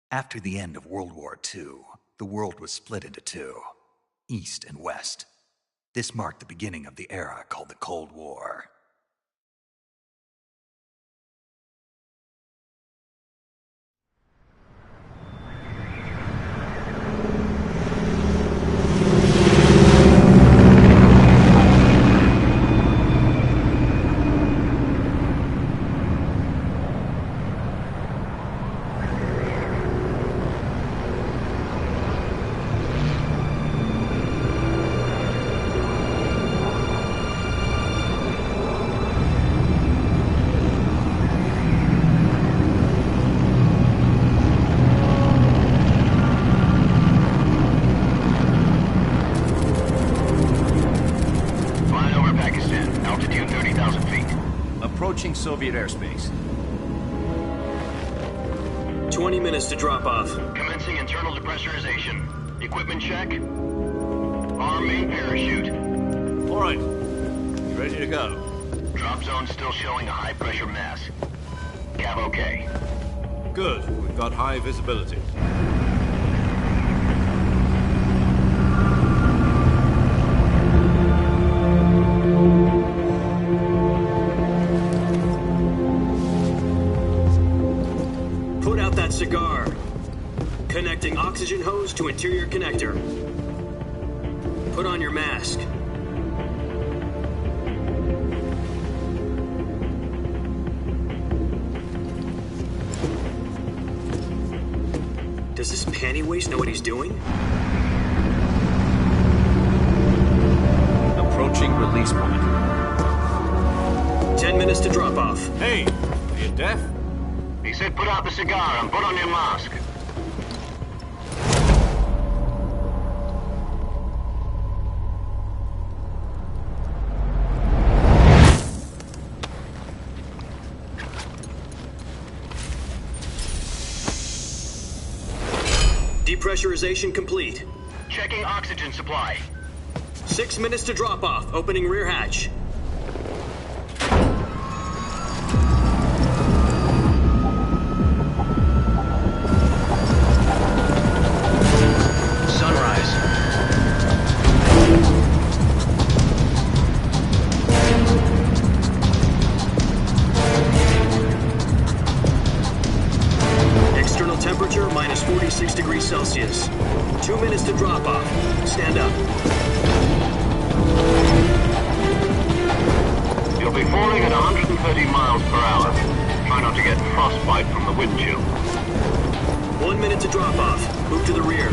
After the end of World War II, the world was split into two, East and West. This marked the beginning of the era called the Cold War. Approaching Soviet airspace. 20 minutes to drop off. Commencing internal depressurization. Equipment check. Arm main parachute. All right. You ready to go? Drop zone still showing a high pressure mass. Cav okay. Good. We've got high visibility. Cigar. Connecting oxygen hose to interior connector. Put on your mask. Does this panty waste know what he's doing? Approaching release point. 10 minutes to drop off. Hey, are you deaf? He said put out the cigar and put on your mask. Depressurization complete. Checking oxygen supply. 6 minutes to drop off. Opening rear hatch. Temperature minus 46 degrees Celsius. 2 minutes to drop off. Stand up. You'll be falling at 130 miles per hour. Try not to get frostbite from the wind chill. 1 minute to drop off. Move to the rear.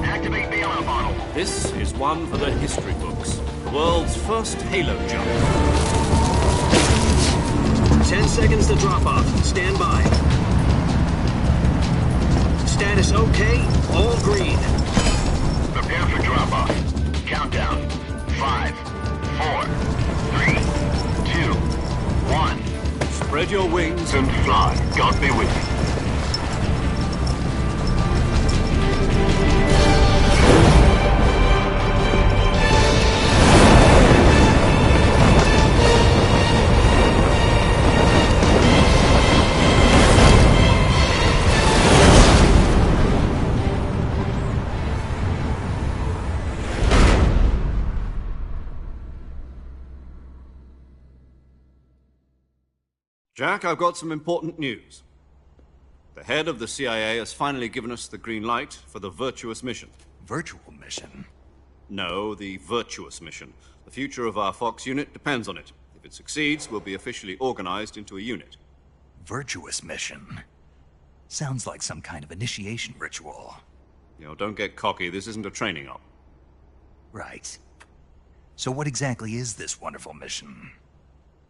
Activate bailout bottle. This is one for the history books. The world's first halo jump. 10 seconds to drop off. Stand by. Status okay, all green. Prepare for drop-off. Countdown. 5, 4, 3, 2, 1. Spread your wings And fly. God be with you. Jack, I've got some important news. The head of the CIA has finally given us the green light for the virtuous mission. Virtual mission? No, the virtuous mission. The future of our Fox unit depends on it. If it succeeds, we'll be officially organized into a unit. Virtuous mission? Sounds like some kind of initiation ritual. You know, don't get cocky. This isn't a training op. Right. So what exactly is this wonderful mission?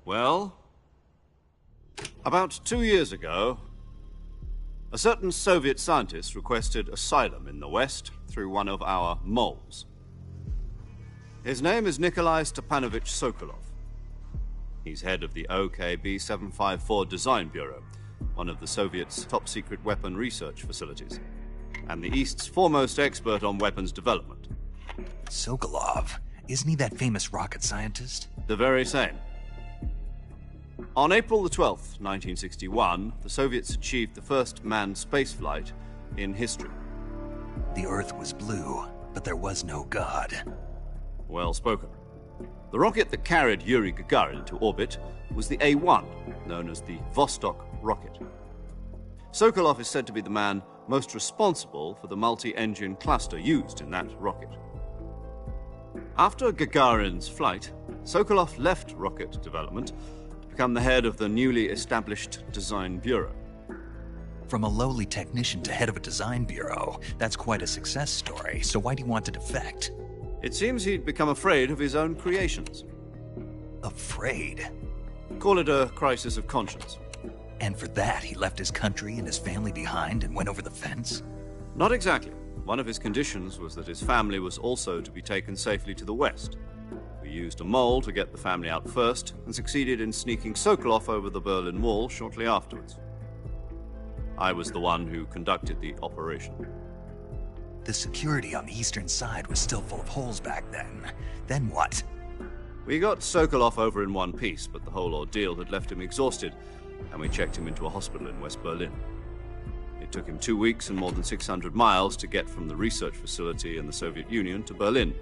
Well, about 2 years ago, a certain Soviet scientist requested asylum in the West through one of our moles. His name is Nikolai Stepanovich Sokolov. He's head of the OKB 754 Design Bureau, one of the Soviets' top-secret weapon research facilities, and the East's foremost expert on weapons development. Sokolov? Isn't he that famous rocket scientist? The very same. On April the 12th, 1961, the Soviets achieved the first manned spaceflight in history. The Earth was blue, but there was no God. Well spoken. The rocket that carried Yuri Gagarin to orbit was the A-1, known as the Vostok rocket. Sokolov is said to be the man most responsible for the multi-engine cluster used in that rocket. After Gagarin's flight, Sokolov left rocket development to become the head of the newly established Design Bureau. From a lowly technician to head of a design bureau, that's quite a success story, so why'd he want to defect? It seems he'd become afraid of his own creations. Afraid? Call it a crisis of conscience. And for that, he left his country and his family behind and went over the fence? Not exactly. One of his conditions was that his family was also to be taken safely to the west. We used a mole to get the family out first and succeeded in sneaking Sokolov over the Berlin Wall shortly afterwards. I was the one who conducted the operation. The security on the eastern side was still full of holes back then. Then what? We got Sokolov over in one piece, but the whole ordeal had left him exhausted, and we checked him into a hospital in West Berlin. It took him 2 weeks and more than 600 miles to get from the research facility in the Soviet Union to Berlin.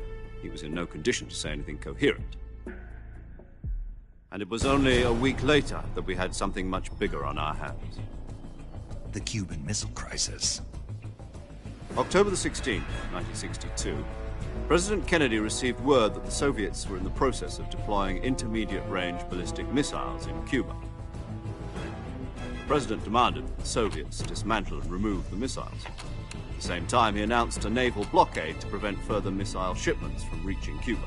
He was in no condition to say anything coherent. And it was only a week later that we had something much bigger on our hands. The Cuban Missile Crisis. October the 16th, 1962, President Kennedy received word that the Soviets were in the process of deploying intermediate-range ballistic missiles in Cuba. The President demanded that the Soviets dismantle and remove the missiles. At the same time, he announced a naval blockade to prevent further missile shipments from reaching Cuba.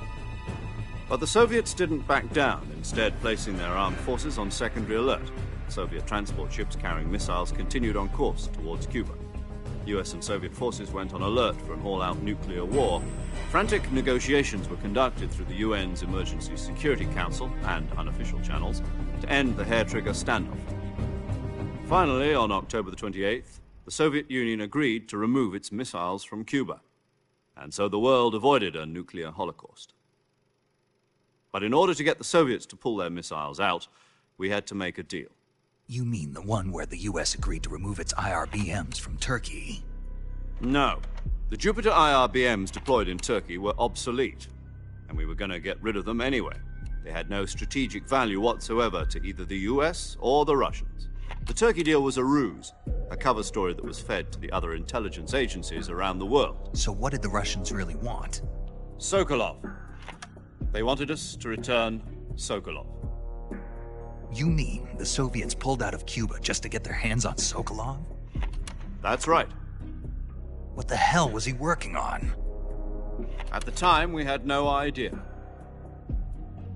But the Soviets didn't back down, instead placing their armed forces on secondary alert. Soviet transport ships carrying missiles continued on course towards Cuba. US and Soviet forces went on alert for an all-out nuclear war. Frantic negotiations were conducted through the UN's Emergency Security Council and unofficial channels to end the hair-trigger standoff. Finally, on October the 28th, the Soviet Union agreed to remove its missiles from Cuba, and so the world avoided a nuclear holocaust. But in order to get the Soviets to pull their missiles out, we had to make a deal. You mean the one where the US agreed to remove its IRBMs from Turkey? No. The Jupiter IRBMs deployed in Turkey were obsolete, and we were going to get rid of them anyway. They had no strategic value whatsoever to either the US or the Russians. The Turkey deal was a ruse, a cover story that was fed to the other intelligence agencies around the world. So what did the Russians really want? Sokolov. They wanted us to return Sokolov. You mean the Soviets pulled out of Cuba just to get their hands on Sokolov? That's right. What the hell was he working on? At the time, we had no idea.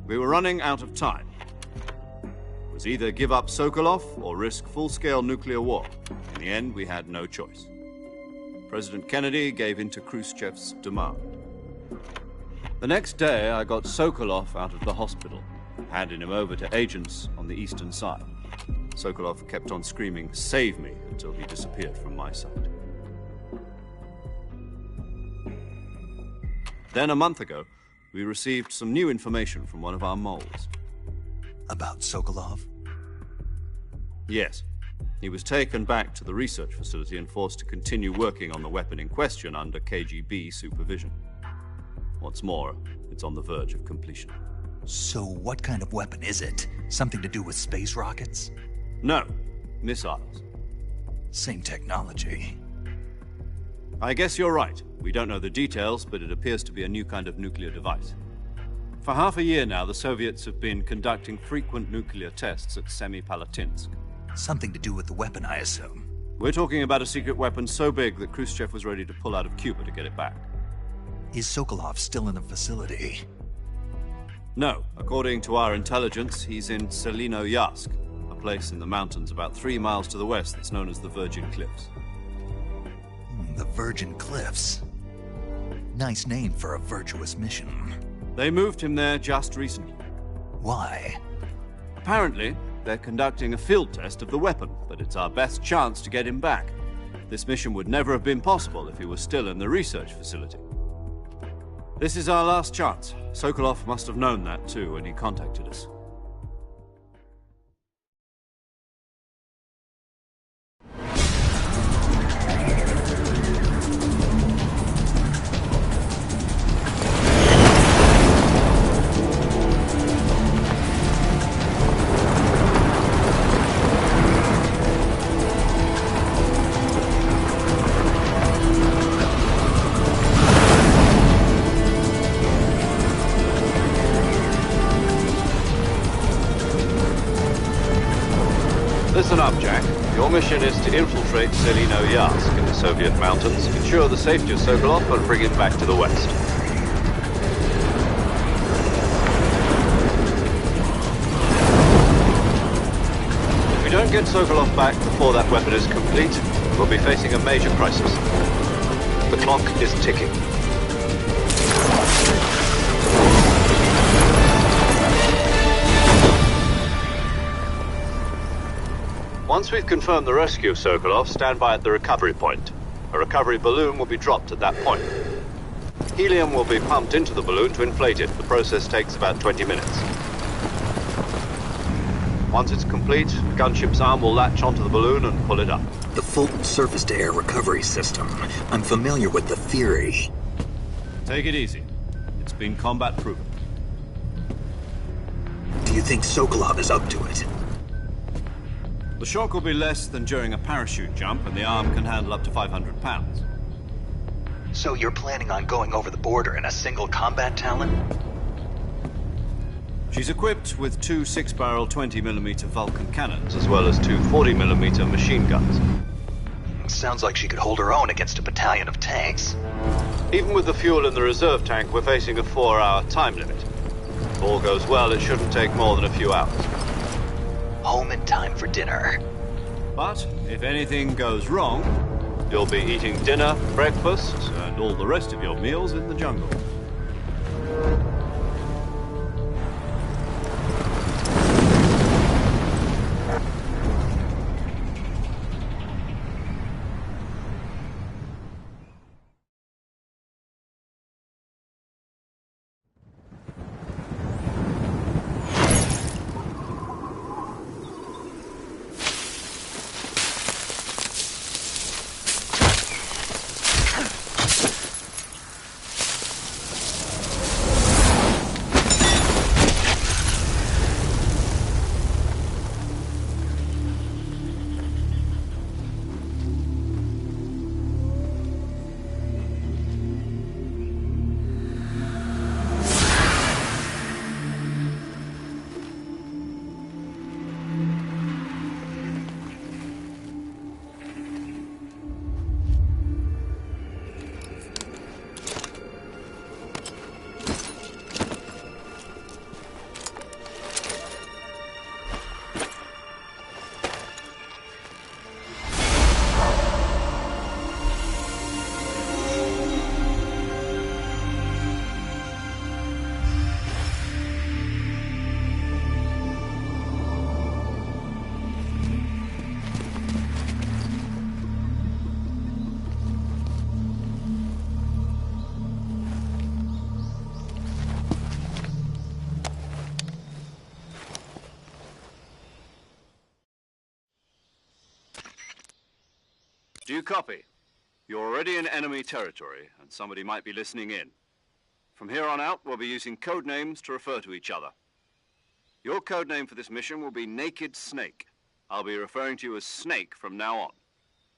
We were running out of time. It was either give up Sokolov or risk full-scale nuclear war. In the end, we had no choice. President Kennedy gave in to Khrushchev's demand. The next day, I got Sokolov out of the hospital, handing him over to agents on the eastern side. Sokolov kept on screaming, "Save me," until he disappeared from my sight. Then, a month ago, we received some new information from one of our moles. About Sokolov? Yes. He was taken back to the research facility and forced to continue working on the weapon in question under KGB supervision. What's more, it's on the verge of completion. So what kind of weapon is it? Something to do with space rockets? No, missiles. Same technology. I guess you're right. We don't know the details, but it appears to be a new kind of nuclear device. For half a year now, the Soviets have been conducting frequent nuclear tests at Semipalatinsk. Something to do with the weapon, I assume. We're talking about a secret weapon so big that Khrushchev was ready to pull out of Cuba to get it back. Is Sokolov still in the facility? No. According to our intelligence, he's in Selinoyarsk, a place in the mountains about 3 miles to the west that's known as the Virgin Cliffs. The Virgin Cliffs. Nice name for a virtuous mission. They moved him there just recently. Why? Apparently, they're conducting a field test of the weapon, but it's our best chance to get him back. This mission would never have been possible if he was still in the research facility. This is our last chance. Sokolov must have known that too when he contacted us. listen up, Jack. Your mission is to infiltrate Selino-Yarsk in the Soviet mountains, ensure the safety of Sokolov, and bring him back to the west. If we don't get Sokolov back before that weapon is complete, we'll be facing a major crisis. The clock is ticking. Once we've confirmed the rescue of Sokolov, stand by at the recovery point. A recovery balloon will be dropped at that point. Helium will be pumped into the balloon to inflate it. The process takes about 20 minutes. Once it's complete, the gunship's arm will latch onto the balloon and pull it up. The Fulton surface-to-air recovery system. I'm familiar with the theory. Take it easy. It's been combat-proven. Do you think Sokolov is up to it? The shock will be less than during a parachute jump, and the arm can handle up to 500 pounds. So you're planning on going over the border in a single combat Talon? She's equipped with two 6-barrel 20mm Vulcan cannons, as well as two 40mm machine guns. Sounds like she could hold her own against a battalion of tanks. Even with the fuel in the reserve tank, we're facing a 4-hour time limit. If all goes well, it shouldn't take more than a few hours. Home in time for dinner. But if anything goes wrong, you'll be eating dinner, breakfast, and all the rest of your meals in the jungle. Do you copy? You're already in enemy territory, and somebody might be listening in. From here on out, we'll be using code names to refer to each other. Your code name for this mission will be Naked Snake. I'll be referring to you as Snake from now on.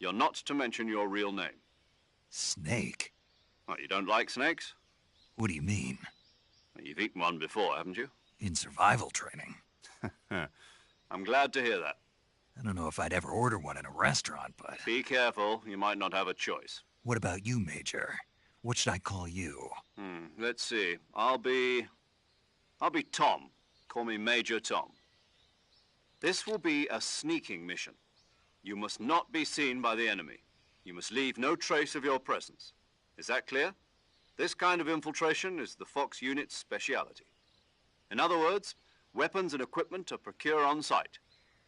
You're not to mention your real name. Snake? Oh, you don't like snakes? What do you mean? Well, you've eaten one before, haven't you? In survival training. I'm glad to hear that. I don't know if I'd ever order one in a restaurant, but... Be careful, you might not have a choice. What about you, Major? What should I call you? Let's see. I'll be Tom. Call me Major Tom. This will be a sneaking mission. You must not be seen by the enemy. You must leave no trace of your presence. Is that clear? This kind of infiltration is the Fox unit's speciality. In other words, weapons and equipment are procured on site.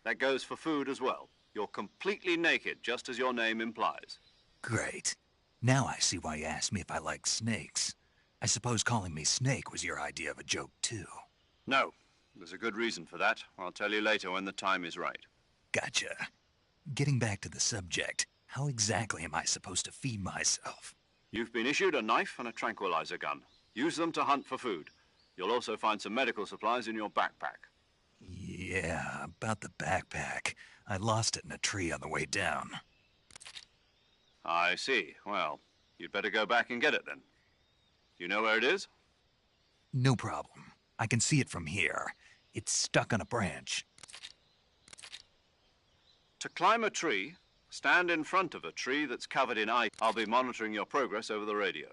That goes for food as well. You're completely naked, just as your name implies. Great. Now I see why you asked me if I like snakes. I suppose calling me Snake was your idea of a joke, too. No. There's a good reason for that. I'll tell you later when the time is right. Gotcha. Getting back to the subject, how exactly am I supposed to feed myself? You've been issued a knife and a tranquilizer gun. Use them to hunt for food. You'll also find some medical supplies in your backpack. Yeah, about the backpack. I lost it in a tree on the way down. I see. Well, you'd better go back and get it then. You know where it is? No problem. I can see it from here. It's stuck on a branch. To climb a tree, stand in front of a tree that's covered in ice. I'll be monitoring your progress over the radio.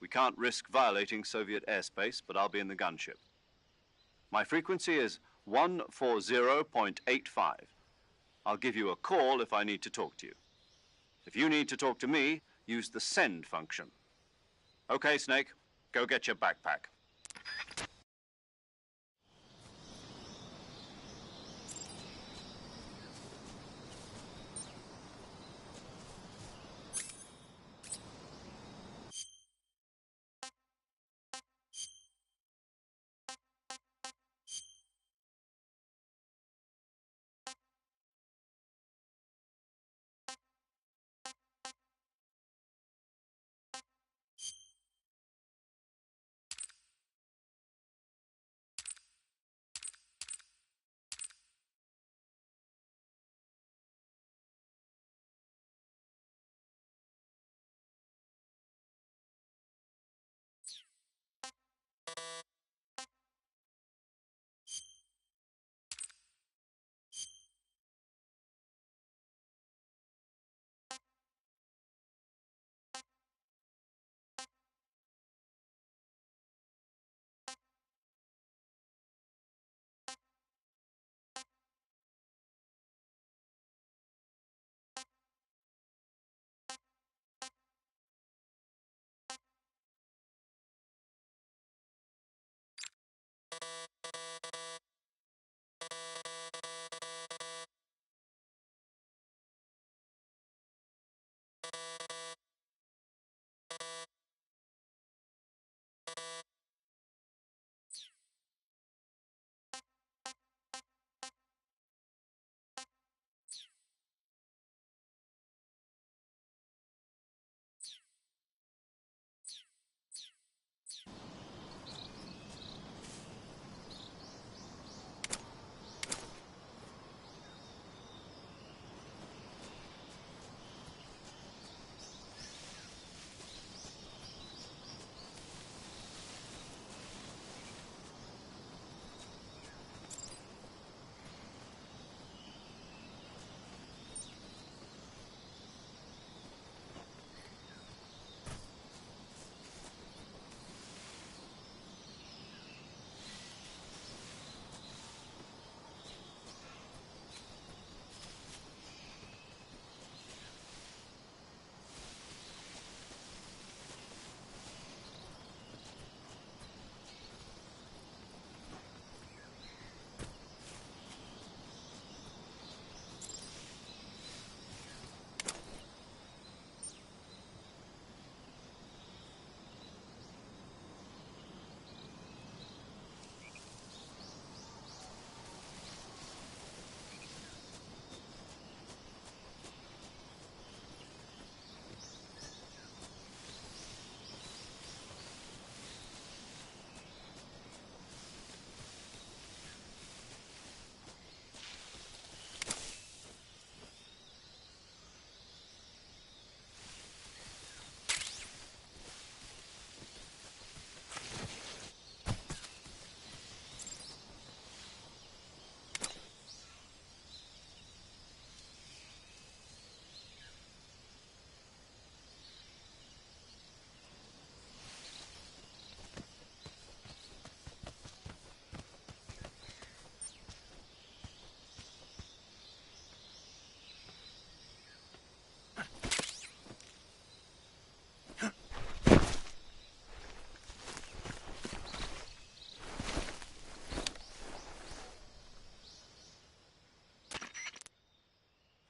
We can't risk violating Soviet airspace, but I'll be in the gunship. My frequency is 140.85. I'll give you a call if I need to talk to you. If you need to talk to me, use the send function. Okay, Snake, go get your backpack.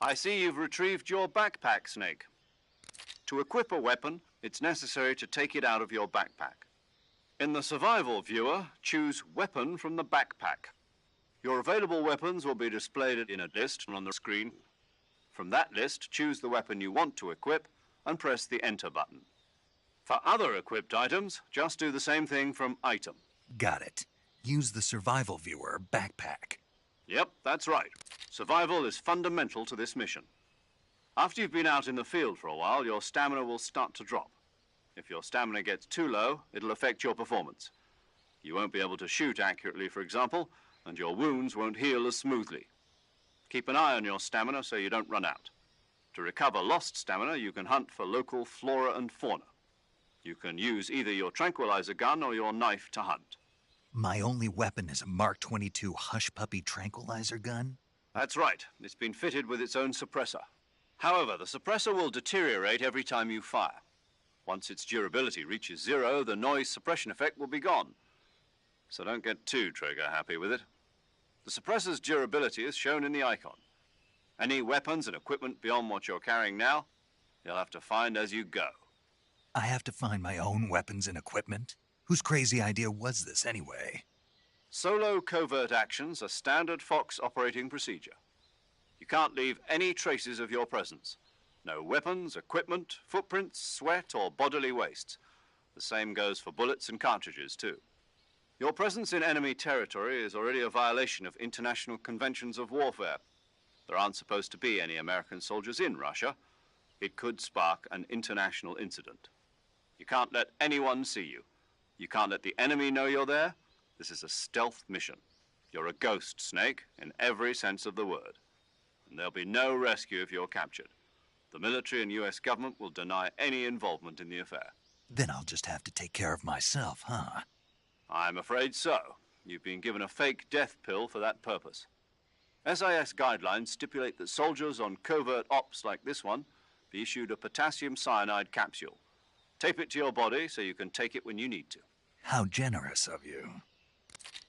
I see you've retrieved your backpack, Snake. To equip a weapon, it's necessary to take it out of your backpack. In the survival viewer, choose Weapon from the backpack. Your available weapons will be displayed in a list on the screen. From that list, choose the weapon you want to equip and press the Enter button. For other equipped items, just do the same thing from Item. Got it. Use the survival viewer backpack. Yep, that's right. Survival is fundamental to this mission. After you've been out in the field for a while, your stamina will start to drop. If your stamina gets too low, it'll affect your performance. You won't be able to shoot accurately, for example, and your wounds won't heal as smoothly. Keep an eye on your stamina so you don't run out. To recover lost stamina, you can hunt for local flora and fauna. You can use either your tranquilizer gun or your knife to hunt. My only weapon is a Mark 22 Hush Puppy tranquilizer gun? That's right. It's been fitted with its own suppressor. However, the suppressor will deteriorate every time you fire. Once its durability reaches 0, the noise suppression effect will be gone. So don't get too trigger-happy with it. The suppressor's durability is shown in the icon. Any weapons and equipment beyond what you're carrying now, you'll have to find as you go. I have to find my own weapons and equipment? Whose crazy idea was this anyway? Solo covert actions are standard Fox operating procedure. You can't leave any traces of your presence. No weapons, equipment, footprints, sweat, or bodily wastes. The same goes for bullets and cartridges, too. Your presence in enemy territory is already a violation of international conventions of warfare. There aren't supposed to be any American soldiers in Russia. It could spark an international incident. You can't let anyone see you. You can't let the enemy know you're there. This is a stealth mission. You're a ghost, Snake, in every sense of the word. And there'll be no rescue if you're captured. The military and U.S. government will deny any involvement in the affair. Then I'll just have to take care of myself, huh? I'm afraid so. You've been given a fake death pill for that purpose. SIS guidelines stipulate that soldiers on covert ops like this one be issued a potassium cyanide capsule. Tape it to your body so you can take it when you need to. How generous of you.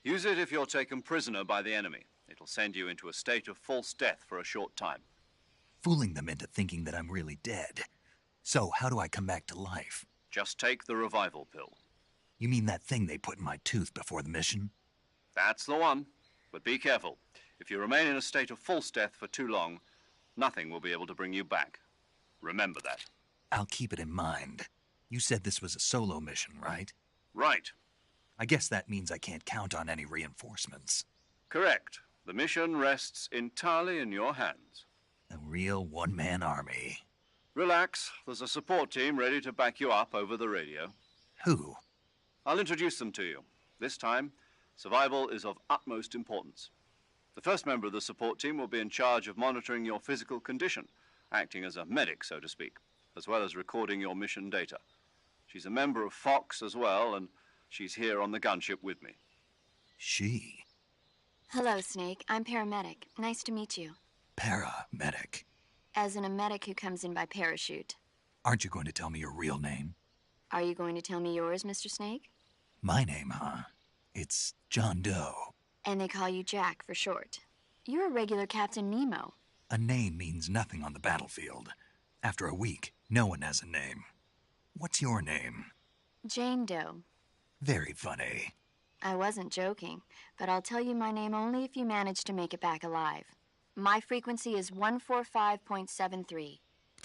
Use it if you're taken prisoner by the enemy. It'll send you into a state of false death for a short time. Fooling them into thinking that I'm really dead. So how do I come back to life? Just take the revival pill. You mean that thing they put in my tooth before the mission? That's the one. But be careful. If you remain in a state of false death for too long, nothing will be able to bring you back. Remember that. I'll keep it in mind. You said this was a solo mission, right? Right. I guess that means I can't count on any reinforcements. Correct. The mission rests entirely in your hands. A real one-man army. Relax. There's a support team ready to back you up over the radio. Who? I'll introduce them to you. This time, survival is of utmost importance. The first member of the support team will be in charge of monitoring your physical condition, acting as a medic, so to speak, as well as recording your mission data. She's a member of Fox as well, and she's here on the gunship with me. She? Hello, Snake. I'm paramedic. Nice to meet you. Paramedic. As in a medic who comes in by parachute. Aren't you going to tell me your real name? Are you going to tell me yours, Mr. Snake? My name, huh? It's John Doe. And they call you Jack for short. You're a regular Captain Nemo. A name means nothing on the battlefield. After a week, no one has a name. What's your name? Jane Doe. Very funny. I wasn't joking, but I'll tell you my name only if you manage to make it back alive. My frequency is 145.73.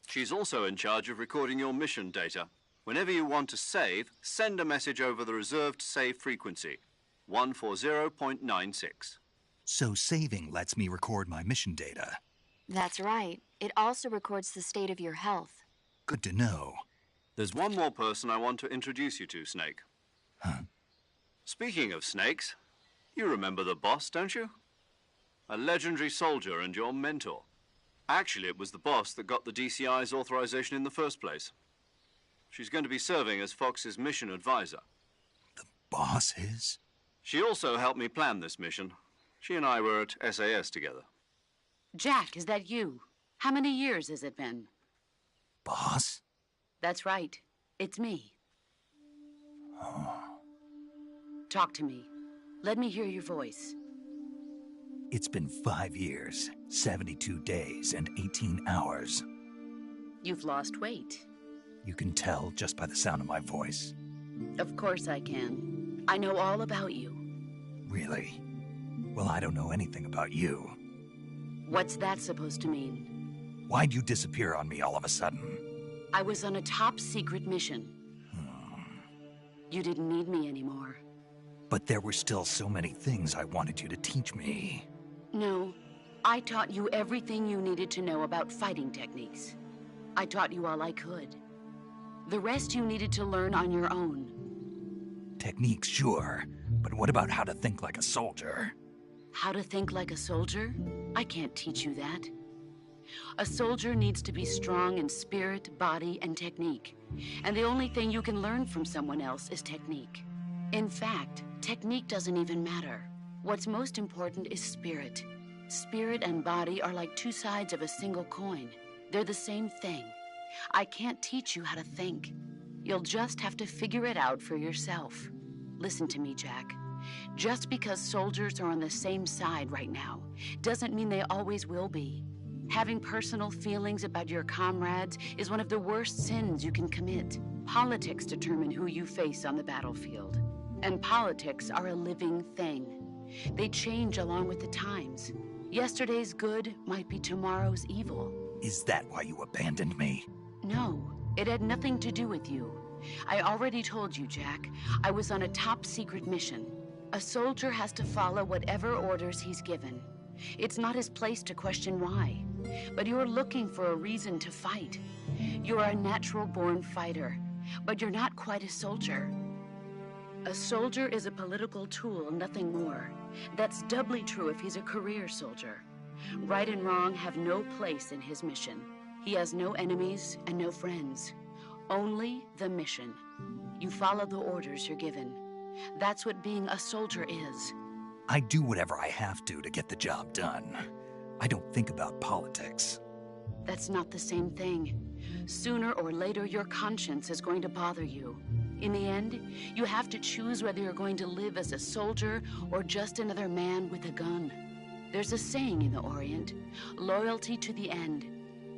She's also in charge of recording your mission data. Whenever you want to save, send a message over the reserved save frequency, 140.96. So saving lets me record my mission data. That's right. It also records the state of your health. Good to know. There's one more person I want to introduce you to, Snake. Huh? Speaking of snakes, you remember the boss, don't you? A legendary soldier and your mentor. Actually, it was the boss that got the DCI's authorization in the first place. She's going to be serving as Fox's mission advisor. The boss is? She also helped me plan this mission. She and I were at SAS together. Jack, is that you? How many years has it been? Boss? That's right. It's me. Oh. Talk to me. Let me hear your voice. It's been 5 years, 72 days, and 18 hours. You've lost weight. You can tell just by the sound of my voice. Of course I can. I know all about you. Really? Well, I don't know anything about you. What's that supposed to mean? Why'd you disappear on me all of a sudden? I was on a top-secret mission. You didn't need me anymore. But there were still so many things I wanted you to teach me. No, I taught you everything you needed to know about fighting techniques. I taught you all I could. The rest you needed to learn on your own. Techniques, sure. But what about how to think like a soldier? How to think like a soldier? I can't teach you that. A soldier needs to be strong in spirit, body, and technique. And the only thing you can learn from someone else is technique. In fact, technique doesn't even matter. What's most important is spirit. Spirit and body are like two sides of a single coin. They're the same thing. I can't teach you how to think. You'll just have to figure it out for yourself. Listen to me, Jack. Just because soldiers are on the same side right now doesn't mean they always will be. Having personal feelings about your comrades is one of the worst sins you can commit. Politics determine who you face on the battlefield. And politics are a living thing. They change along with the times. Yesterday's good might be tomorrow's evil. Is that why you abandoned me? No, it had nothing to do with you. I already told you, Jack. I was on a top-secret mission. A soldier has to follow whatever orders he's given. It's not his place to question why. But you're looking for a reason to fight. You're a natural-born fighter, but you're not quite a soldier. A soldier is a political tool, nothing more. That's doubly true if he's a career soldier. Right and wrong have no place in his mission. He has no enemies and no friends. Only the mission. You follow the orders you're given. That's what being a soldier is. I do whatever I have to get the job done. I don't think about politics. That's not the same thing. Sooner or later, your conscience is going to bother you. In the end, you have to choose whether you're going to live as a soldier or just another man with a gun. There's a saying in the Orient, loyalty to the end.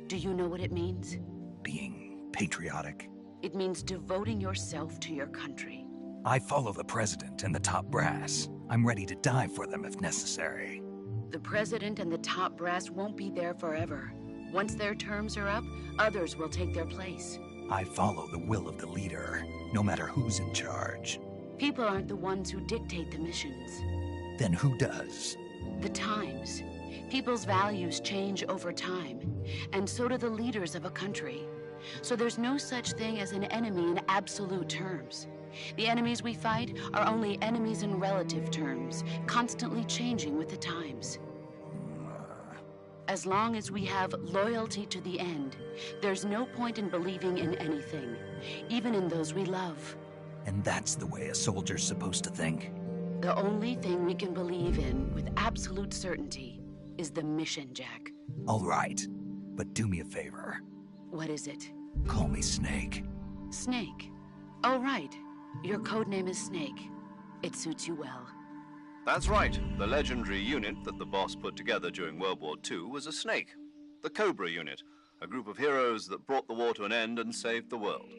Do you know what it means? Being patriotic. It means devoting yourself to your country. I follow the president and the top brass. I'm ready to die for them if necessary. The president and the top brass won't be there forever. Once their terms are up, others will take their place. I follow the will of the leader, no matter who's in charge. People aren't the ones who dictate the missions. Then who does? The times. People's values change over time, and so do the leaders of a country. So there's no such thing as an enemy in absolute terms. The enemies we fight are only enemies in relative terms, constantly changing with the times. As long as we have loyalty to the end, there's no point in believing in anything, even in those we love. And that's the way a soldier's supposed to think? The only thing we can believe in with absolute certainty is the mission, Jack. All right, but do me a favor. What is it? Call me Snake. Snake? Oh, right. Your codename is Snake. It suits you well. That's right. The legendary unit that the boss put together during World War II was a snake. The Cobra unit, a group of heroes that brought the war to an end and saved the world.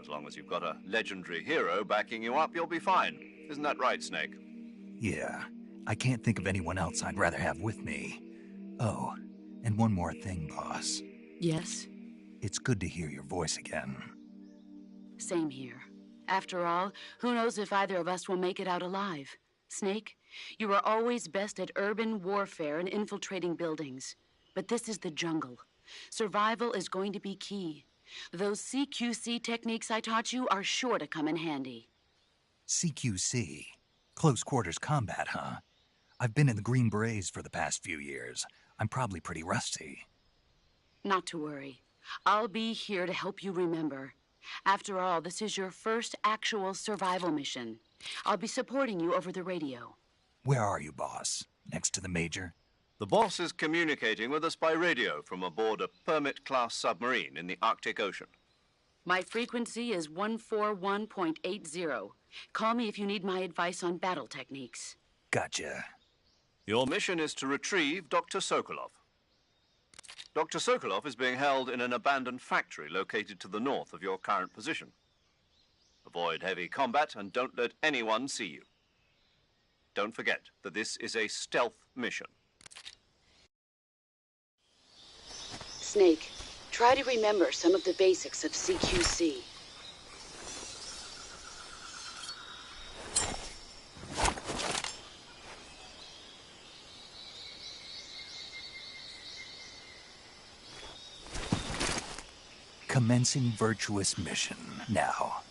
As long as you've got a legendary hero backing you up, you'll be fine. Isn't that right, Snake? Yeah. I can't think of anyone else I'd rather have with me. Oh, and one more thing, boss. Yes? It's good to hear your voice again. Same here. After all, who knows if either of us will make it out alive? Snake, you are always best at urban warfare and infiltrating buildings. But this is the jungle. Survival is going to be key. Those CQC techniques I taught you are sure to come in handy. CQC? Close quarters combat, huh? I've been in the Green Berets for the past few years. I'm probably pretty rusty. Not to worry. I'll be here to help you remember. After all, this is your first actual survival mission. I'll be supporting you over the radio. Where are you, boss? Next to the Major? The boss is communicating with us by radio from aboard a Permit-class submarine in the Arctic Ocean. My frequency is 141.80. Call me if you need my advice on battle techniques. Gotcha. Your mission is to retrieve Dr. Sokolov. Dr. Sokolov is being held in an abandoned factory located to the north of your current position. Avoid heavy combat and don't let anyone see you. Don't forget that this is a stealth mission. Snake, try to remember some of the basics of CQC. Commencing virtuous mission now.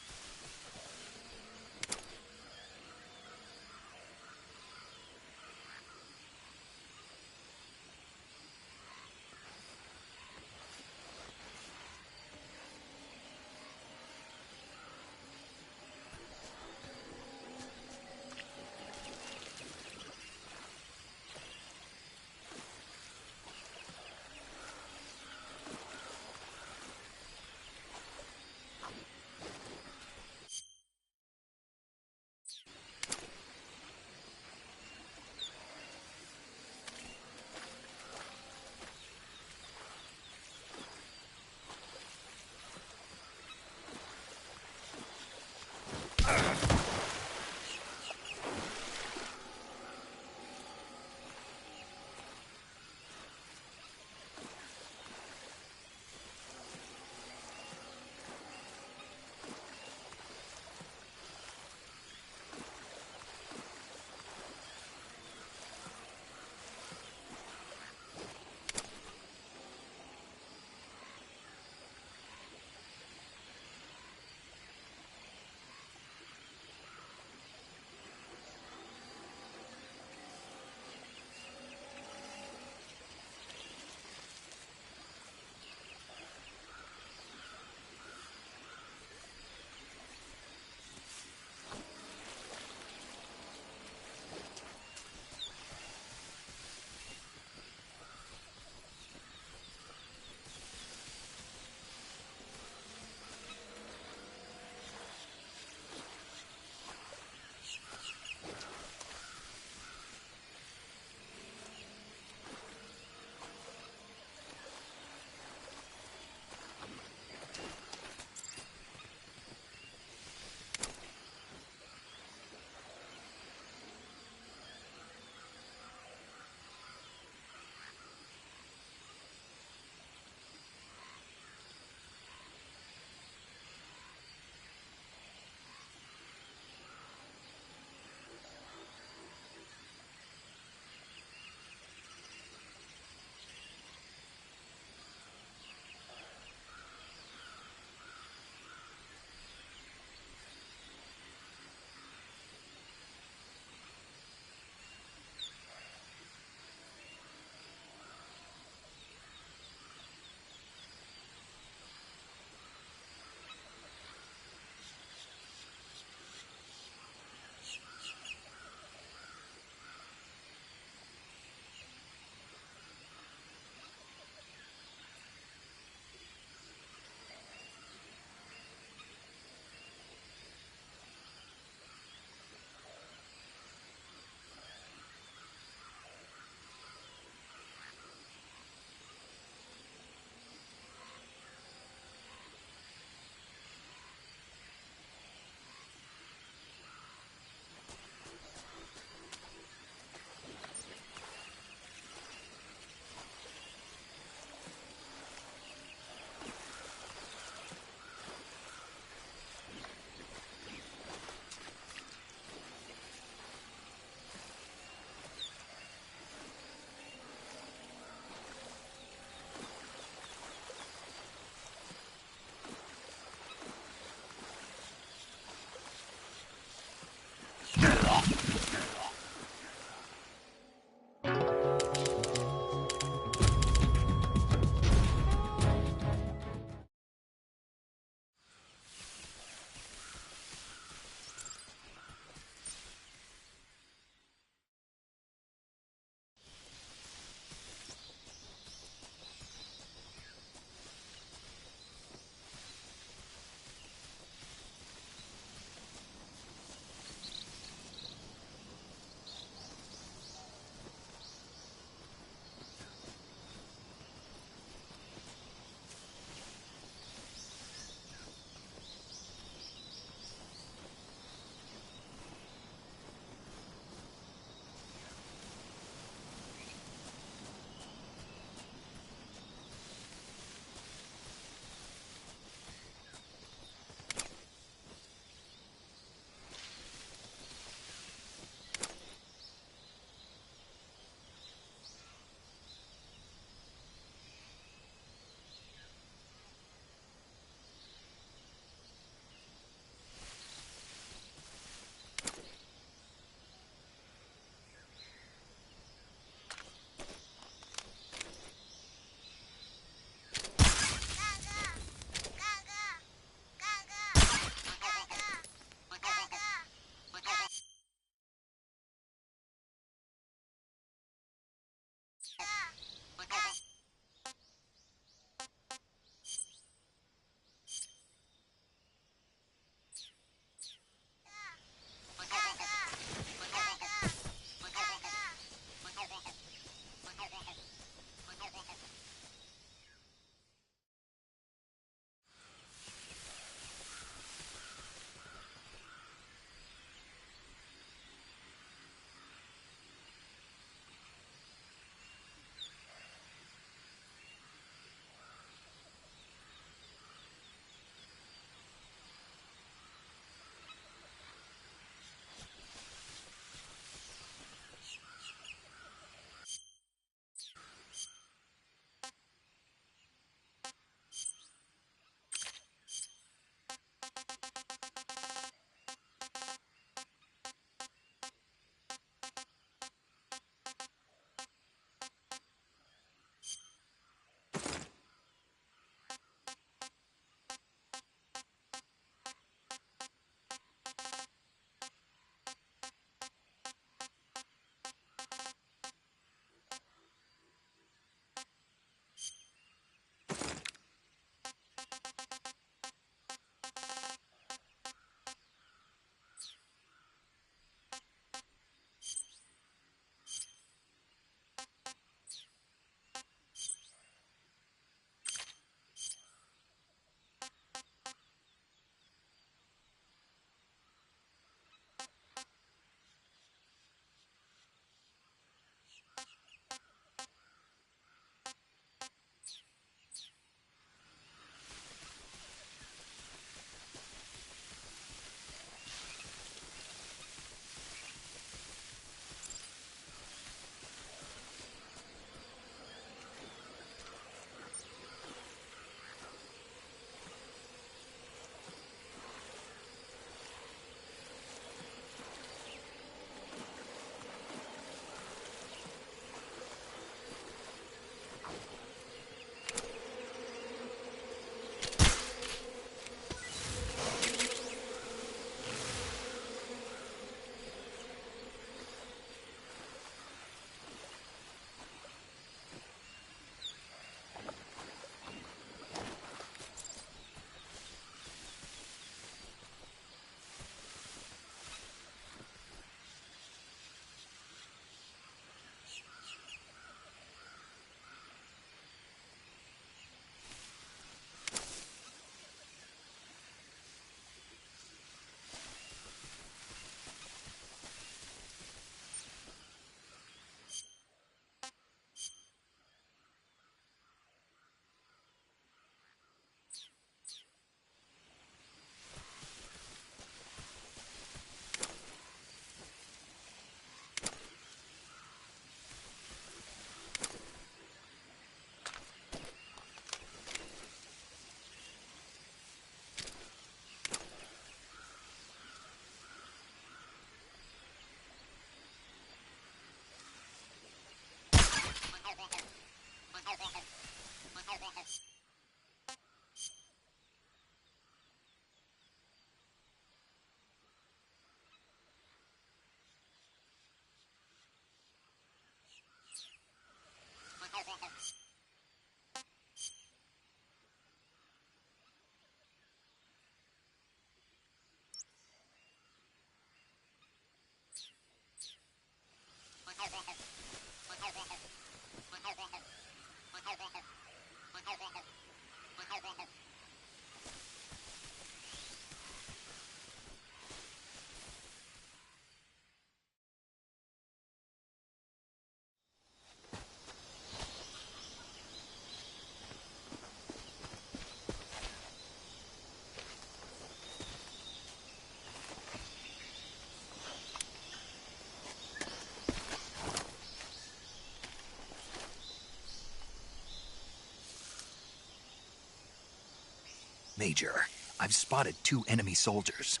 Major, I've spotted 2 enemy soldiers.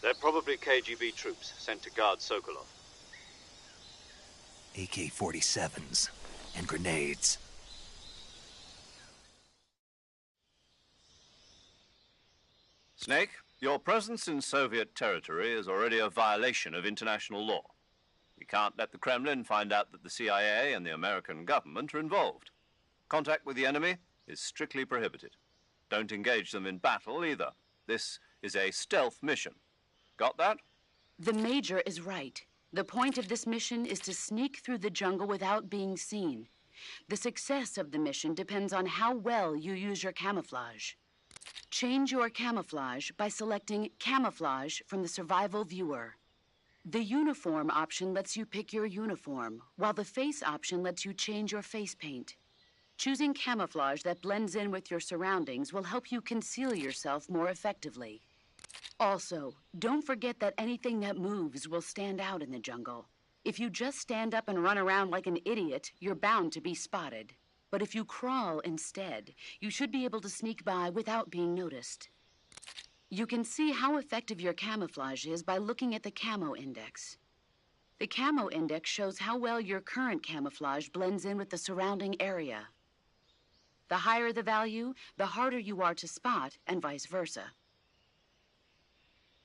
They're probably KGB troops sent to guard Sokolov. AK-47s and grenades. Snake, your presence in Soviet territory is already a violation of international law. We can't let the Kremlin find out that the CIA and the American government are involved. Contact with the enemy is strictly prohibited. Don't engage them in battle either. This is a stealth mission. Got that? The Major is right. The point of this mission is to sneak through the jungle without being seen. The success of the mission depends on how well you use your camouflage. Change your camouflage by selecting Camouflage from the Survival Viewer. The Uniform option lets you pick your uniform, while the Face option lets you change your face paint. Choosing camouflage that blends in with your surroundings will help you conceal yourself more effectively. Also, don't forget that anything that moves will stand out in the jungle. If you just stand up and run around like an idiot, you're bound to be spotted. But if you crawl instead, you should be able to sneak by without being noticed. You can see how effective your camouflage is by looking at the Camo Index. The Camo Index shows how well your current camouflage blends in with the surrounding area. The higher the value, the harder you are to spot, and vice versa.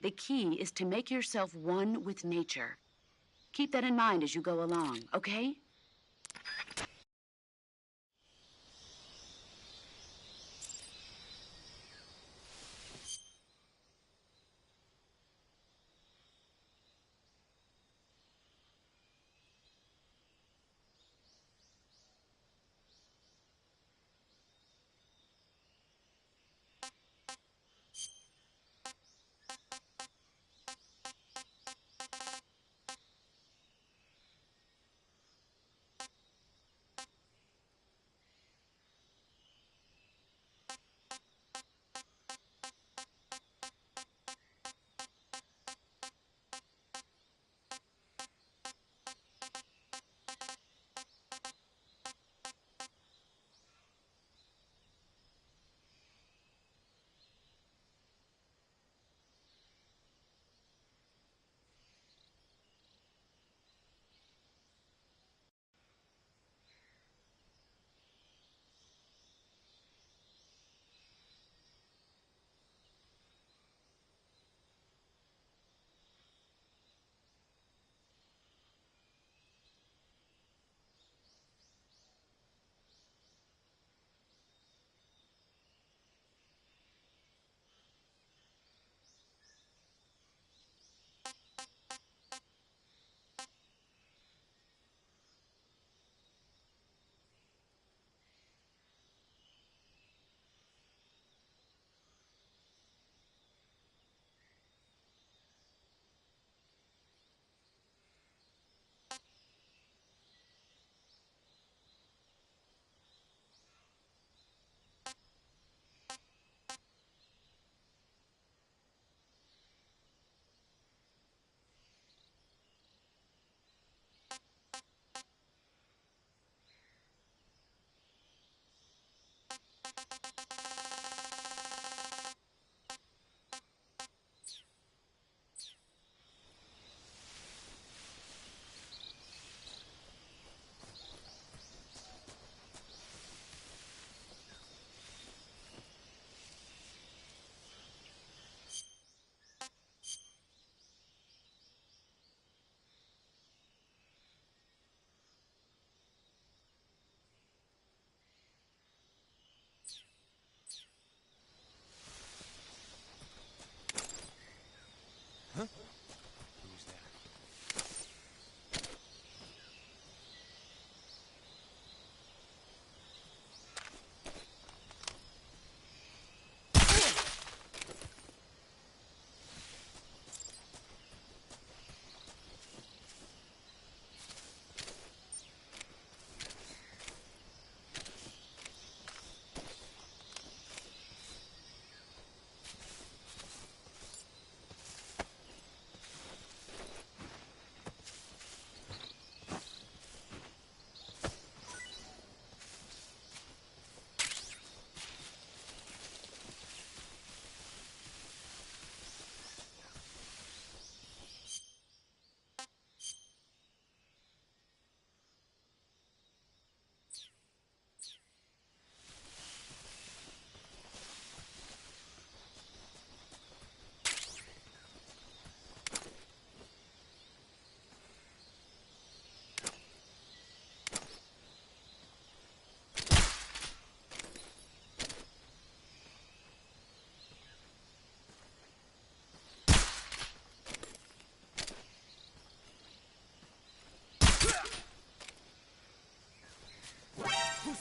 The key is to make yourself one with nature. Keep that in mind as you go along, okay?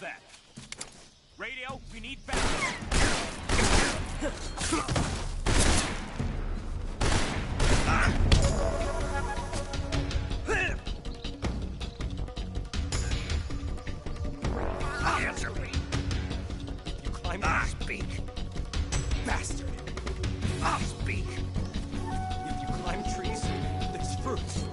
that? Radio, we need backup. Answer me. You climb and speak. Bastard. I'll speak. If you climb trees, there's fruits.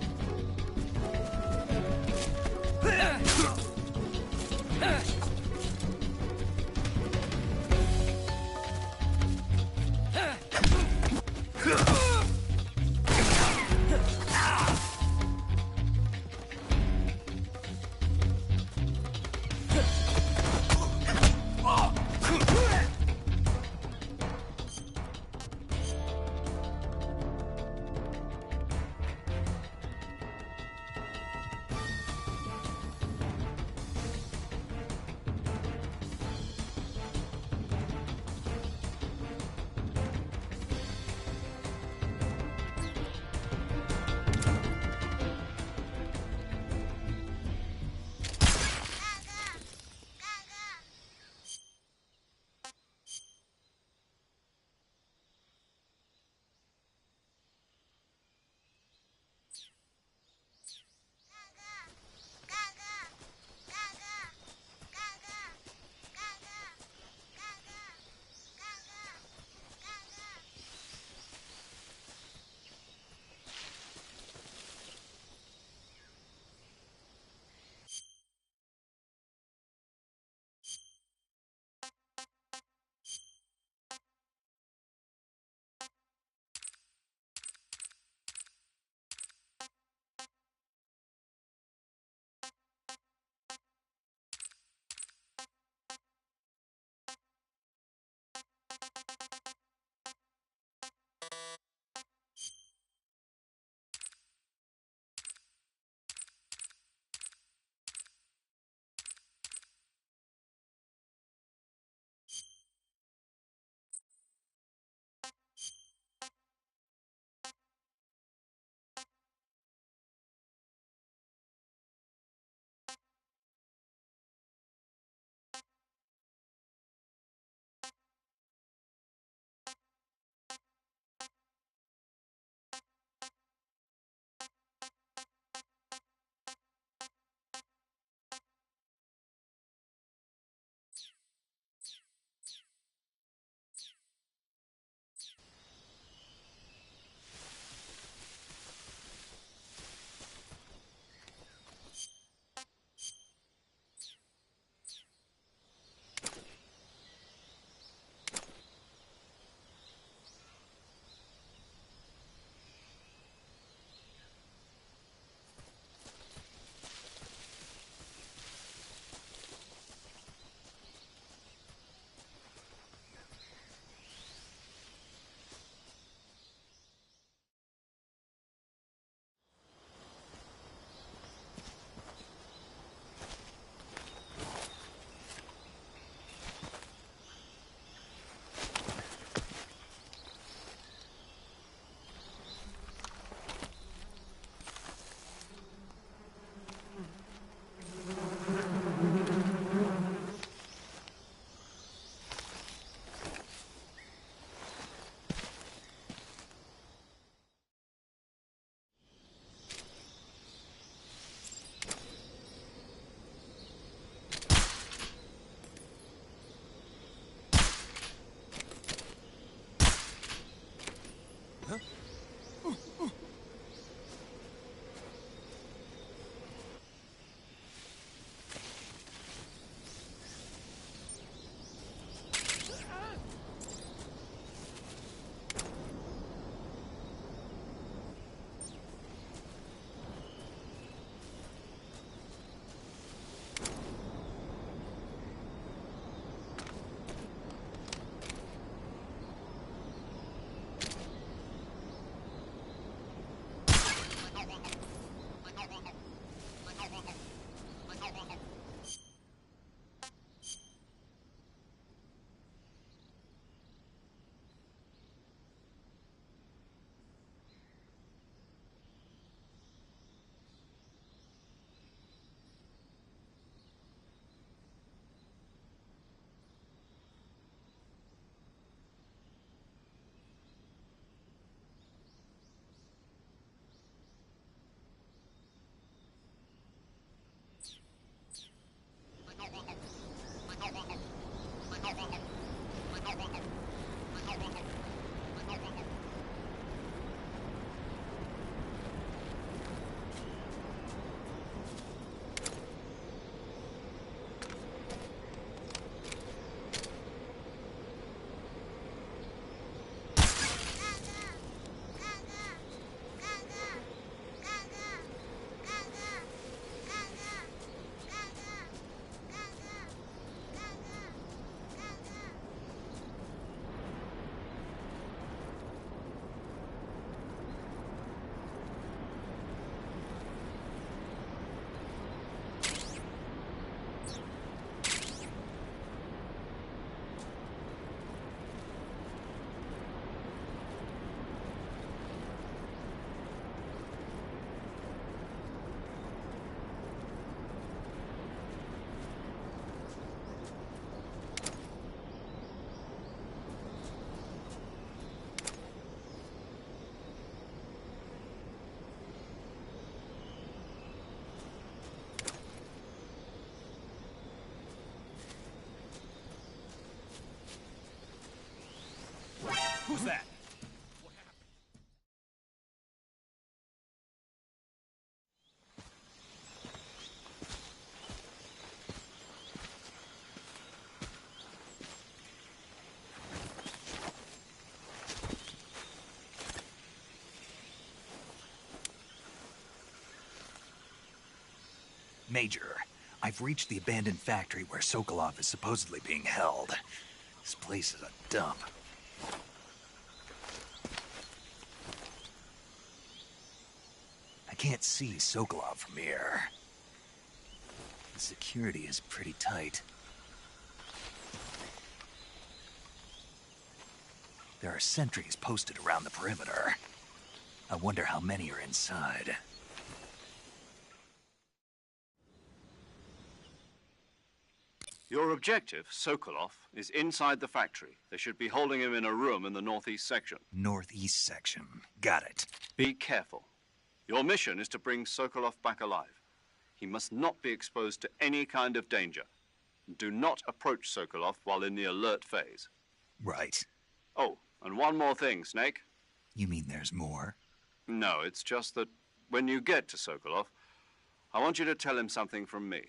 Major, I've reached the abandoned factory where Sokolov is supposedly being held. This place is a dump. I can't see Sokolov from here. The security is pretty tight. There are sentries posted around the perimeter. I wonder how many are inside. Your objective, Sokolov, is inside the factory. They should be holding him in a room in the northeast section. Northeast section. Got it. Be careful. Your mission is to bring Sokolov back alive. He must not be exposed to any kind of danger. Do not approach Sokolov while in the alert phase. Right. Oh, and one more thing, Snake. You mean there's more? No, it's just that when you get to Sokolov, I want you to tell him something from me.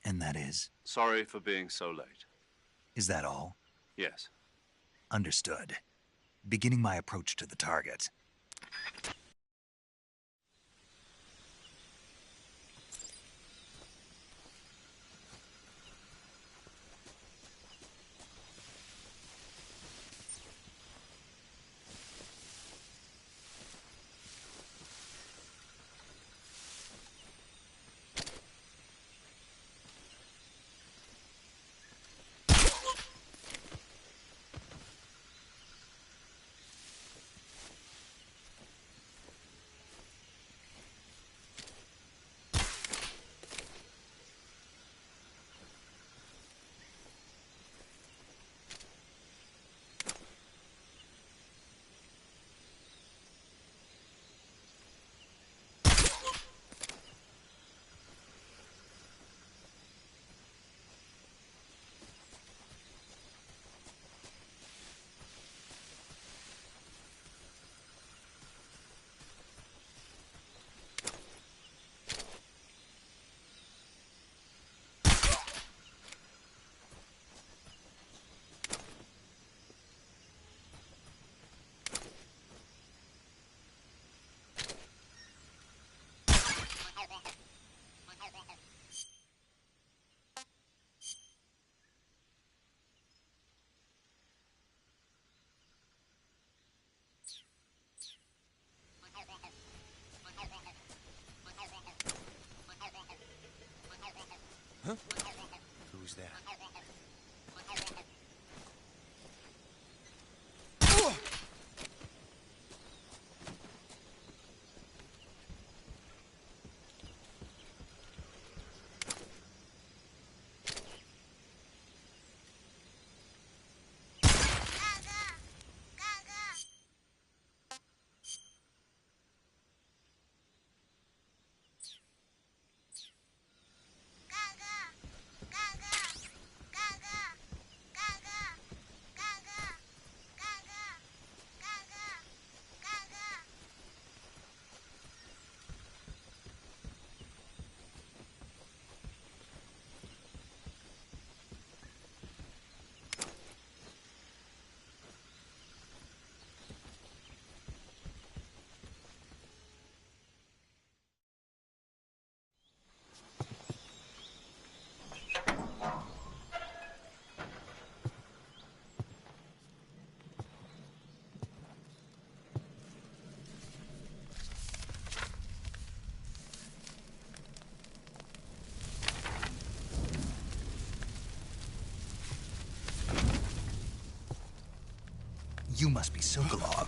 And that is? Sorry for being so late. Is that all? Yes. Understood. Beginning my approach to the target. Huh? Who's that? You must be Sokolov.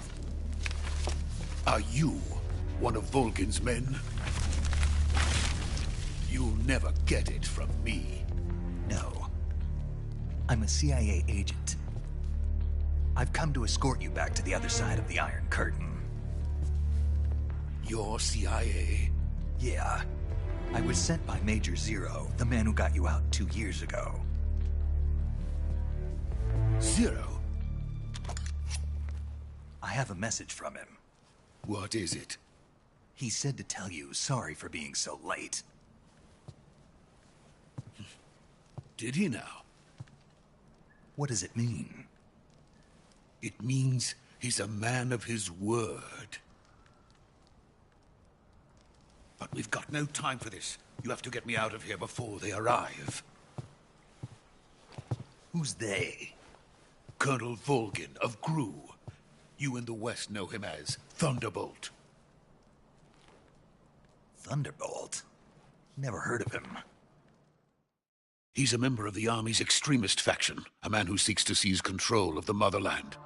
Are you one of Volgin's men? You'll never get it from me. No. I'm a CIA agent. I've come to escort you back to the other side of the Iron Curtain. You're CIA? Yeah. I was sent by Major Zero, the man who got you out 2 years ago. Zero? I have a message from him. What is it? He said to tell you sorry for being so late. Did he now? What does it mean? It means he's a man of his word. But We've got no time for this. You have to get me out of here before they arrive. Who's they? Colonel Volgin of Gru. You in the West know him as Thunderbolt. Thunderbolt? Never heard of him. He's a member of the Army's extremist faction, a man who seeks to seize control of the motherland.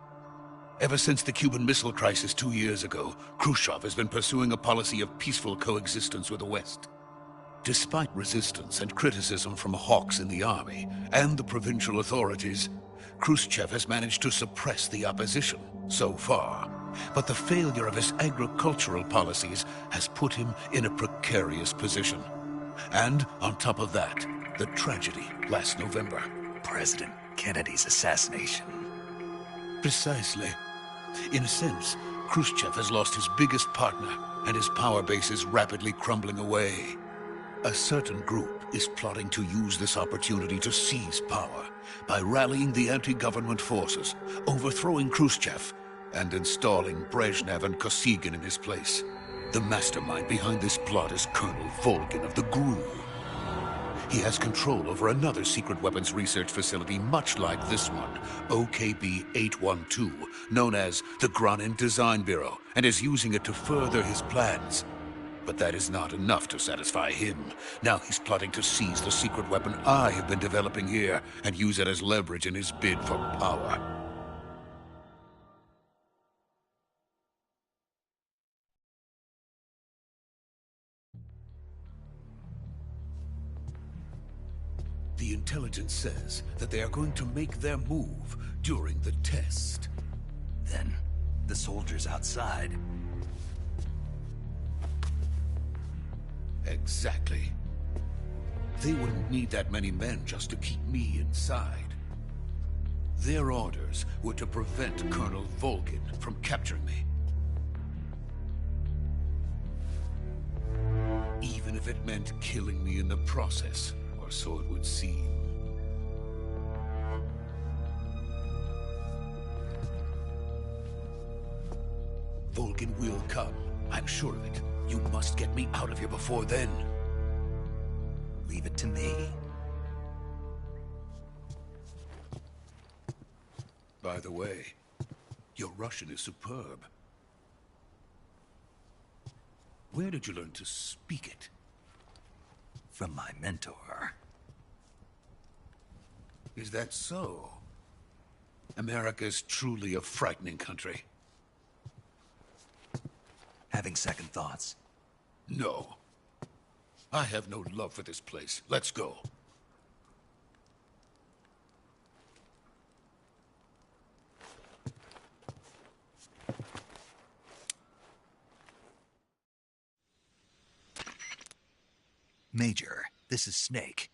Ever since the Cuban Missile Crisis 2 years ago, Khrushchev has been pursuing a policy of peaceful coexistence with the West. Despite resistance and criticism from hawks in the army and the provincial authorities, Khrushchev has managed to suppress the opposition so far. But the failure of his agricultural policies has put him in a precarious position. And on top of that, the tragedy last November. President Kennedy's assassination. Precisely. In a sense, Khrushchev has lost his biggest partner, and his power base is rapidly crumbling away. A certain group is plotting to use this opportunity to seize power by rallying the anti-government forces, overthrowing Khrushchev, and installing Brezhnev and Kosygin in his place. The mastermind behind this plot is Colonel Volgin of the GRU. He has control over another secret weapons research facility much like this one, OKB-812, known as the Granin Design Bureau, and is using it to further his plans. But that is not enough to satisfy him. Now he's plotting to seize the secret weapon I have been developing here and use it as leverage in his bid for power. The intelligence says that they are going to make their move during the test. Then, the soldiers outside. Exactly. They wouldn't need that many men just to keep me inside. Their orders were to prevent Colonel Volgin from capturing me. Even if it meant killing me in the process, or so it would seem. Volgin will come. I'm sure of it. You must get me out of here before then. Leave it to me. By the way, your Russian is superb. Where did you learn to speak it? From my mentor. Is that so? America's truly a frightening country. Having second thoughts? No. I have no love for this place. Let's go. Major, this is Snake.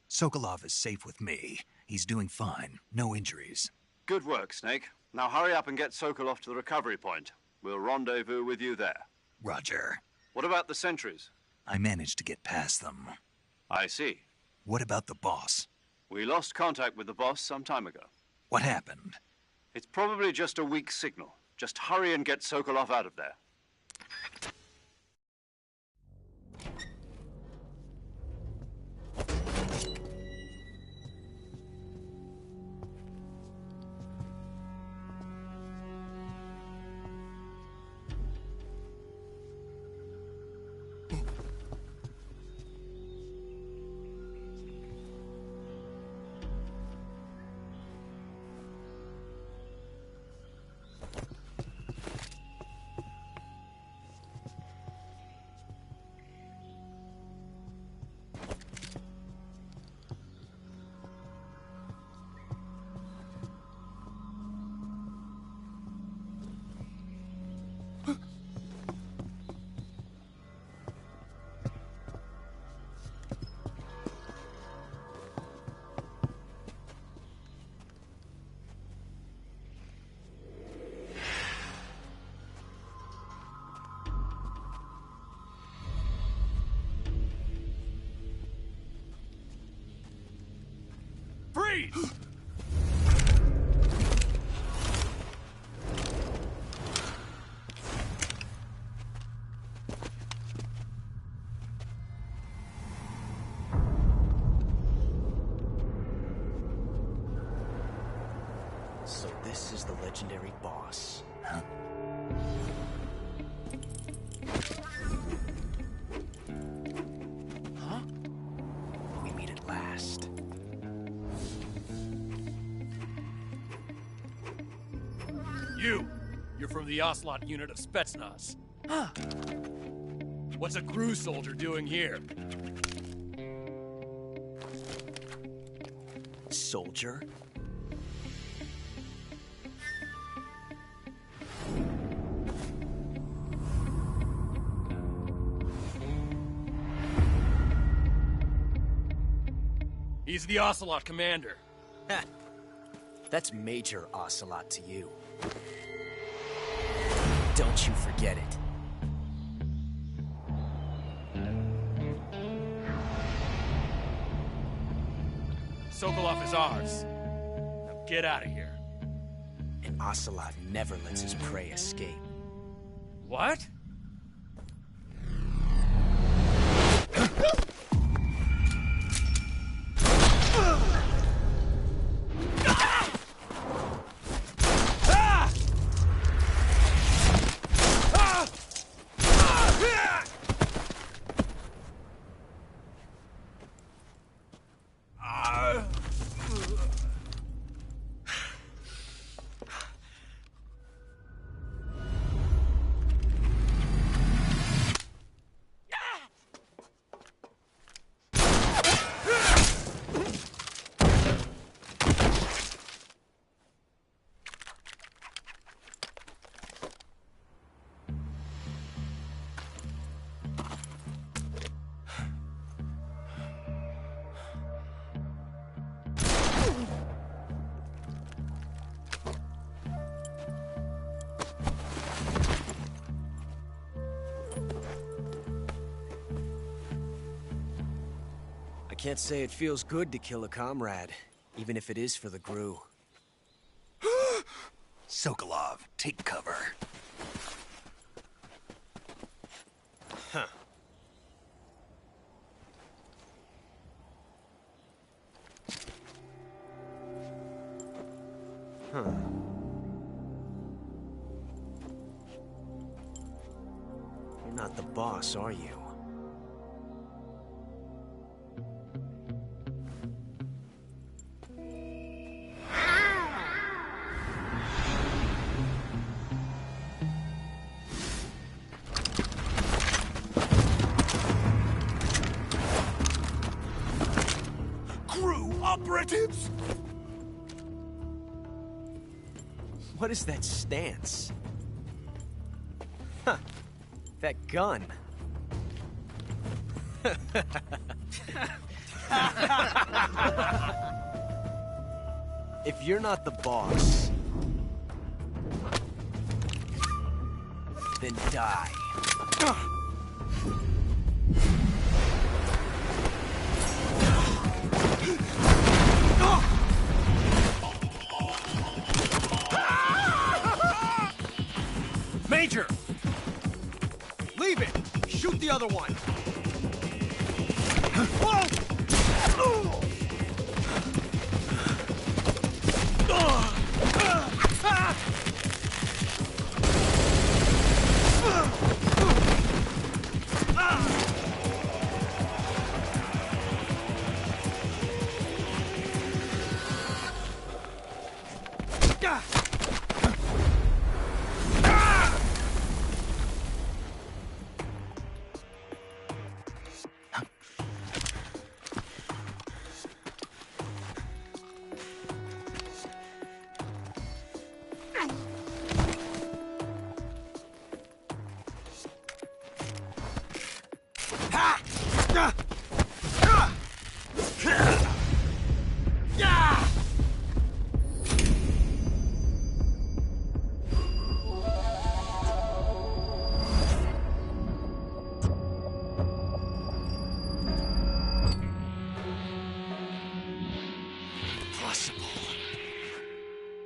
Sokolov is safe with me. He's doing fine. No injuries. Good work, Snake. Now hurry up and get Sokolov to the recovery point. We'll rendezvous with you there. Roger. What about the sentries? I managed to get past them. I see. What about the boss? We lost contact with the boss some time ago. What happened? It's probably just a weak signal. Just hurry and get Sokolov out of there. Freeze! this is the legendary boss. Huh? Huh? We meet at last. You're from the Ocelot unit of Spetsnaz. Huh. What's a crew soldier doing here? Soldier? He's the Ocelot commander. Ha! That's Major Ocelot to you. Don't you forget it. Sokolov is ours. Now get out of here. And Ocelot never lets his prey escape. What? I can't say it feels good to kill a comrade, even if it is for the GRU. Sokolov, take cover. Huh. Huh. You're not the boss, are you? Operatives! What is that stance? Huh. That gun. If you're not the boss, then die. Major! Leave it! Shoot the other one! Whoa!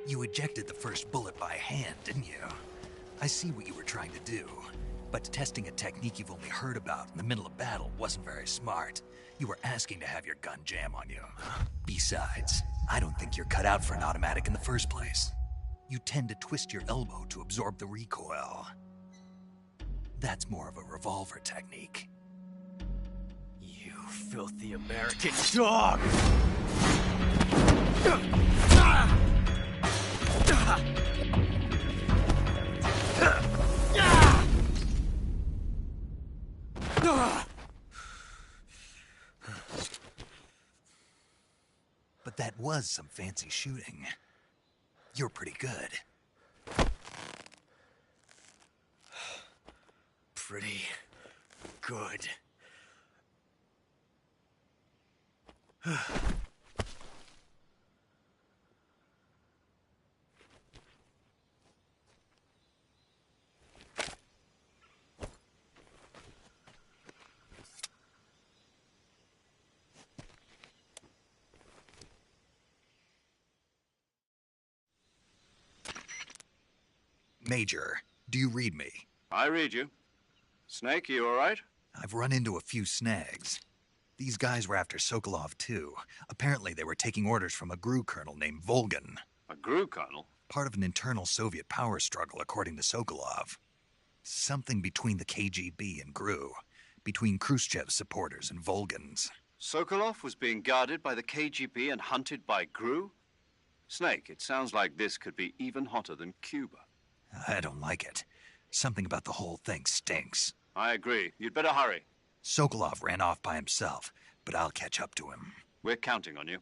You ejected the first bullet by hand, didn't you? I see what you were trying to do. But testing a technique you've only heard about in the middle of battle wasn't very smart. You were asking to have your gun jam on you. Besides, I don't think you're cut out for an automatic in the first place. you tend to twist your elbow to absorb the recoil. That's more of a revolver technique. You filthy American dog! But that was some fancy shooting. You're pretty good. Pretty good. Major, do you read me? I read you. Snake, you all right? I've run into a few snags. These guys were after Sokolov, too. Apparently they were taking orders from a GRU colonel named Volgan. A GRU colonel? Part of an internal Soviet power struggle, according to Sokolov. Something between the KGB and GRU. Between Khrushchev's supporters and Volgan's. Sokolov was being guarded by the KGB and hunted by GRU? Snake, it sounds like this could be even hotter than Cuba. I don't like it. Something about the whole thing stinks. I agree. You'd better hurry. Sokolov ran off by himself, but I'll catch up to him. We're counting on you.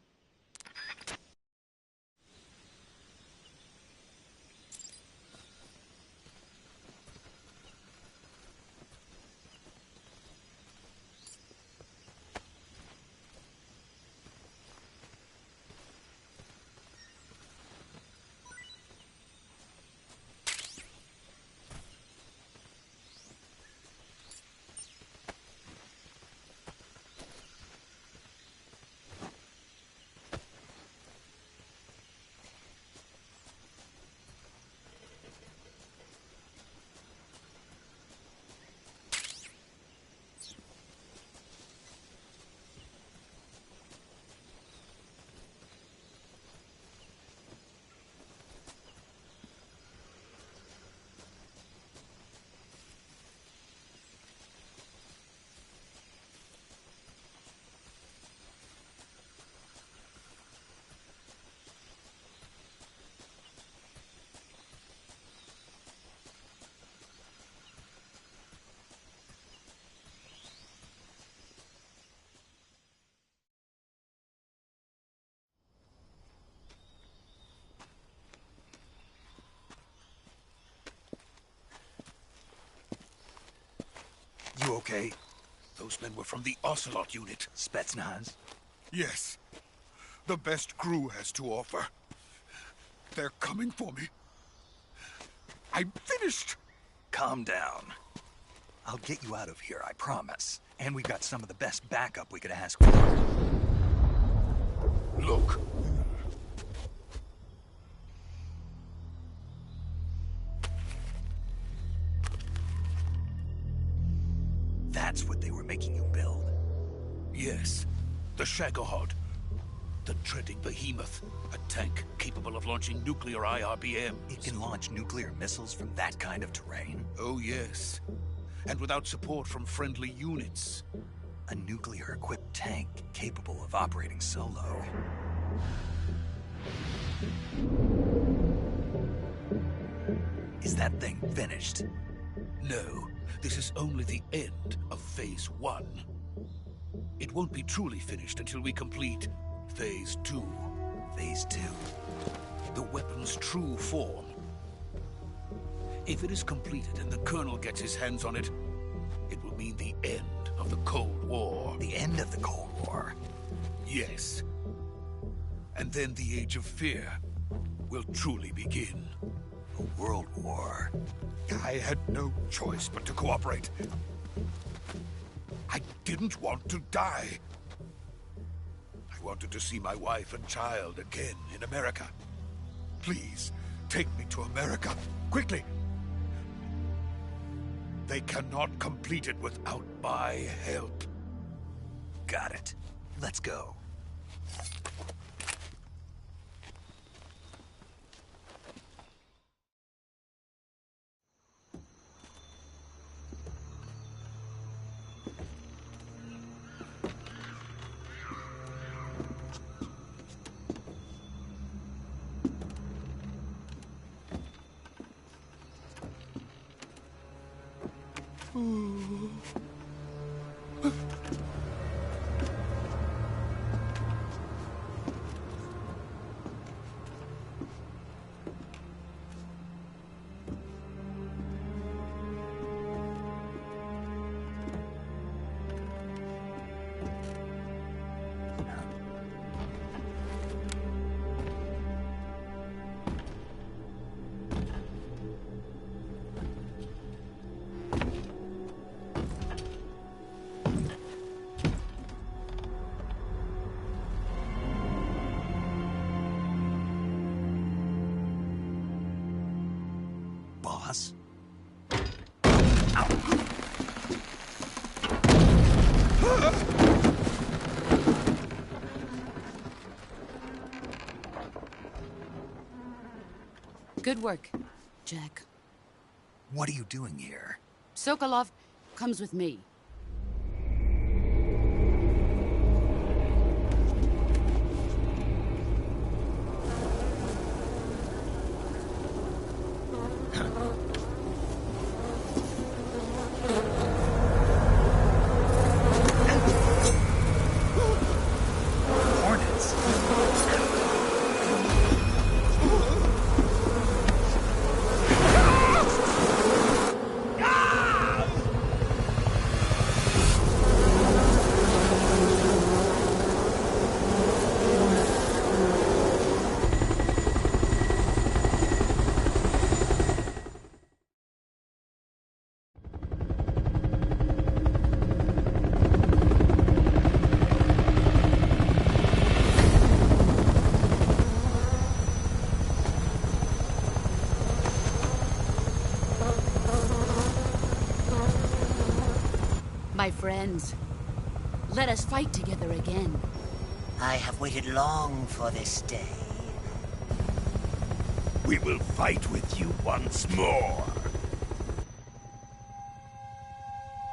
You okay? Those men were from the Ocelot unit. Spetsnaz? Yes. The best GRU has to offer. They're coming for me. I'm finished. Calm down. I'll get you out of here, I promise. And we've got some of the best backup we could ask for. Look. That's what they were making you build? Yes. The Shagohod. The dreaded behemoth. A tank capable of launching nuclear IRBMs. It can launch nuclear missiles from that kind of terrain? Oh, yes. And without support from friendly units. A nuclear-equipped tank capable of operating solo. Is that thing finished? No. This is only the end of Phase 1. It won't be truly finished until we complete Phase 2. Phase 2? The weapon's true form. If it is completed and the Colonel gets his hands on it, it will mean the end of the Cold War. The end of the Cold War? Yes. And then the Age of Fear will truly begin. A world war? I had no choice but to cooperate. I didn't want to die. I wanted to see my wife and child again in America. Please, take me to America, quickly. They cannot complete it without my help. Got it. Let's go. Boss? Good work, Jack. What are you doing here? Sokolov comes with me. Hornets? My friends, let us fight together again. I have waited long for this day. We will fight with you once more.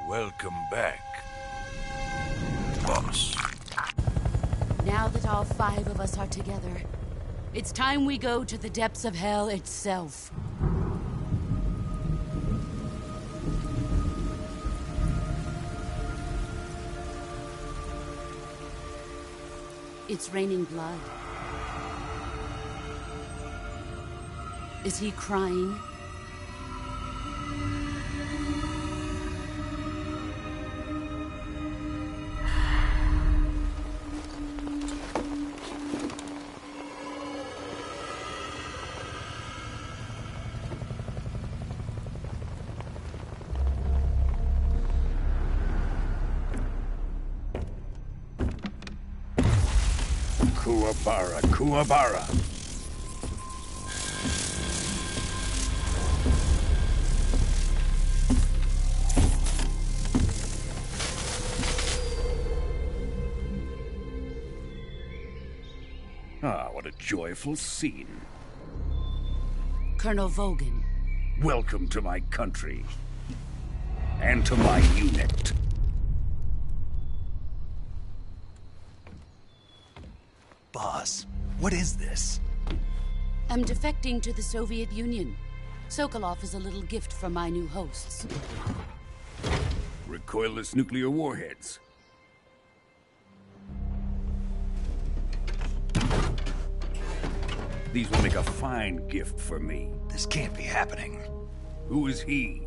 Welcome back, boss. Now that all 5 of us are together, it's time we go to the depths of hell itself. It's raining blood. Is he crying? Kuwabara, Kuwabara. Ah, what a joyful scene. Colonel Vogan. Welcome to my country. And to my unit. Boss, what is this? I'm defecting to the Soviet Union. Sokolov is a little gift from my new hosts. Recoilless nuclear warheads. These will make a fine gift for me. This can't be happening. Who is he?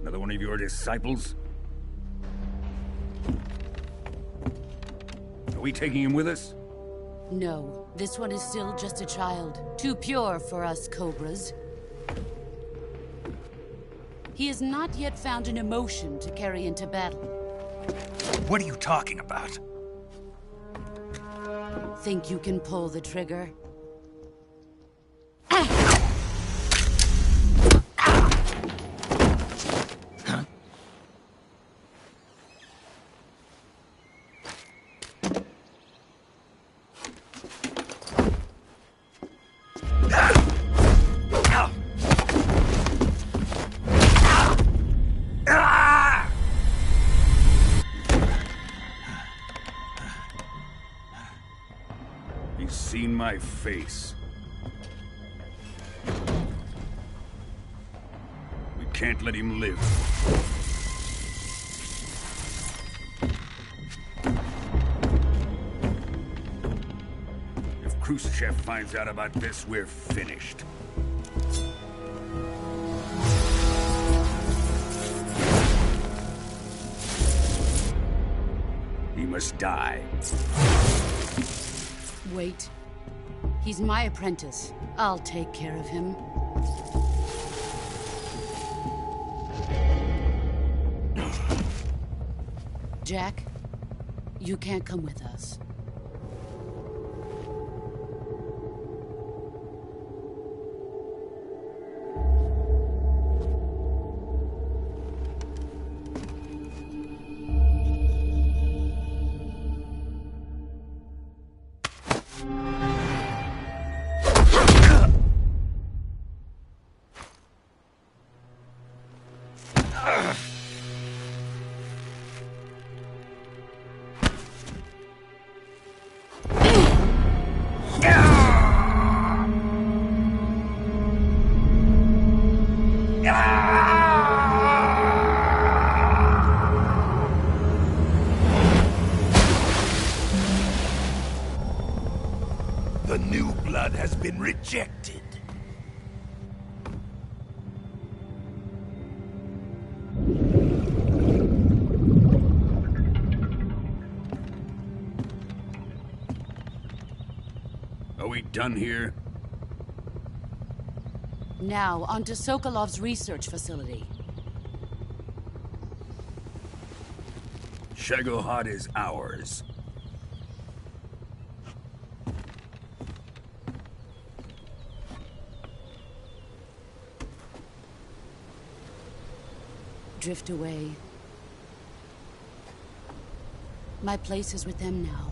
Another one of your disciples? Are we taking him with us? No, this one is still just a child. Too pure for us Cobras. He has not yet found an emotion to carry into battle. What are you talking about? Think you can pull the trigger? He's seen my face. We can't let him live. If Khrushchev finds out about this, we're finished. He must die. Wait. He's my apprentice. I'll take care of him. Jack, you can't come with us. The new blood has been rejected. Are we done here? Now, on to Sokolov's research facility. Shagohod is ours. Drift away. My place is with them now.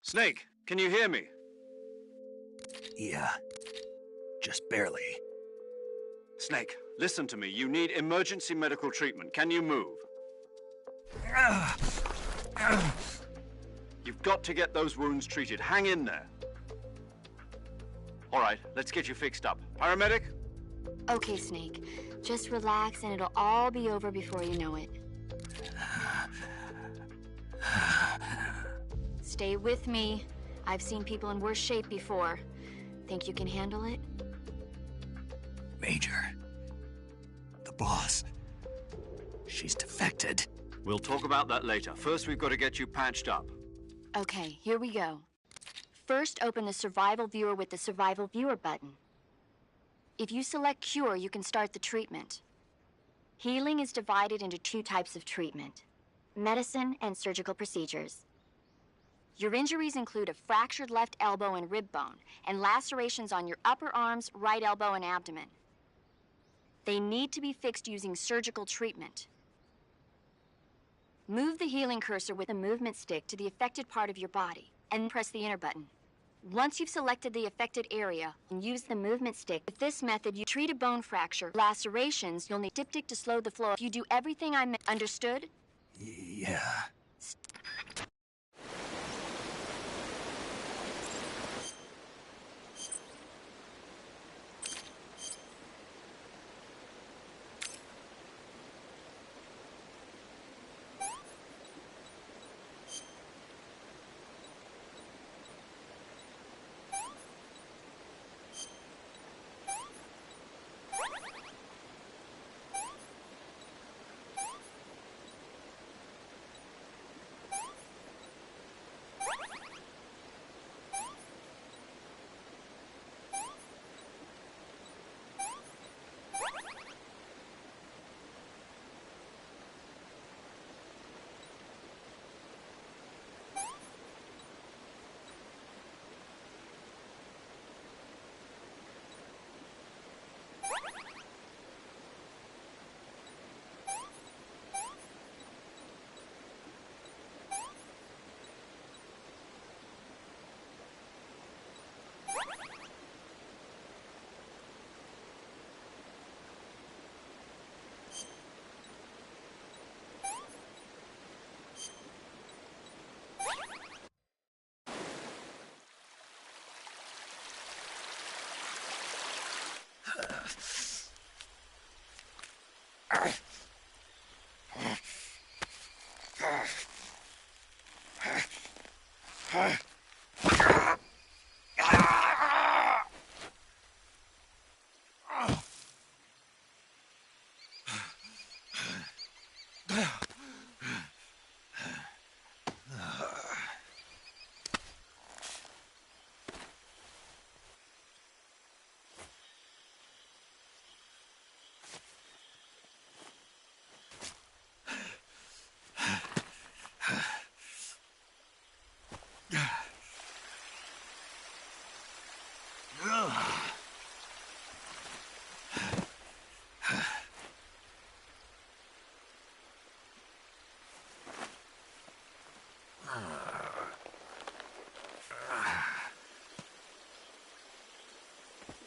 Snake, can you hear me? Yeah. Just barely. Snake, listen to me. You need emergency medical treatment. Can you move? You've got to get those wounds treated. Hang in there. All right, let's get you fixed up. Paramedic? Okay, Snake. Just relax and it'll all be over before you know it. Stay with me. I've seen people in worse shape before. Think you can handle it? Major. The boss. She's defected. We'll talk about that later. First, we've got to get you patched up. Okay, here we go. First, open the Survival Viewer with the Survival Viewer button. If you select Cure, you can start the treatment. Healing is divided into two types of treatment: medicine and surgical procedures. Your injuries include a fractured left elbow and rib bone, and lacerations on your upper arms, right elbow, and abdomen. They need to be fixed using surgical treatment. Move the healing cursor with the movement stick to the affected part of your body, and press the enter button. Once you've selected the affected area, and use the movement stick. With this method, you treat a bone fracture. Lacerations, you'll need diptych to slow the flow. If you do everything I understood? Yeah.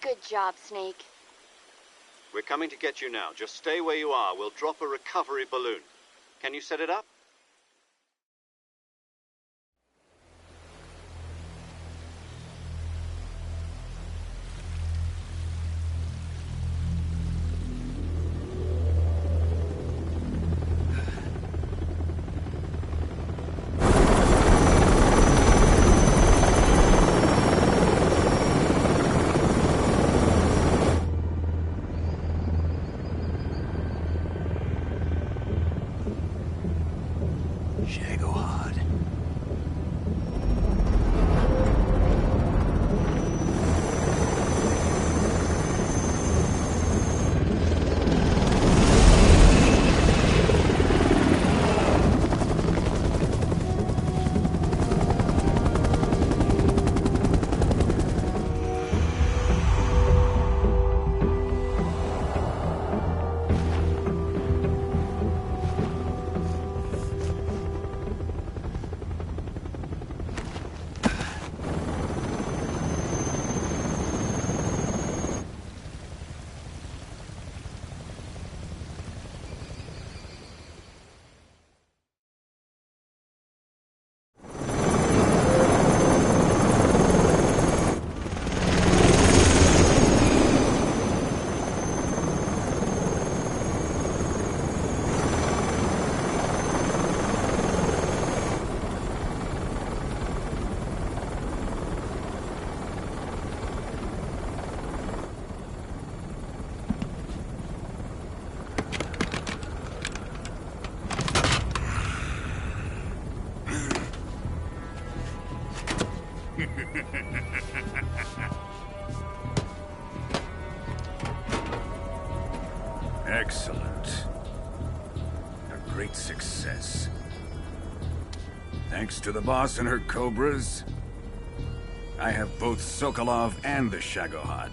Good job, Snake. We're coming to get you now. Just stay where you are. We'll drop a recovery balloon. Can you set it up? Excellent. A great success. Thanks to the boss and her cobras, I have both Sokolov and the Shagohod.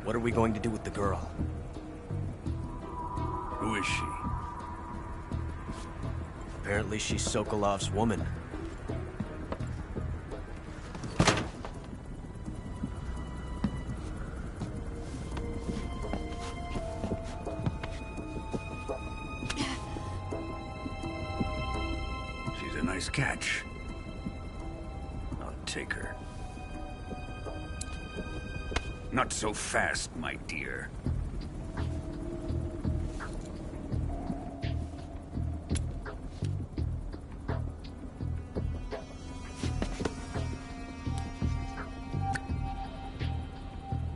What are we going to do with the girl? Who is she? Apparently she's Sokolov's woman. She's a nice catch. I'll take her. Not so fast, my dear.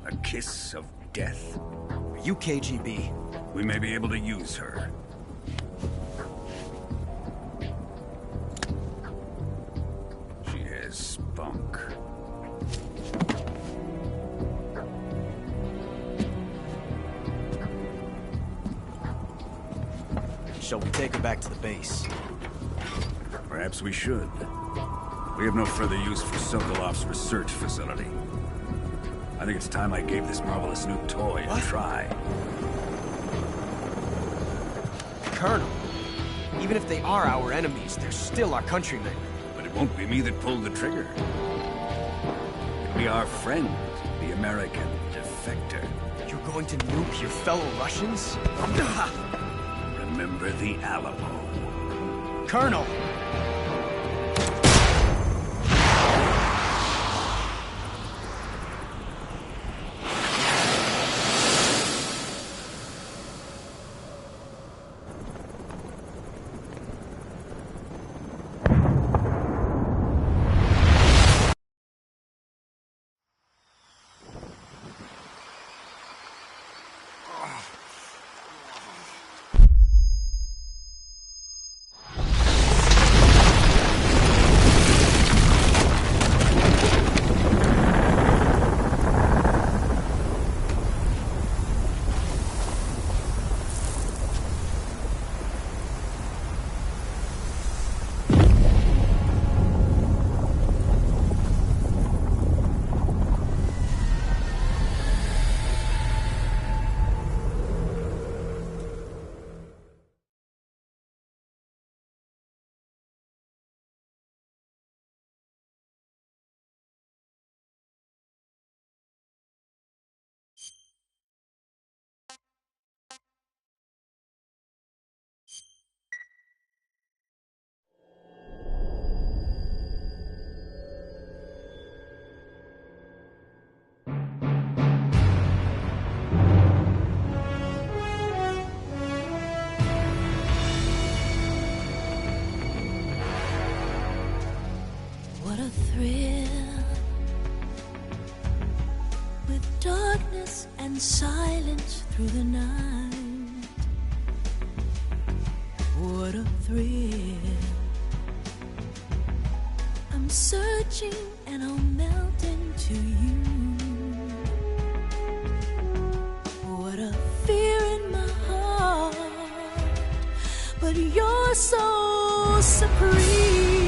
A kiss of death? Are you KGB? We may be able to use her. She has spunk. Shall we take her back to the base? Perhaps we should. We have no further use for Sokolov's research facility. I think it's time I gave this marvelous new toy a try. Colonel, even if they are our enemies, they're still our countrymen. But it won't be me that pulled the trigger. It'll be our friend, the American defector. You're going to nuke your fellow Russians? Remember the Alamo. Colonel! What a thrill, with darkness and silence through the night. What a thrill, I'm searching and I'll melt into you. What a fear in my heart, but you're so supreme.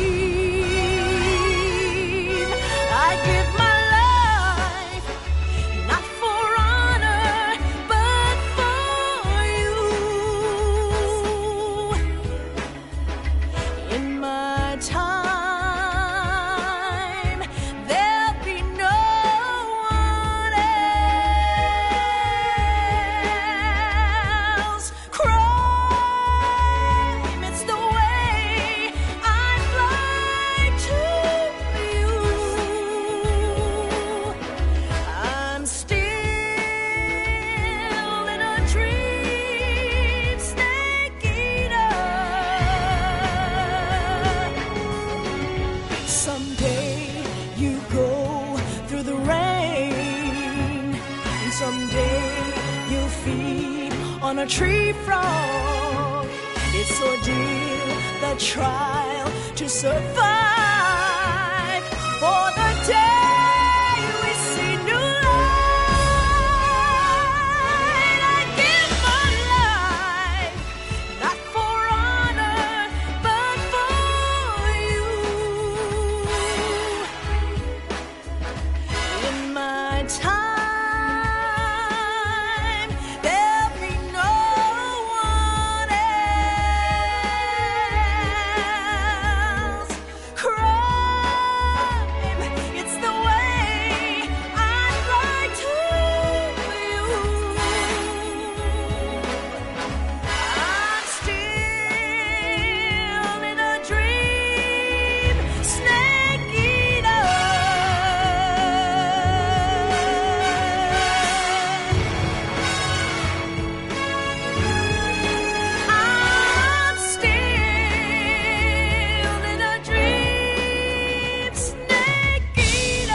I give my life, not for honor, but for you. In my time, there'll be no one else. Crime, it's the way I fly to you. I'm still in a dream, snake eater. Someday you go through the rain, and someday you'll feed on a tree frog. It's ordeal, the trial to survive for the day we see new light. I give my life, not for honor, but for you. In my time, there'll be no one else. Crime, it's the way I fly to you. I'm still in a dream, snake eater. I'm still in a dream, snake eater.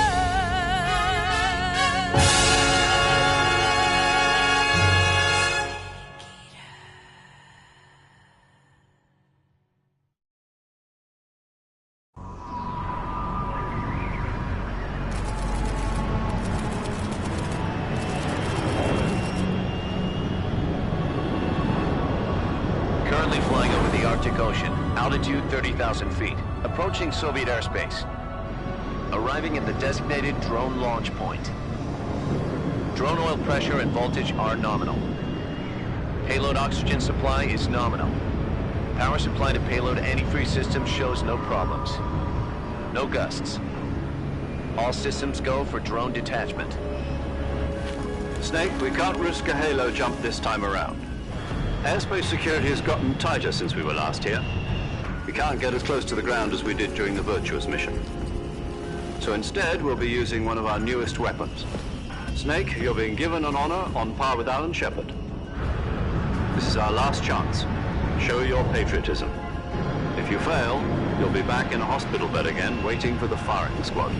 Currently flying over the Arctic Ocean, altitude 30,000 feet, approaching Soviet airspace. Arriving at the designated drone launch point. Drone oil pressure and voltage are nominal. Payload oxygen supply is nominal. Power supply to payload antifreeze system shows no problems. No gusts. All systems go for drone detachment. Snake, we can't risk a halo jump this time around. Airspace security has gotten tighter since we were last here. We can't get as close to the ground as we did during the Virtuous mission. So instead, we'll be using one of our newest weapons. Snake, you're being given an honor on par with Alan Shepard. This is our last chance. Show your patriotism. If you fail, you'll be back in a hospital bed again, waiting for the firing squad.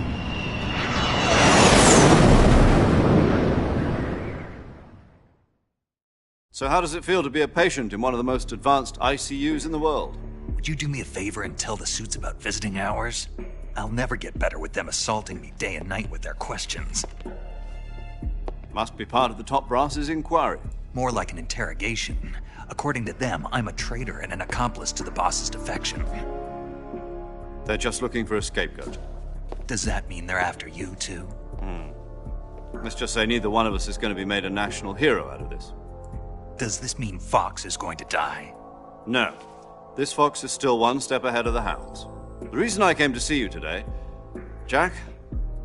So how does it feel to be a patient in one of the most advanced ICUs in the world? Would you do me a favor and tell the suits about visiting hours? I'll never get better with them assaulting me day and night with their questions. Must be part of the top brass's inquiry. More like an interrogation. According to them, I'm a traitor and an accomplice to the boss's defection. They're just looking for a scapegoat. Does that mean they're after you, too? Let's just say neither one of us is going to be made a national hero out of this. Does this mean Fox is going to die? No. This Fox is still one step ahead of the Hounds. The reason I came to see you today, Jack,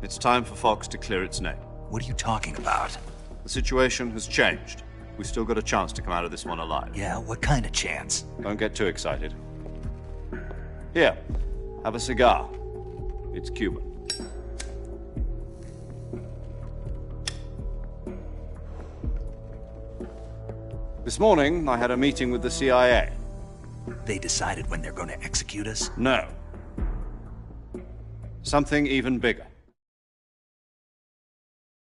it's time for Fox to clear its name. What are you talking about? The situation has changed. We've still got a chance to come out of this one alive. Yeah, what kind of chance? Don't get too excited. Here, have a cigar. It's Cuban. This morning, I had a meeting with the CIA. They decided when they're going to execute us? No. Something even bigger.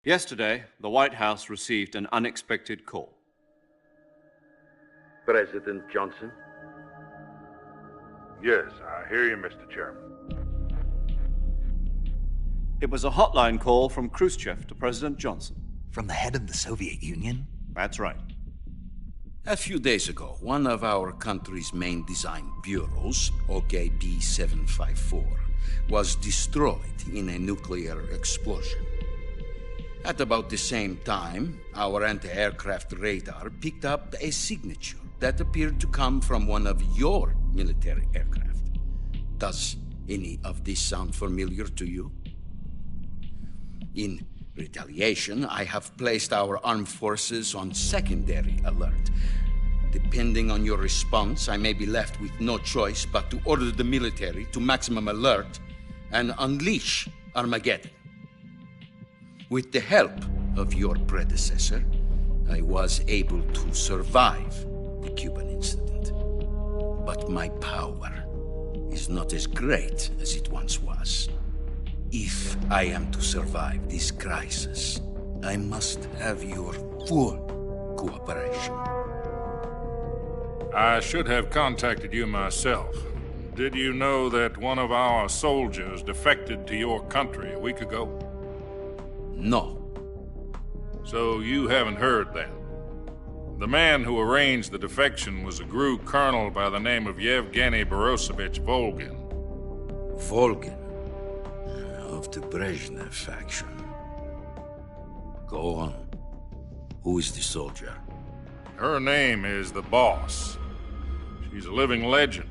Yesterday, the White House received an unexpected call. President Johnson? Yes, I hear you, Mr. Chairman. It was a hotline call from Khrushchev to President Johnson. From the head of the Soviet Union? That's right. A few days ago, one of our country's main design bureaus, OKB 754, was destroyed in a nuclear explosion. At about the same time, our anti-aircraft radar picked up a signature that appeared to come from one of your military aircraft. Does any of this sound familiar to you? In retaliation, I have placed our armed forces on secondary alert. Depending on your response, I may be left with no choice but to order the military to maximum alert and unleash Armageddon. With the help of your predecessor, I was able to survive the Cuban incident. But my power is not as great as it once was. If I am to survive this crisis, I must have your full cooperation. I should have contacted you myself. Did you know that one of our soldiers defected to your country a week ago? No. So you haven't heard then? The man who arranged the defection was a GRU colonel by the name of Yevgeny Borosovich Volgin. Volgin? Of the Brezhnev faction. Go on. Who is the soldier? Her name is the Boss. She's a living legend.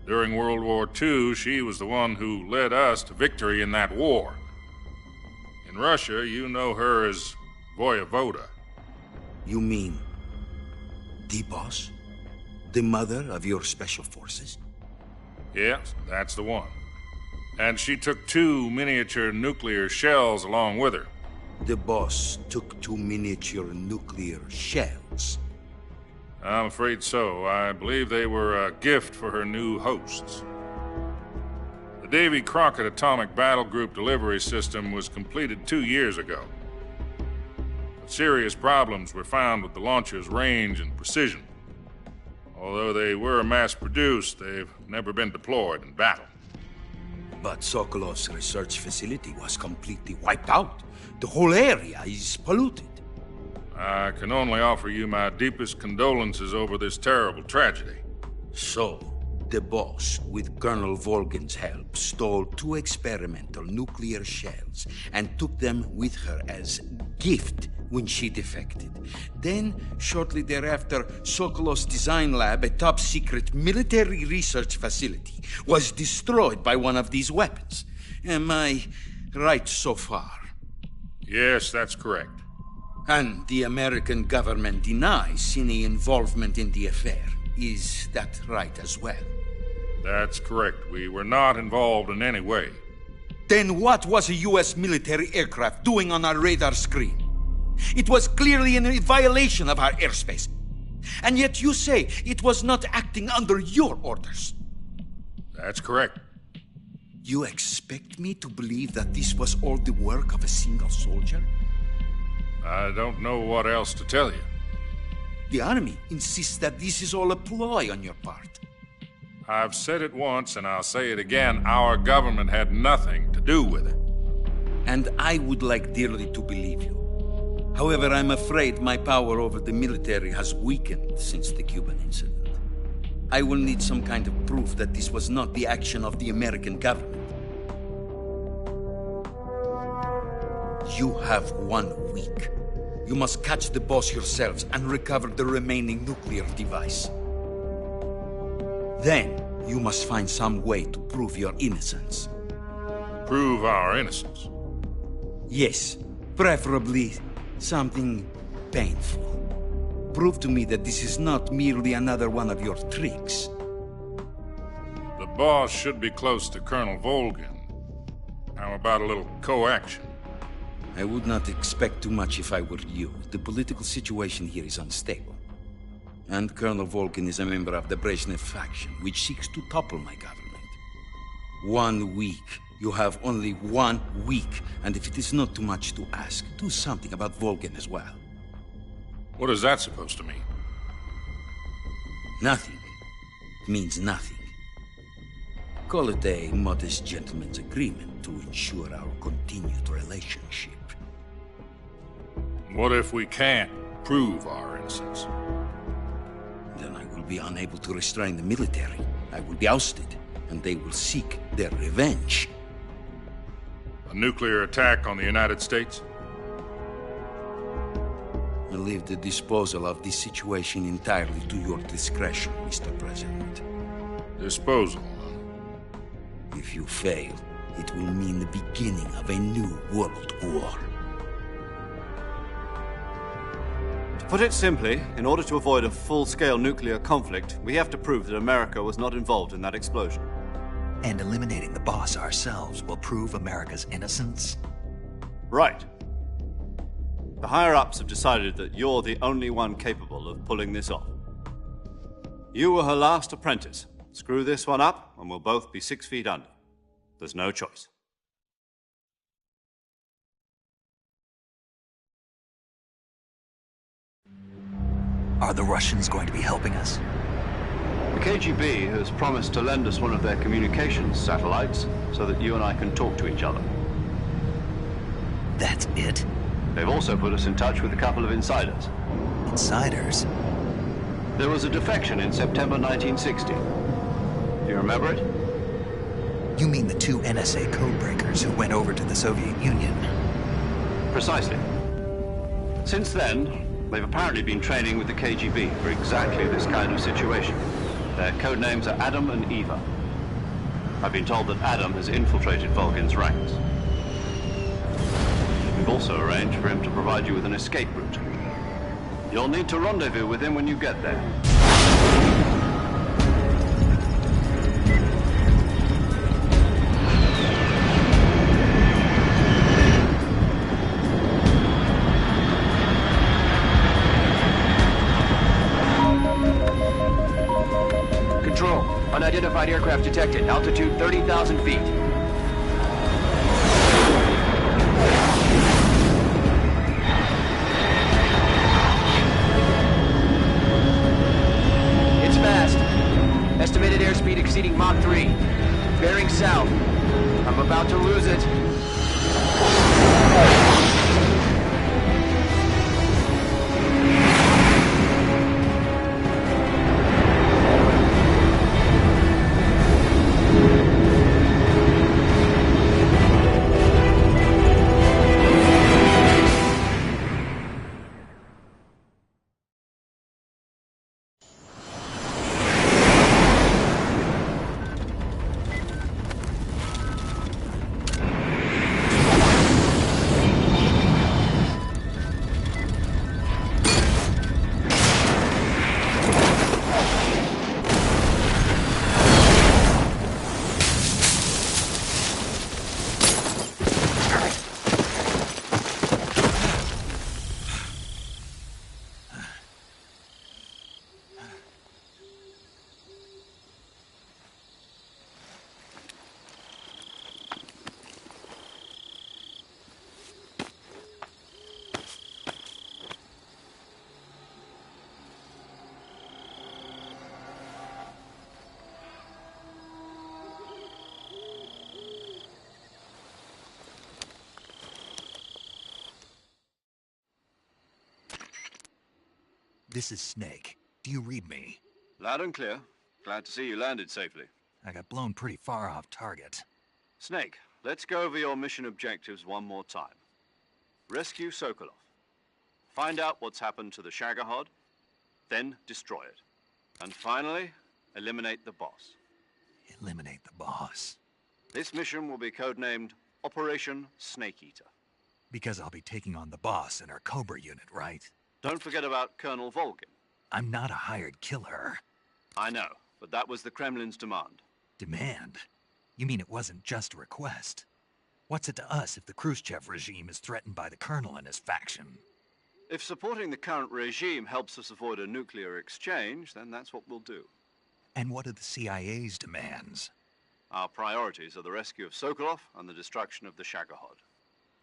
During World War II, she was the one who led us to victory in that war. In Russia, you know her as Voyevoda. You mean the Boss? The mother of your special forces? Yes, that's the one. And she took 2 miniature nuclear shells along with her. The Boss took 2 miniature nuclear shells? I'm afraid so. I believe they were a gift for her new hosts. The Davy Crockett Atomic Battle Group delivery system was completed 2 years ago. But serious problems were found with the launcher's range and precision. Although they were mass-produced, they've never been deployed in battle. But Sokolov's research facility was completely wiped out. The whole area is polluted. I can only offer you my deepest condolences over this terrible tragedy. So, the Boss, with Colonel Volgin's help, stole 2 experimental nuclear shells and took them with her as gift when she defected. Then, shortly thereafter, Sokolov's design lab, a top-secret military research facility, was destroyed by one of these weapons. Am I right so far? Yes, that's correct. And the American government denies any involvement in the affair. Is that right as well? That's correct. We were not involved in any way. Then what was a U.S. military aircraft doing on our radar screen? It was clearly in violation of our airspace. And yet you say it was not acting under your orders. That's correct. You expect me to believe that this was all the work of a single soldier? I don't know what else to tell you. The Army insists that this is all a ploy on your part. I've said it once and I'll say it again. Our government had nothing to do with it. And I would like dearly to believe you. However, I'm afraid my power over the military has weakened since the Cuban incident. I will need some kind of proof that this was not the action of the American government. You have 1 week. You must catch the boss yourselves and recover the remaining nuclear device. Then, you must find some way to prove your innocence. Prove our innocence? Yes, preferably something painful. Prove to me that this is not merely another one of your tricks. The boss should be close to Colonel Volgin. How about a little co-action? I would not expect too much if I were you. The political situation here is unstable. And Colonel Volgin is a member of the Brezhnev faction, which seeks to topple my government. 1 week. You have only 1 week, and if it is not too much to ask, do something about Volgin as well. What is that supposed to mean? Nothing. It means nothing. Call it a modest gentleman's agreement to ensure our continued relationship. What if we can't prove our innocence? Then I will be unable to restrain the military. I will be ousted, and they will seek their revenge. A nuclear attack on the United States? I leave the disposal of this situation entirely to your discretion, Mr. President. Disposal? If you fail, it will mean the beginning of a new world war. To put it simply, in order to avoid a full-scale nuclear conflict, we have to prove that America was not involved in that explosion. And eliminating the boss ourselves will prove America's innocence? Right. The higher-ups have decided that you're the only one capable of pulling this off. You were her last apprentice. Screw this one up, and we'll both be 6 feet under. There's no choice. Are the Russians going to be helping us? The KGB has promised to lend us one of their communications satellites so that you and I can talk to each other. That's it? They've also put us in touch with a couple of insiders. Insiders? There was a defection in September 1960. Do you remember it? You mean the 2 NSA codebreakers who went over to the Soviet Union? Precisely. Since then, they've apparently been training with the KGB for exactly this kind of situation. Their code names are Adam and Eva. I've been told that Adam has infiltrated Volgin's ranks. We've also arranged for him to provide you with an escape route. You'll need to rendezvous with him when you get there. Control. Unidentified aircraft detected. Altitude 30,000 feet. It's fast. Estimated airspeed exceeding Mach 3. Bearing south. I'm about to lose it. This is Snake. Do you read me? Loud and clear. Glad to see you landed safely. I got blown pretty far off target. Snake, let's go over your mission objectives one more time. Rescue Sokolov. Find out what's happened to the Shagohod, then destroy it. And finally, eliminate the boss. Eliminate the boss. This mission will be codenamed Operation Snake Eater. Because I'll be taking on the boss in our Cobra unit, right? Don't forget about Colonel Volgin. I'm not a hired killer. I know, but that was the Kremlin's demand. Demand? You mean it wasn't just a request? What's it to us if the Khrushchev regime is threatened by the Colonel and his faction? If supporting the current regime helps us avoid a nuclear exchange, then that's what we'll do. And what are the CIA's demands? Our priorities are the rescue of Sokolov and the destruction of the Shagohod.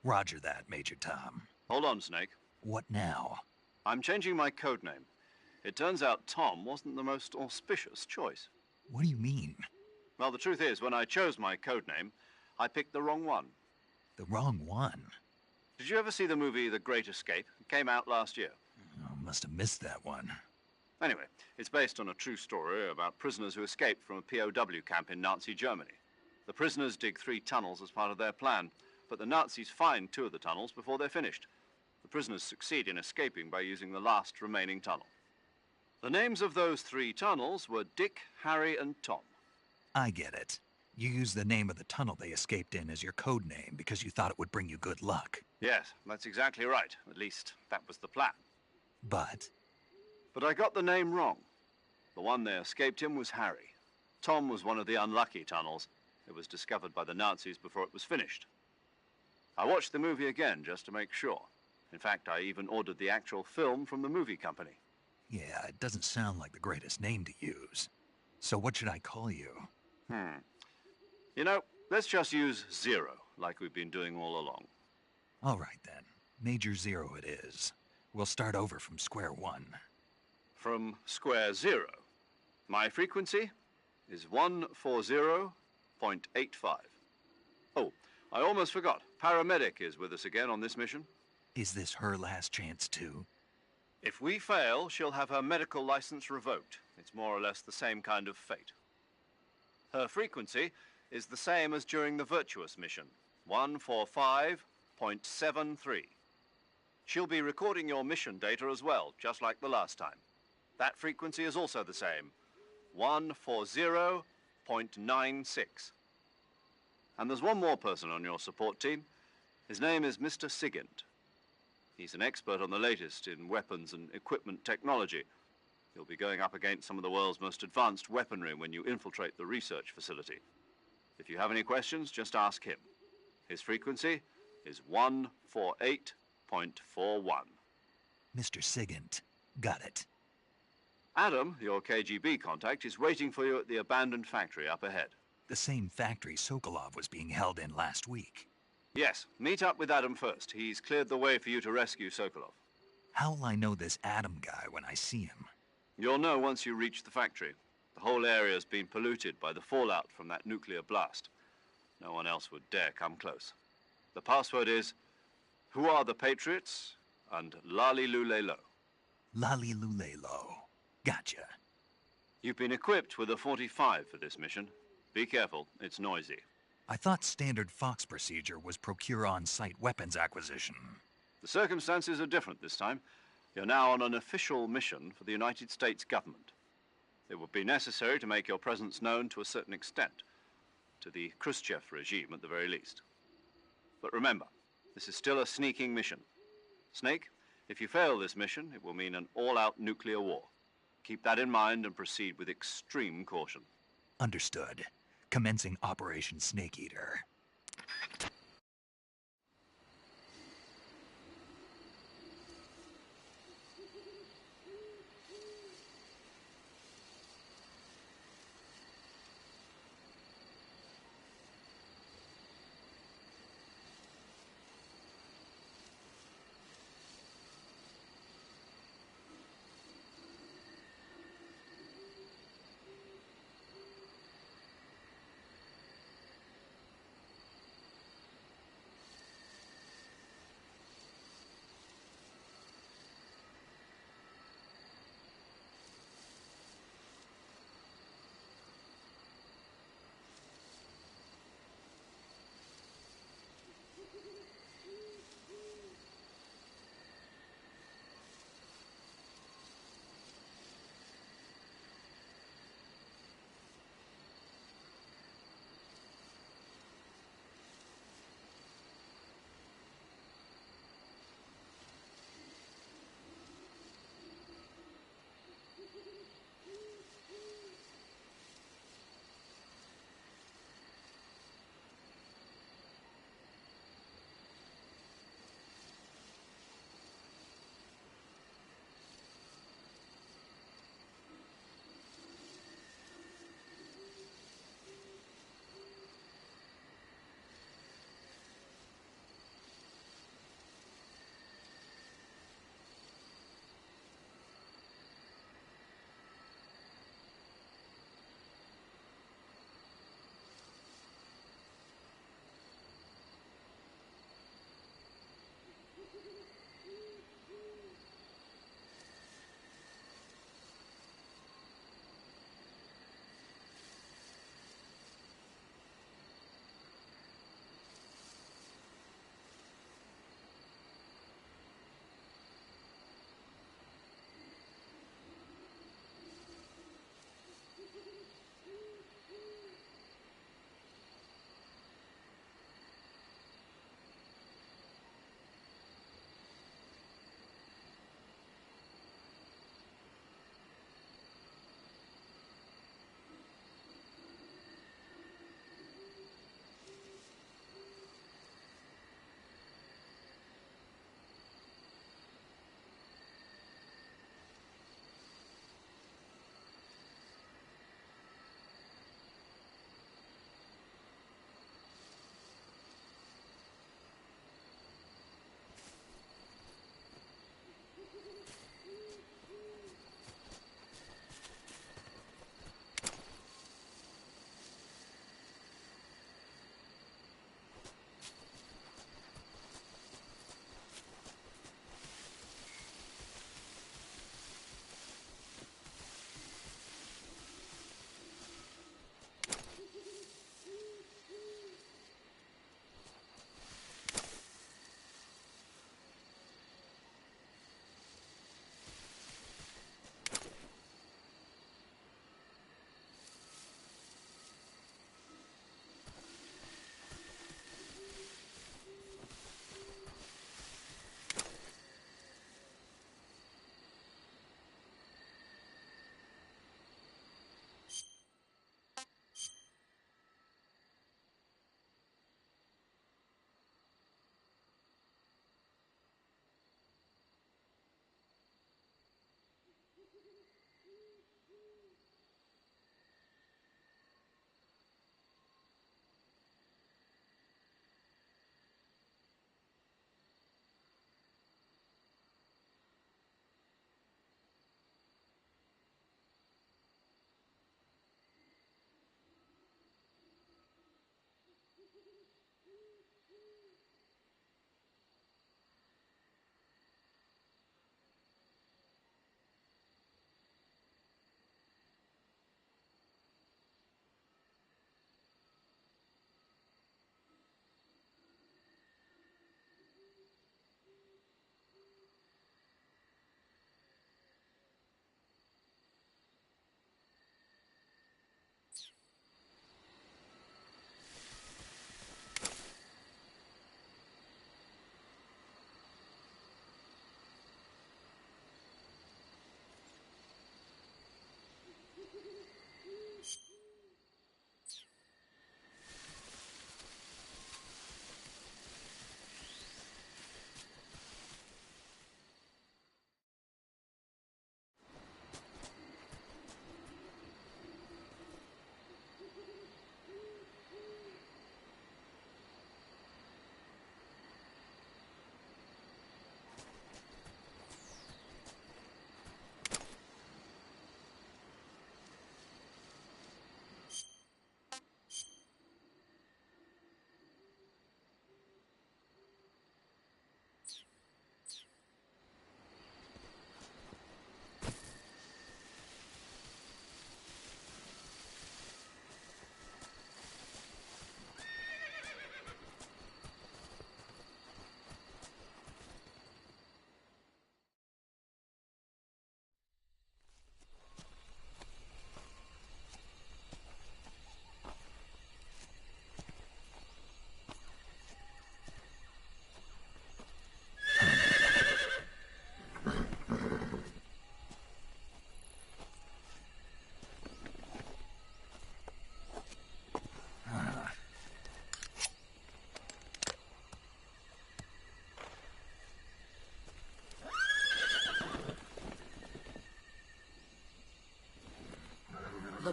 Roger that, Major Tom. Hold on, Snake. What now? I'm changing my codename. It turns out Tom wasn't the most auspicious choice. What do you mean? Well, the truth is, when I chose my codename, I picked the wrong one. The wrong one? Did you ever see the movie The Great Escape? It came out last year. Oh, must have missed that one. Anyway, it's based on a true story about prisoners who escaped from a POW camp in Nazi Germany. The prisoners dig 3 tunnels as part of their plan, but the Nazis find 2 of the tunnels before they're finished. The prisoners succeed in escaping by using the last remaining tunnel. The names of those 3 tunnels were Dick, Harry, and Tom. I get it. You used the name of the tunnel they escaped in as your code name because you thought it would bring you good luck. Yes, that's exactly right. At least, that was the plan. But I got the name wrong. The one they escaped in was Harry. Tom was one of the unlucky tunnels. It was discovered by the Nazis before it was finished. I watched the movie again just to make sure. In fact, I even ordered the actual film from the movie company. yeah, it doesn't sound like the greatest name to use. So what should I call you? You know, let's just use Zero, like we've been doing all along. All right, then. Major Zero it is. We'll start over from square one. From square 0. My frequency is 140.85. Oh, I almost forgot. Paramedic is with us again on this mission. Is this her last chance, too? If we fail, she'll have her medical license revoked. It's more or less the same kind of fate. Her frequency is the same as during the Virtuous mission, 145.73. She'll be recording your mission data as well, just like the last time. That frequency is also the same, 140.96. And there's one more person on your support team. His name is Mr. Sigint. He's an expert on the latest in weapons and equipment technology. You'll be going up against some of the world's most advanced weaponry when you infiltrate the research facility. If you have any questions, just ask him. His frequency is 148.41. Mr. Sigint. Got it. Adam, your KGB contact, is waiting for you at the abandoned factory up ahead. The same factory Sokolov was being held in last week. Yes, meet up with Adam first. He's cleared the way for you to rescue Sokolov. How will I know this Adam guy when I see him? You'll know once you reach the factory. The whole area's been polluted by the fallout from that nuclear blast. No one else would dare come close. The password is, "Who are the Patriots?" and Lali Lule Lo. Lali Lule Lo. Gotcha. You've been equipped with a 45 for this mission. Be careful, it's noisy. I thought standard Fox procedure was procure on-site weapons acquisition. The circumstances are different this time. You're now on an official mission for the United States government. It would be necessary to make your presence known to a certain extent, to the Khrushchev regime at the very least. But remember, this is still a sneaking mission. Snake, if you fail this mission, it will mean an all-out nuclear war. Keep that in mind and proceed with extreme caution. Understood. Commencing Operation Snake Eater.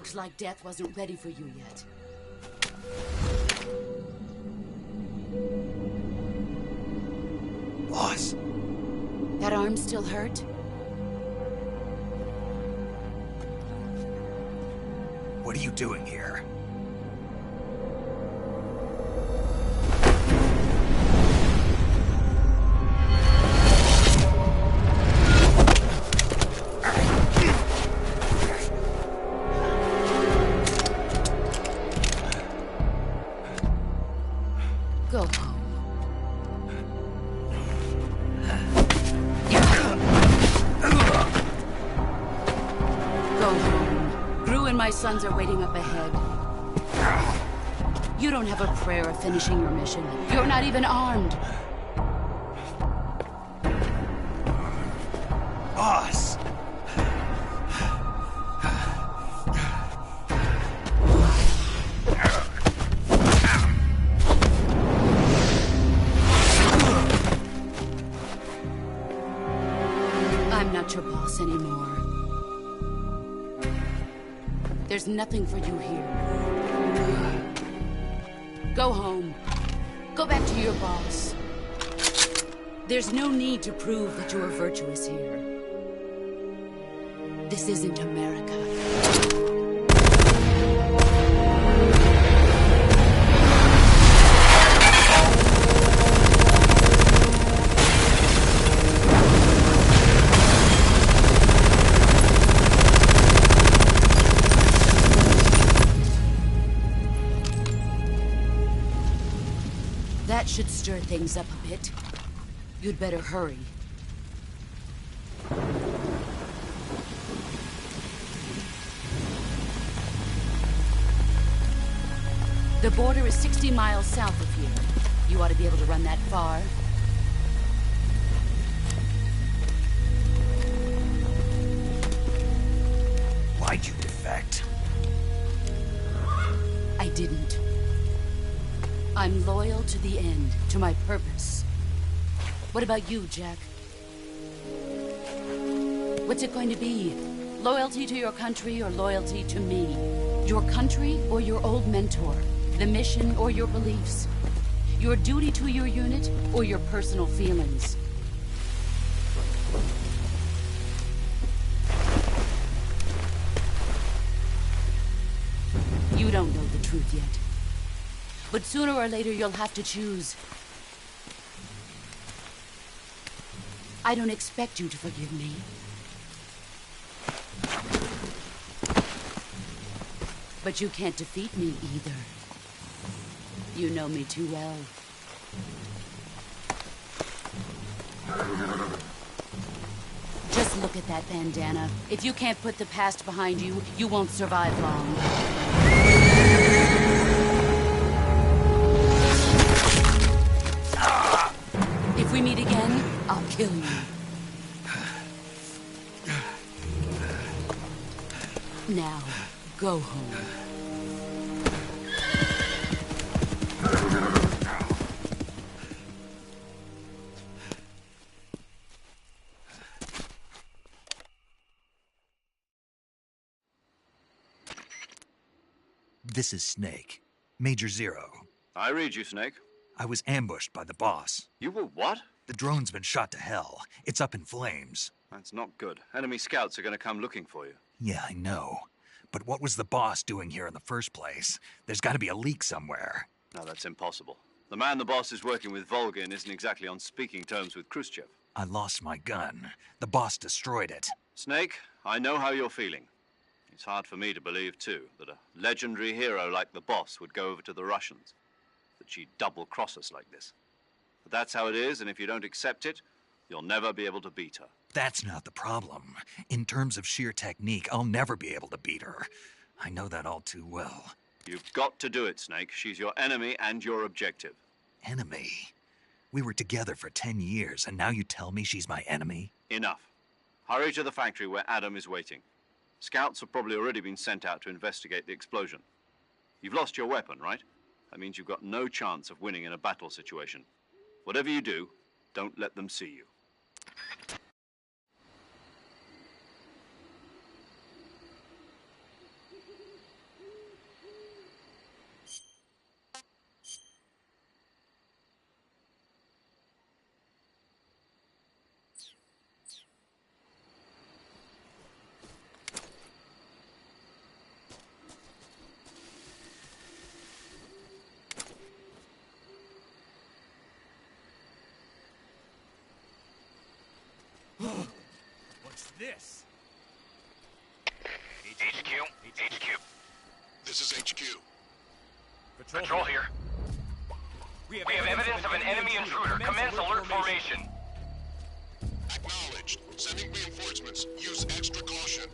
Looks like death wasn't ready for you yet. Boss. That arm still hurt? What are you doing here? Go home. Go home. Gru and my sons are waiting up ahead. You don't have a prayer of finishing your mission. You're not even armed. Boss! I'm not your boss anymore. There's nothing for you here. Go home. Go back to your boss. There's no need to prove that you are virtuous here. This isn't America. That should stir things up a bit. You'd better hurry. The border is 60 miles south of here. You ought to be able to run that far. Why'd you defect? I didn't. I'm loyal to the end, to my purpose. What about you, Jack? What's it going to be? Loyalty to your country or loyalty to me? Your country or your old mentor? The mission or your beliefs? Your duty to your unit or your personal feelings? You don't know the truth yet. But sooner or later, you'll have to choose. I don't expect you to forgive me. But you can't defeat me either. You know me too well. Just look at that bandana. If you can't put the past behind you, you won't survive long. If we meet again, I'll kill you. Now, go home. This is Snake. Major Zero. I read you, Snake. I was ambushed by the boss. You were what? The drone's been shot to hell. It's up in flames. That's not good. Enemy scouts are going to come looking for you. Yeah, I know. But what was the boss doing here in the first place? There's got to be a leak somewhere. No, that's impossible. The man the boss is working with, Volgin, isn't exactly on speaking terms with Khrushchev. I lost my gun. The boss destroyed it. Snake, I know how you're feeling. It's hard for me to believe, too, that a legendary hero like the boss would go over to the Russians. That she'd double-cross us like this. But that's how it is, and if you don't accept it, you'll never be able to beat her. That's not the problem. In terms of sheer technique, I'll never be able to beat her. I know that all too well. You've got to do it, Snake. She's your enemy and your objective. Enemy? We were together for 10 years, and now you tell me she's my enemy? Enough. Hurry to the factory where Adam is waiting. Scouts have probably already been sent out to investigate the explosion. You've lost your weapon, right? That means you've got no chance of winning in a battle situation. Whatever you do, don't let them see you. this? HQ. This is HQ. Patrol here. We have evidence of an enemy intruder. Commence alert formation. Acknowledged. Sending reinforcements. Use extra caution.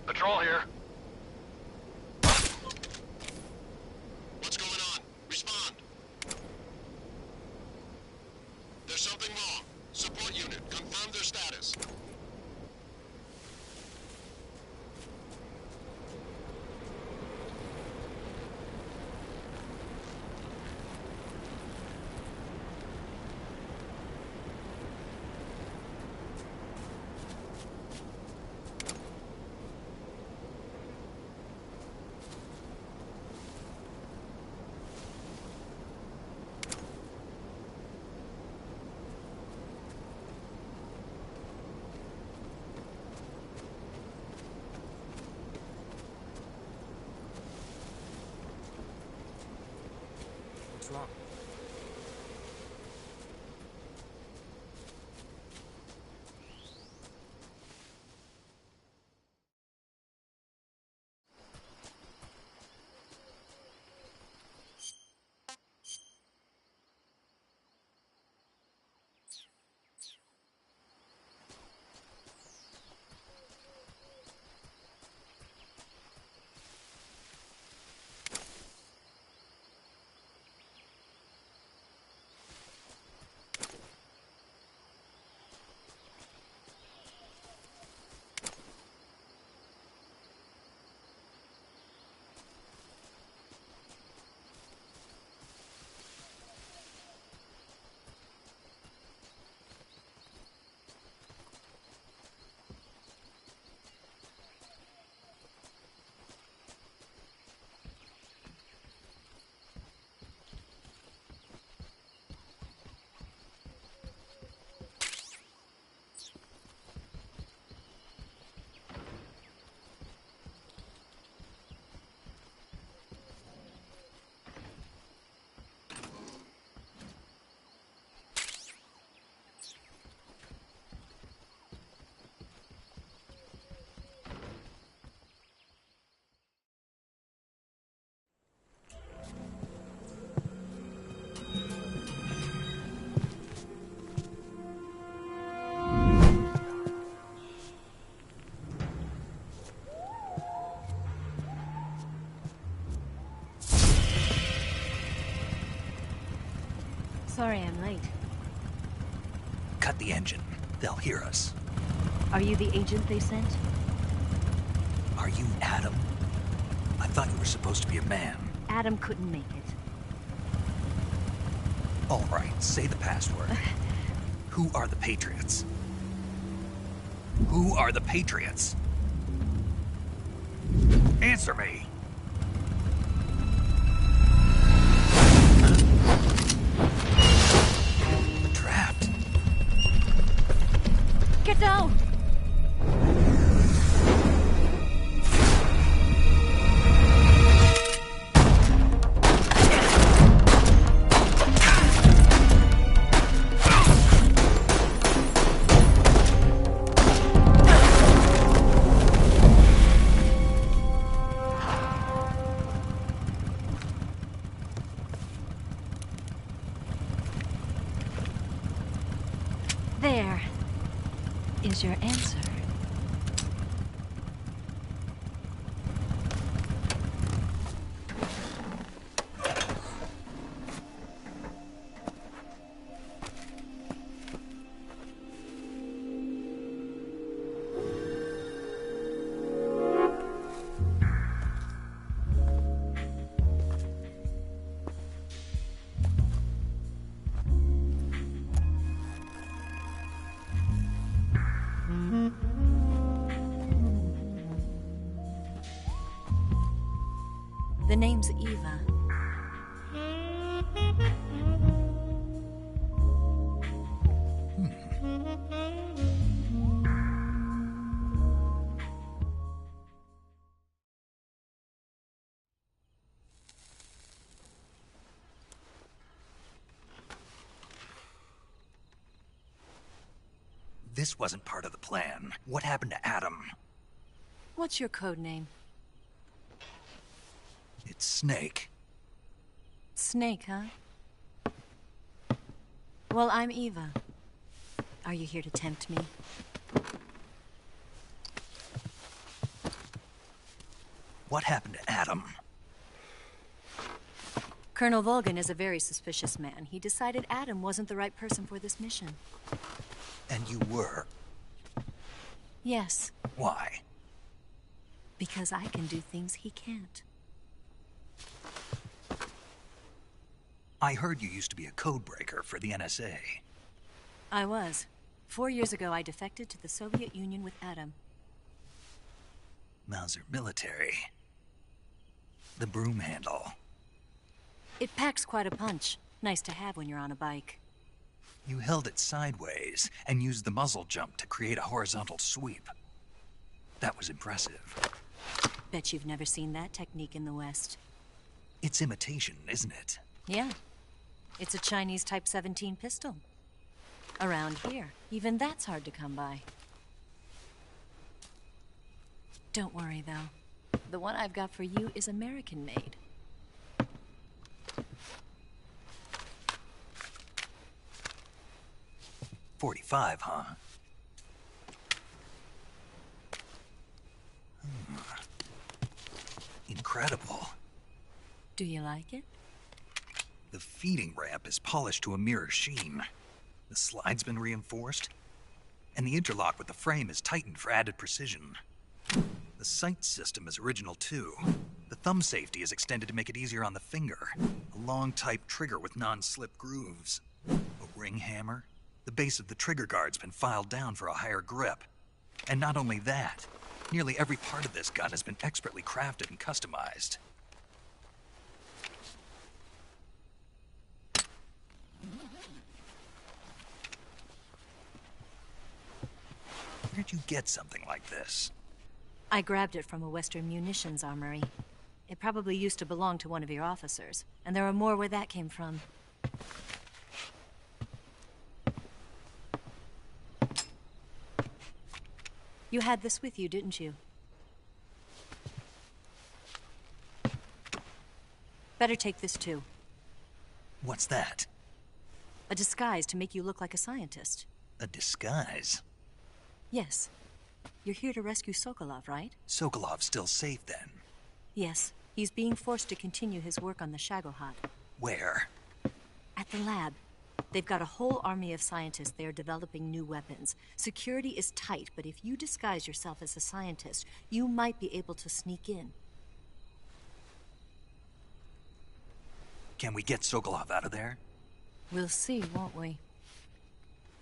Patrol here. What's going on? Respond. There's something wrong. Support unit, confirm their status. What's wrong? Sorry I'm late. Cut the engine. They'll hear us. Are you the agent they sent? Are you Adam? I thought you were supposed to be a man. Adam couldn't make it. All right, say the password. Who are the Patriots? Who are the Patriots? Answer me! Trapped. Get down! There is your answer. The name's Eva. This wasn't part of the plan. What happened to Adam? What's your code name? It's Snake. Snake, huh? Well, I'm Eva. Are you here to tempt me? What happened to Adam? Colonel Volgan is a very suspicious man. He decided Adam wasn't the right person for this mission. And you were? Yes. Why? Because I can do things he can't. I heard you used to be a codebreaker for the NSA. I was. 4 years ago, I defected to the Soviet Union with Adam. Mauser military. The broom handle. It packs quite a punch. Nice to have when you're on a bike. You held it sideways and used the muzzle jump to create a horizontal sweep. That was impressive. Bet you've never seen that technique in the West. It's imitation, isn't it? Yeah. It's a Chinese Type 17 pistol. Around here, even that's hard to come by. Don't worry, though. The one I've got for you is American-made. .45, huh? Incredible. Do you like it? The feeding ramp is polished to a mirror sheen. The slide's been reinforced, and the interlock with the frame is tightened for added precision. The sight system is original too. The thumb safety is extended to make it easier on the finger. A long type trigger with non-slip grooves. A ring hammer. The base of the trigger guard's been filed down for a higher grip. And not only that, nearly every part of this gun has been expertly crafted and customized. Where'd you get something like this? I grabbed it from a Western munitions armory. It probably used to belong to one of your officers, and there are more where that came from. You had this with you, didn't you? Better take this too. What's that? A disguise to make you look like a scientist. A disguise? Yes. You're here to rescue Sokolov, right? Sokolov's still safe then? Yes. He's being forced to continue his work on the Shagohod. Where? At the lab. They've got a whole army of scientists there developing new weapons. Security is tight, but if you disguise yourself as a scientist, you might be able to sneak in. Can we get Sokolov out of there? We'll see, won't we?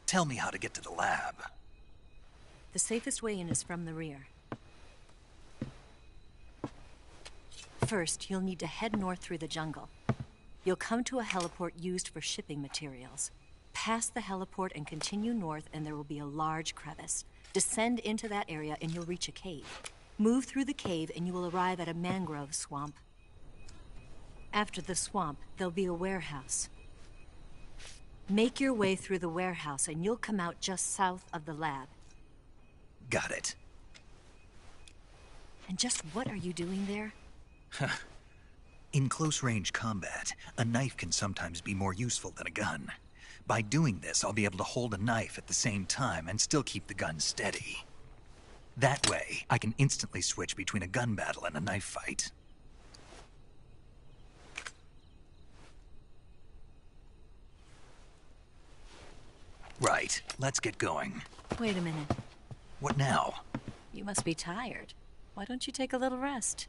Tell me how to get to the lab. The safest way in is from the rear. First, you'll need to head north through the jungle. You'll come to a heliport used for shipping materials. Pass the heliport and continue north, and there will be a large crevice. Descend into that area and you'll reach a cave. Move through the cave and you will arrive at a mangrove swamp. After the swamp, there'll be a warehouse. Make your way through the warehouse and you'll come out just south of the lab. Got it. And just what are you doing there? In close-range combat, a knife can sometimes be more useful than a gun. By doing this, I'll be able to hold a knife at the same time and still keep the gun steady. That way, I can instantly switch between a gun battle and a knife fight. Right, let's get going. Wait a minute. What now? You must be tired. Why don't you take a little rest?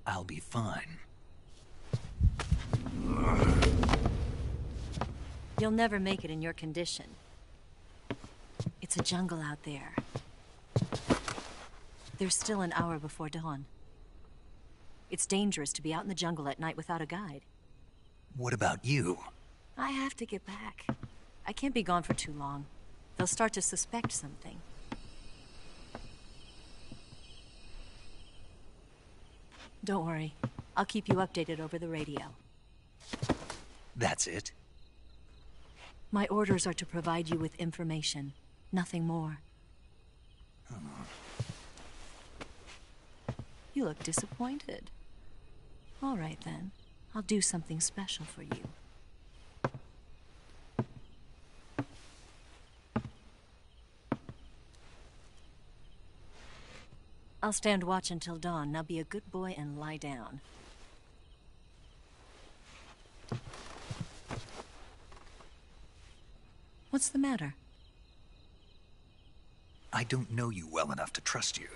I'll be fine. You'll never make it in your condition. It's a jungle out there. There's still an hour before dawn. It's dangerous to be out in the jungle at night without a guide. What about you? I have to get back. I can't be gone for too long. They'll start to suspect something. Don't worry. I'll keep you updated over the radio. That's it? My orders are to provide you with information. Nothing more. You look disappointed. All right, then. I'll do something special for you. I'll stand watch until dawn. Now be a good boy and lie down. What's the matter? I don't know you well enough to trust you.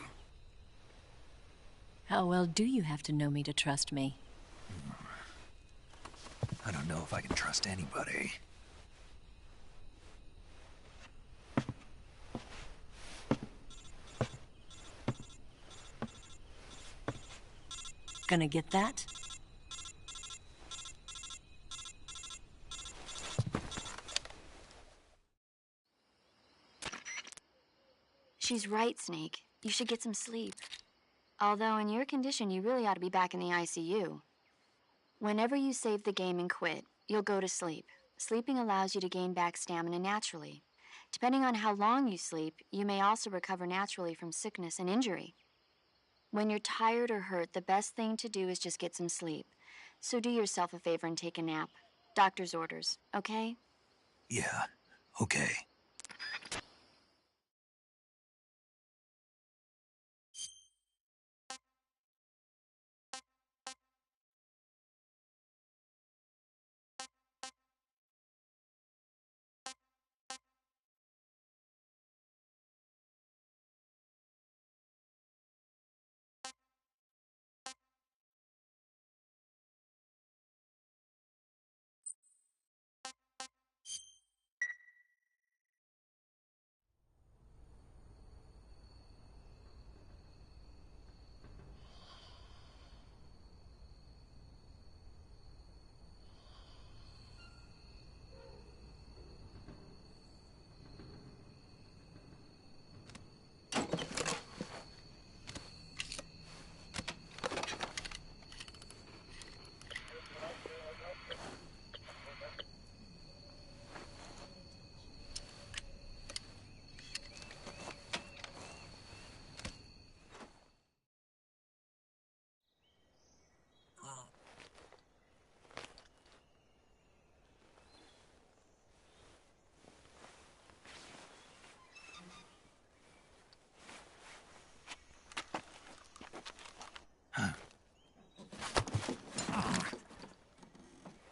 How well do you have to know me to trust me? I don't know if I can trust anybody. Gonna get that? She's right, Snake. You should get some sleep. Although in your condition, you really ought to be back in the ICU. Whenever you save the game and quit, you'll go to sleep. Sleeping allows you to gain back stamina naturally. Depending on how long you sleep, you may also recover naturally from sickness and injury. When you're tired or hurt, the best thing to do is just get some sleep. So do yourself a favor and take a nap. Doctor's orders, okay? Yeah, okay.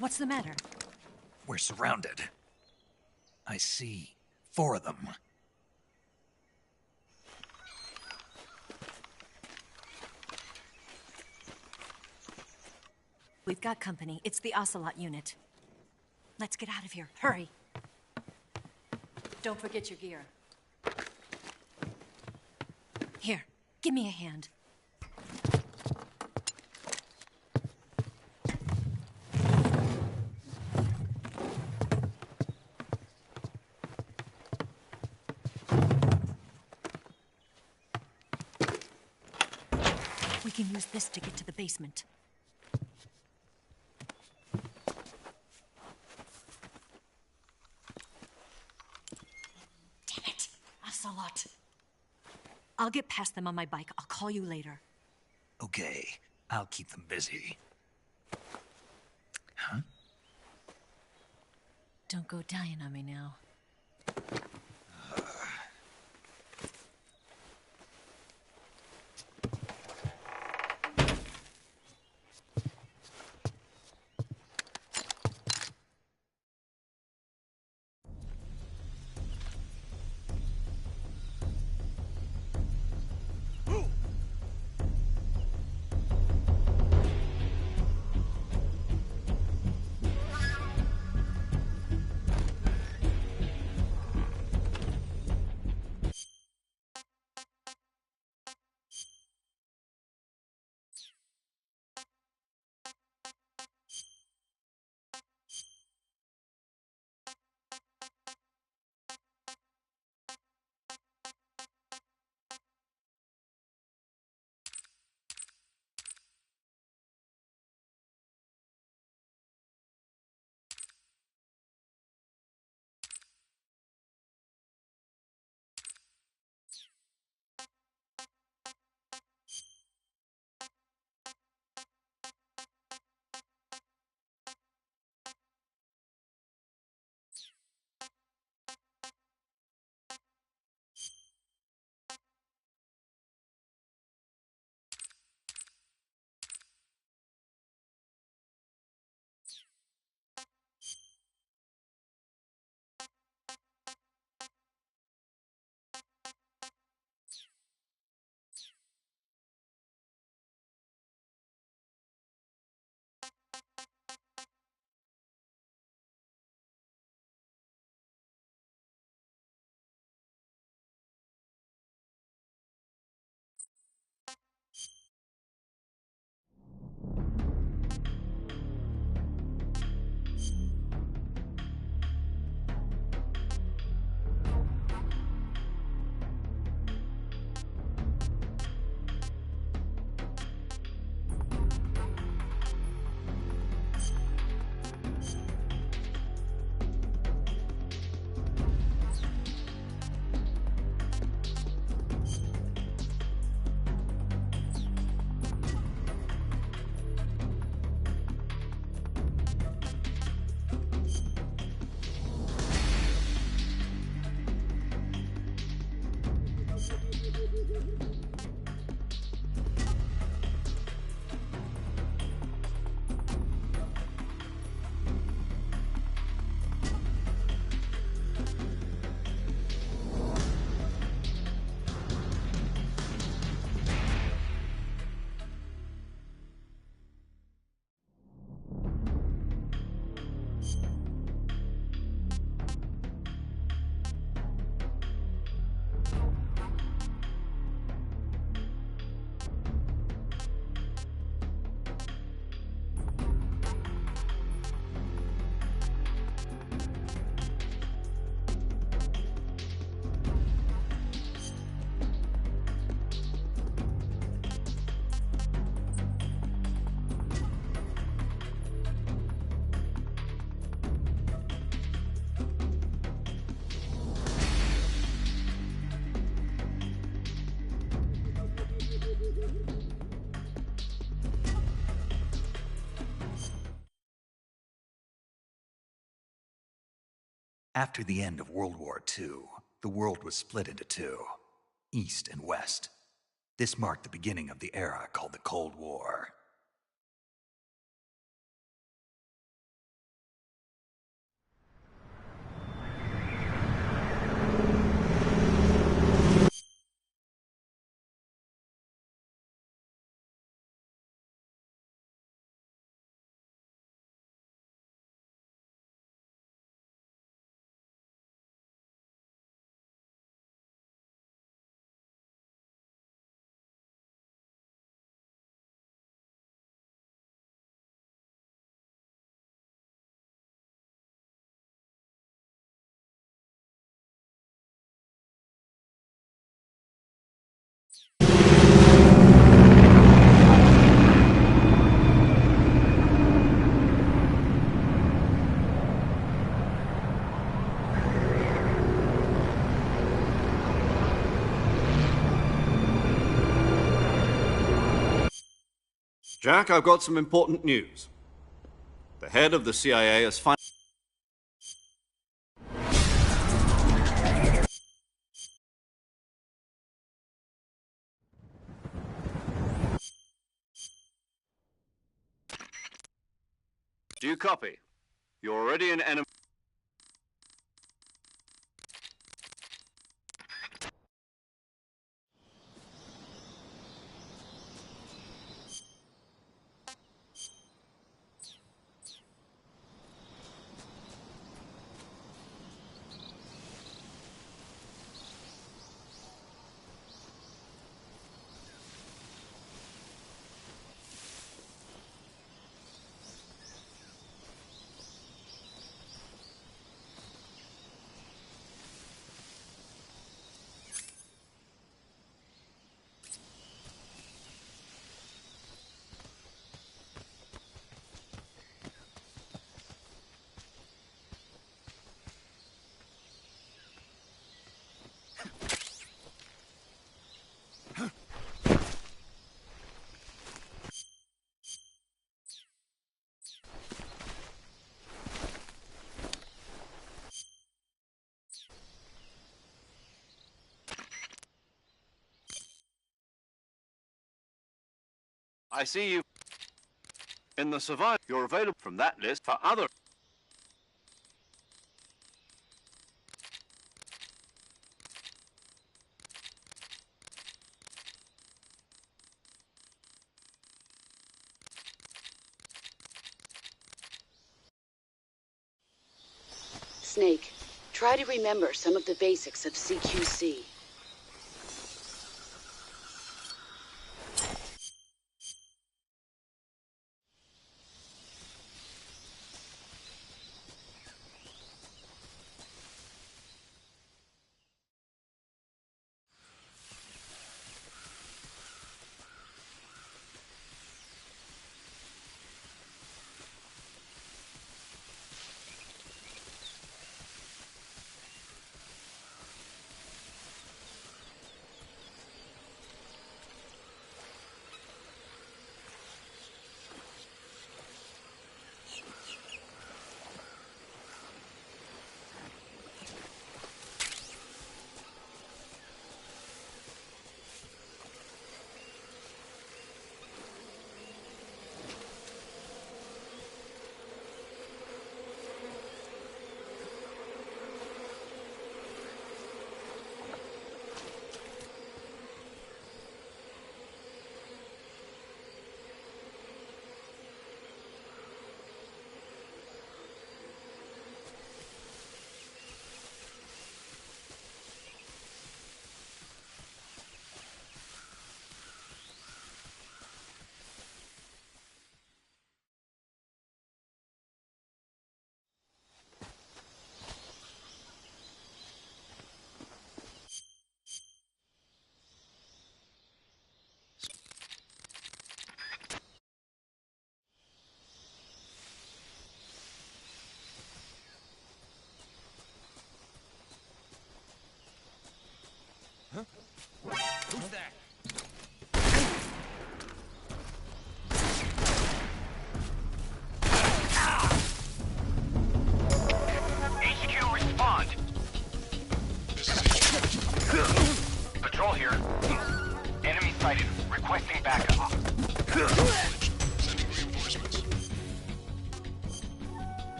What's the matter? We're surrounded. I see. 4 of them. We've got company. It's the Ocelot unit. Let's get out of here. Hurry. Don't forget your gear. Here, give me a hand. We can use this to get to the basement. Damn it! Ocelot. I'll get past them on my bike. I'll call you later. Okay, I'll keep them busy. Huh? Don't go dying on me now. After the end of World War II, the world was split into 2, East and West. This marked the beginning of the era called the Cold War. Jack, I've got some important news. The head of the CIA has finally... Do you copy? You're already in enemy... I see you in the survival. You're available from that list for other... Snake, try to remember some of the basics of CQC.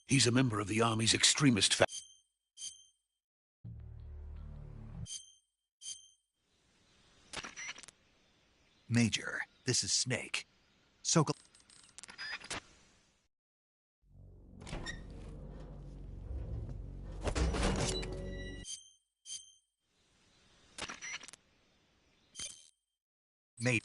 He's a member of the Army's extremist faction. Major, this is Snake. Sokol... Mate.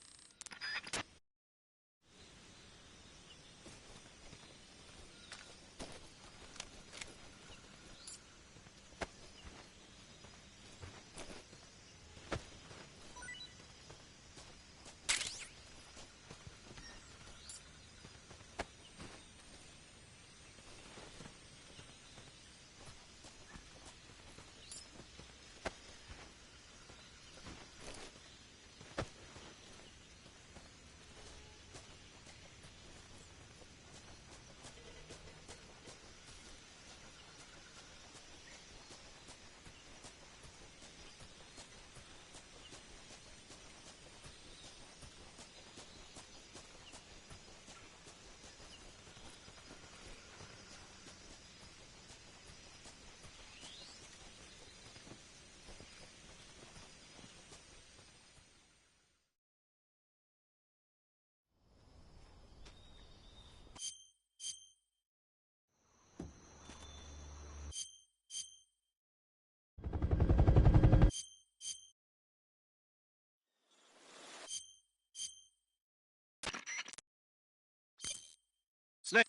Snake.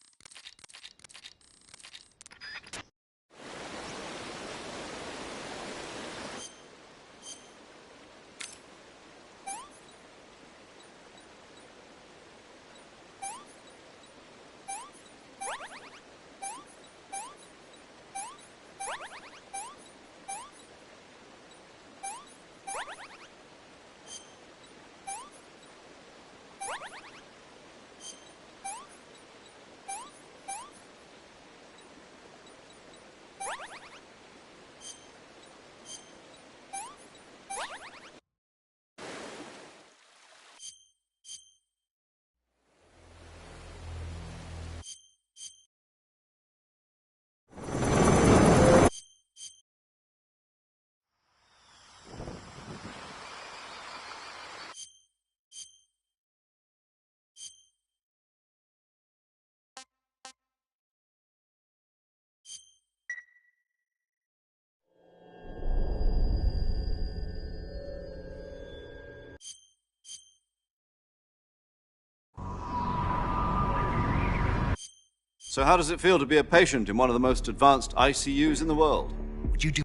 So how does it feel to be a patient in one of the most advanced ICUs in the world? Would you do...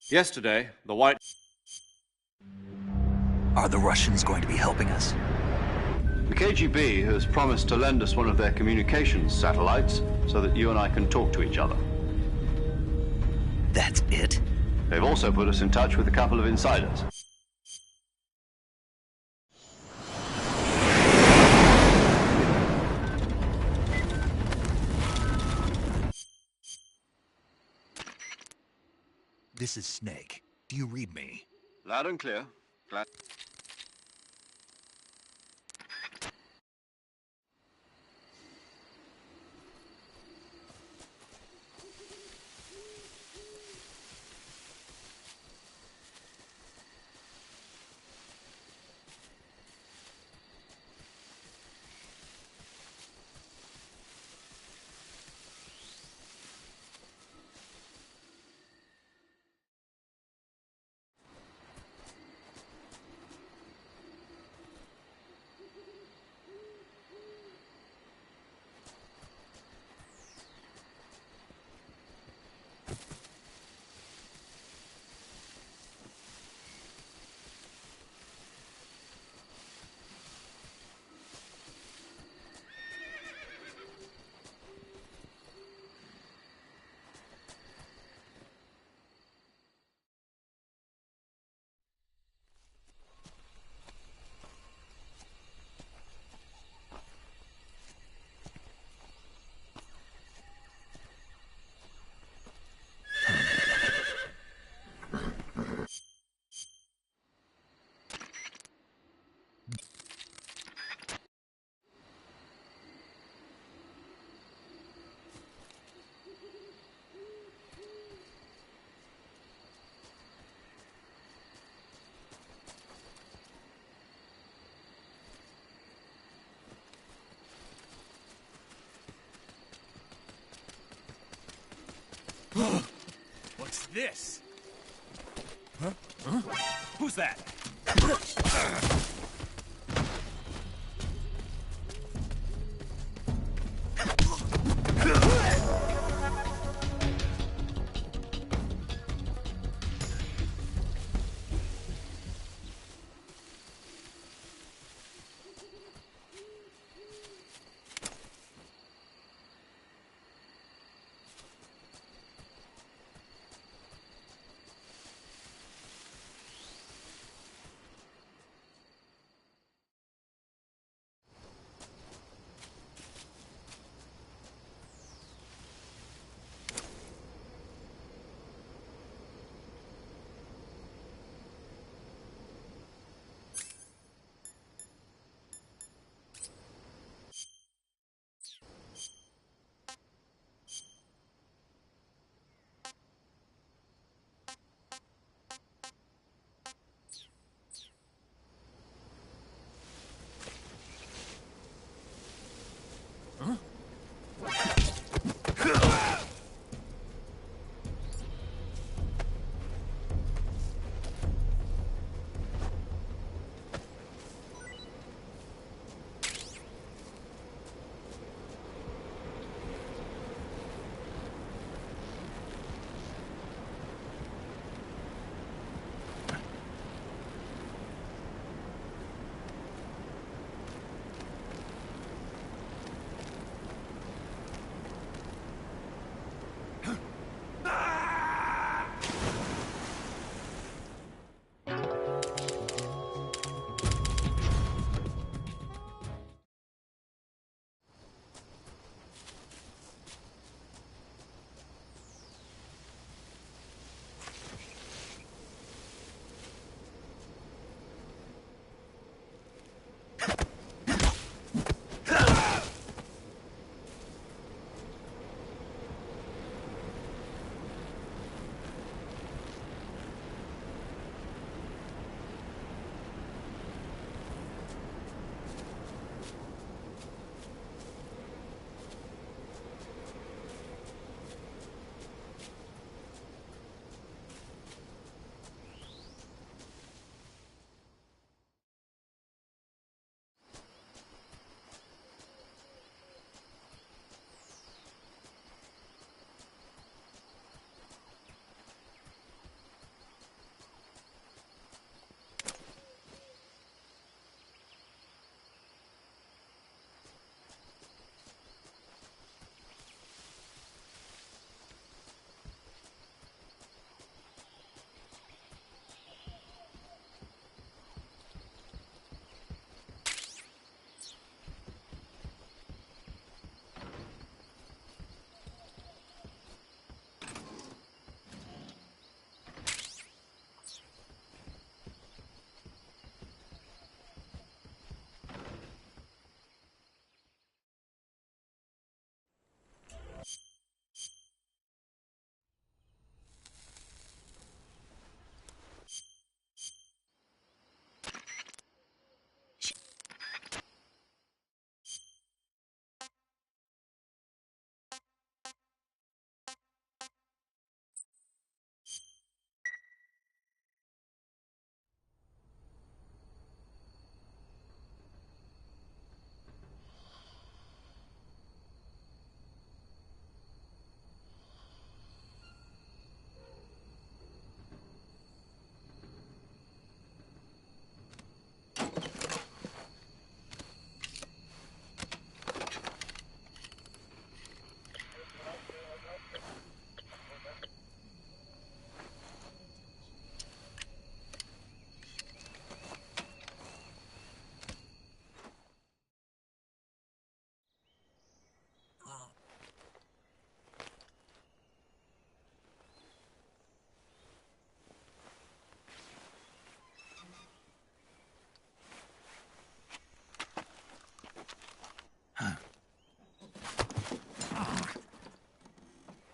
Yesterday, the White... Are the Russians going to be helping us? The KGB has promised to lend us one of their communications satellites so that you and I can talk to each other. That's it? They've also put us in touch with a couple of insiders. This is Snake. Do you read me? Loud and clear. Glad... What's this? Huh? Huh? Who's that?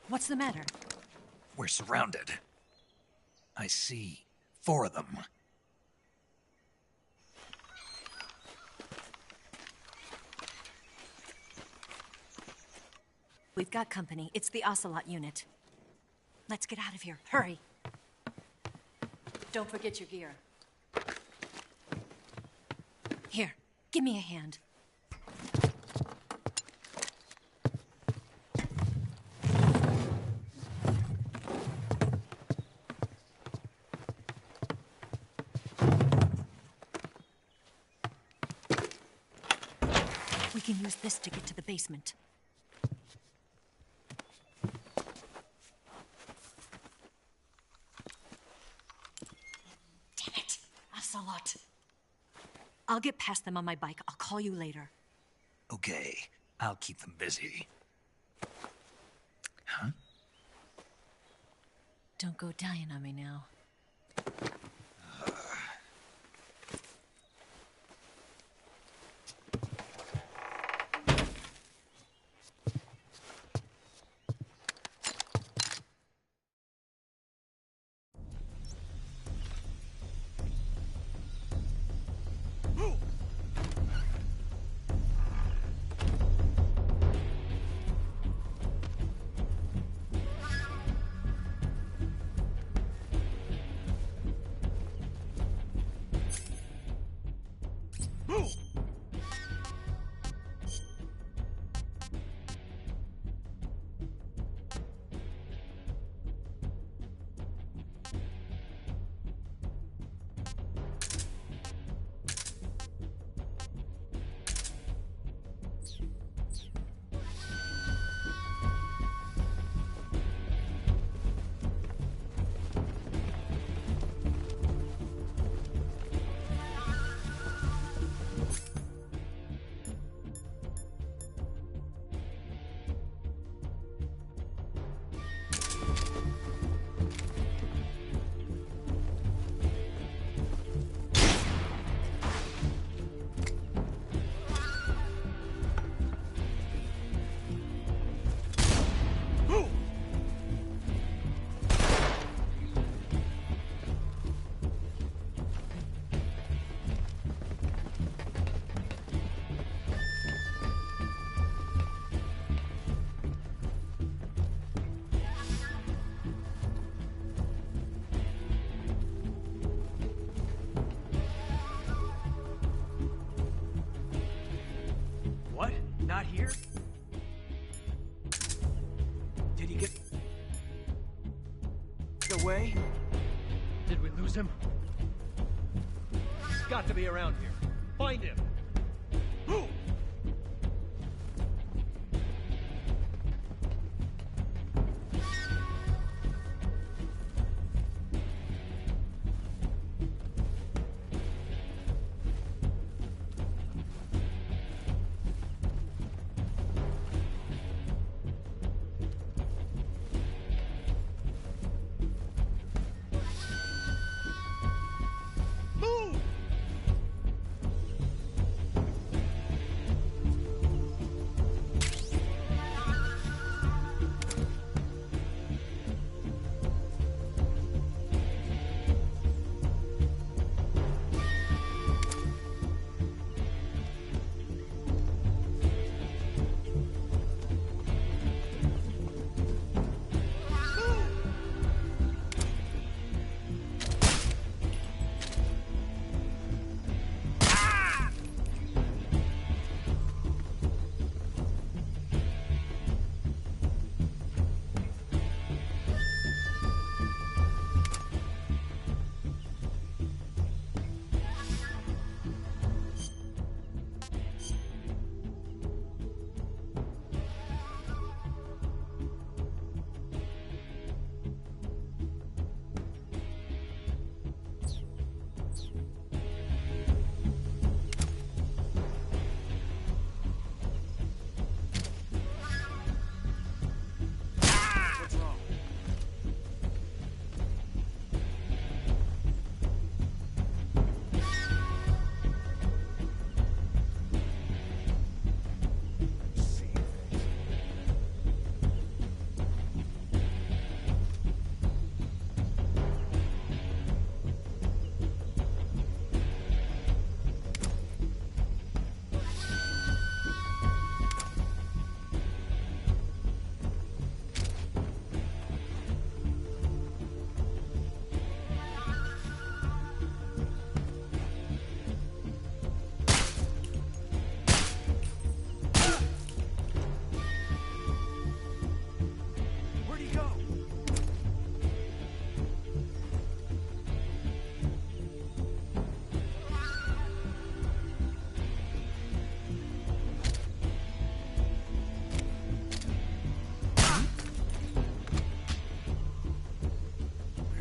What's the matter? We're surrounded. I see 4 of them. We've got company. It's the Ocelot unit. Let's get out of here. Hurry. Don't forget your gear. Here, give me a hand. We can use this to get to the basement. Damn it! Ocelot! I'll get past them on my bike. I'll call you later. Okay, I'll keep them busy. Huh? Don't go dying on me now. What? Not here? Did he get away? Did we lose him? He's got to be around here. Find him. Who?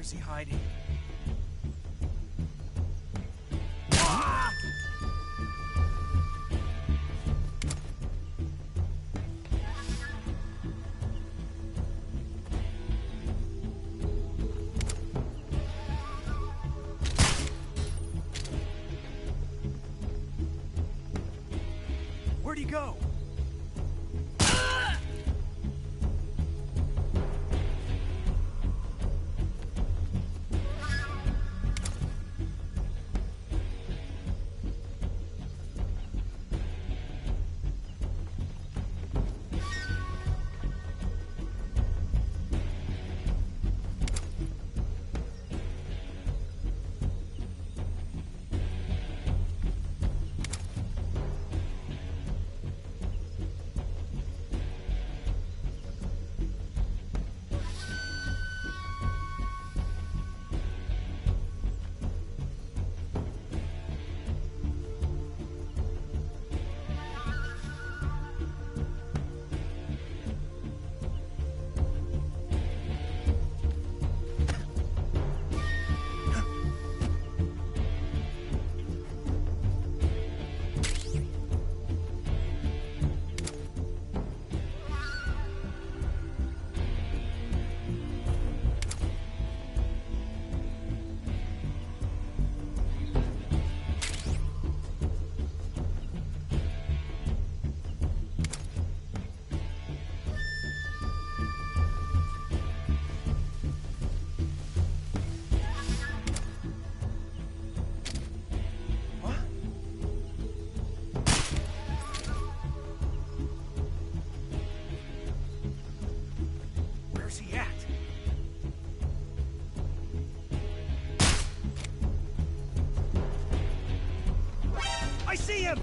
Where's he hiding? Where'd he go? Where's he at? I see him!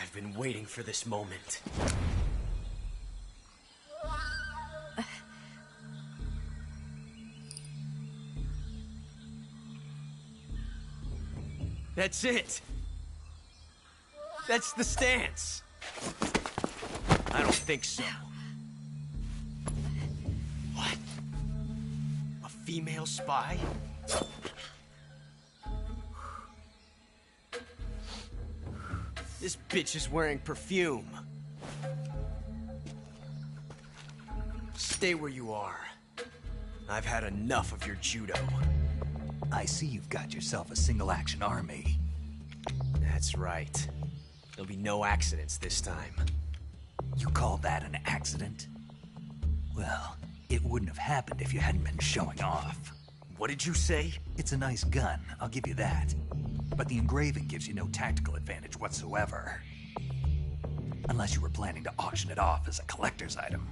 I've been waiting for this moment. That's it. That's the stance. I don't think so. What? A female spy? This bitch is wearing perfume. Stay where you are. I've had enough of your judo. I see you've got yourself a single-action army. That's right. There'll be no accidents this time. You call that an accident? Well, it wouldn't have happened if you hadn't been showing off. What did you say? It's a nice gun, I'll give you that. But the engraving gives you no tactical advantage whatsoever. Unless you were planning to auction it off as a collector's item.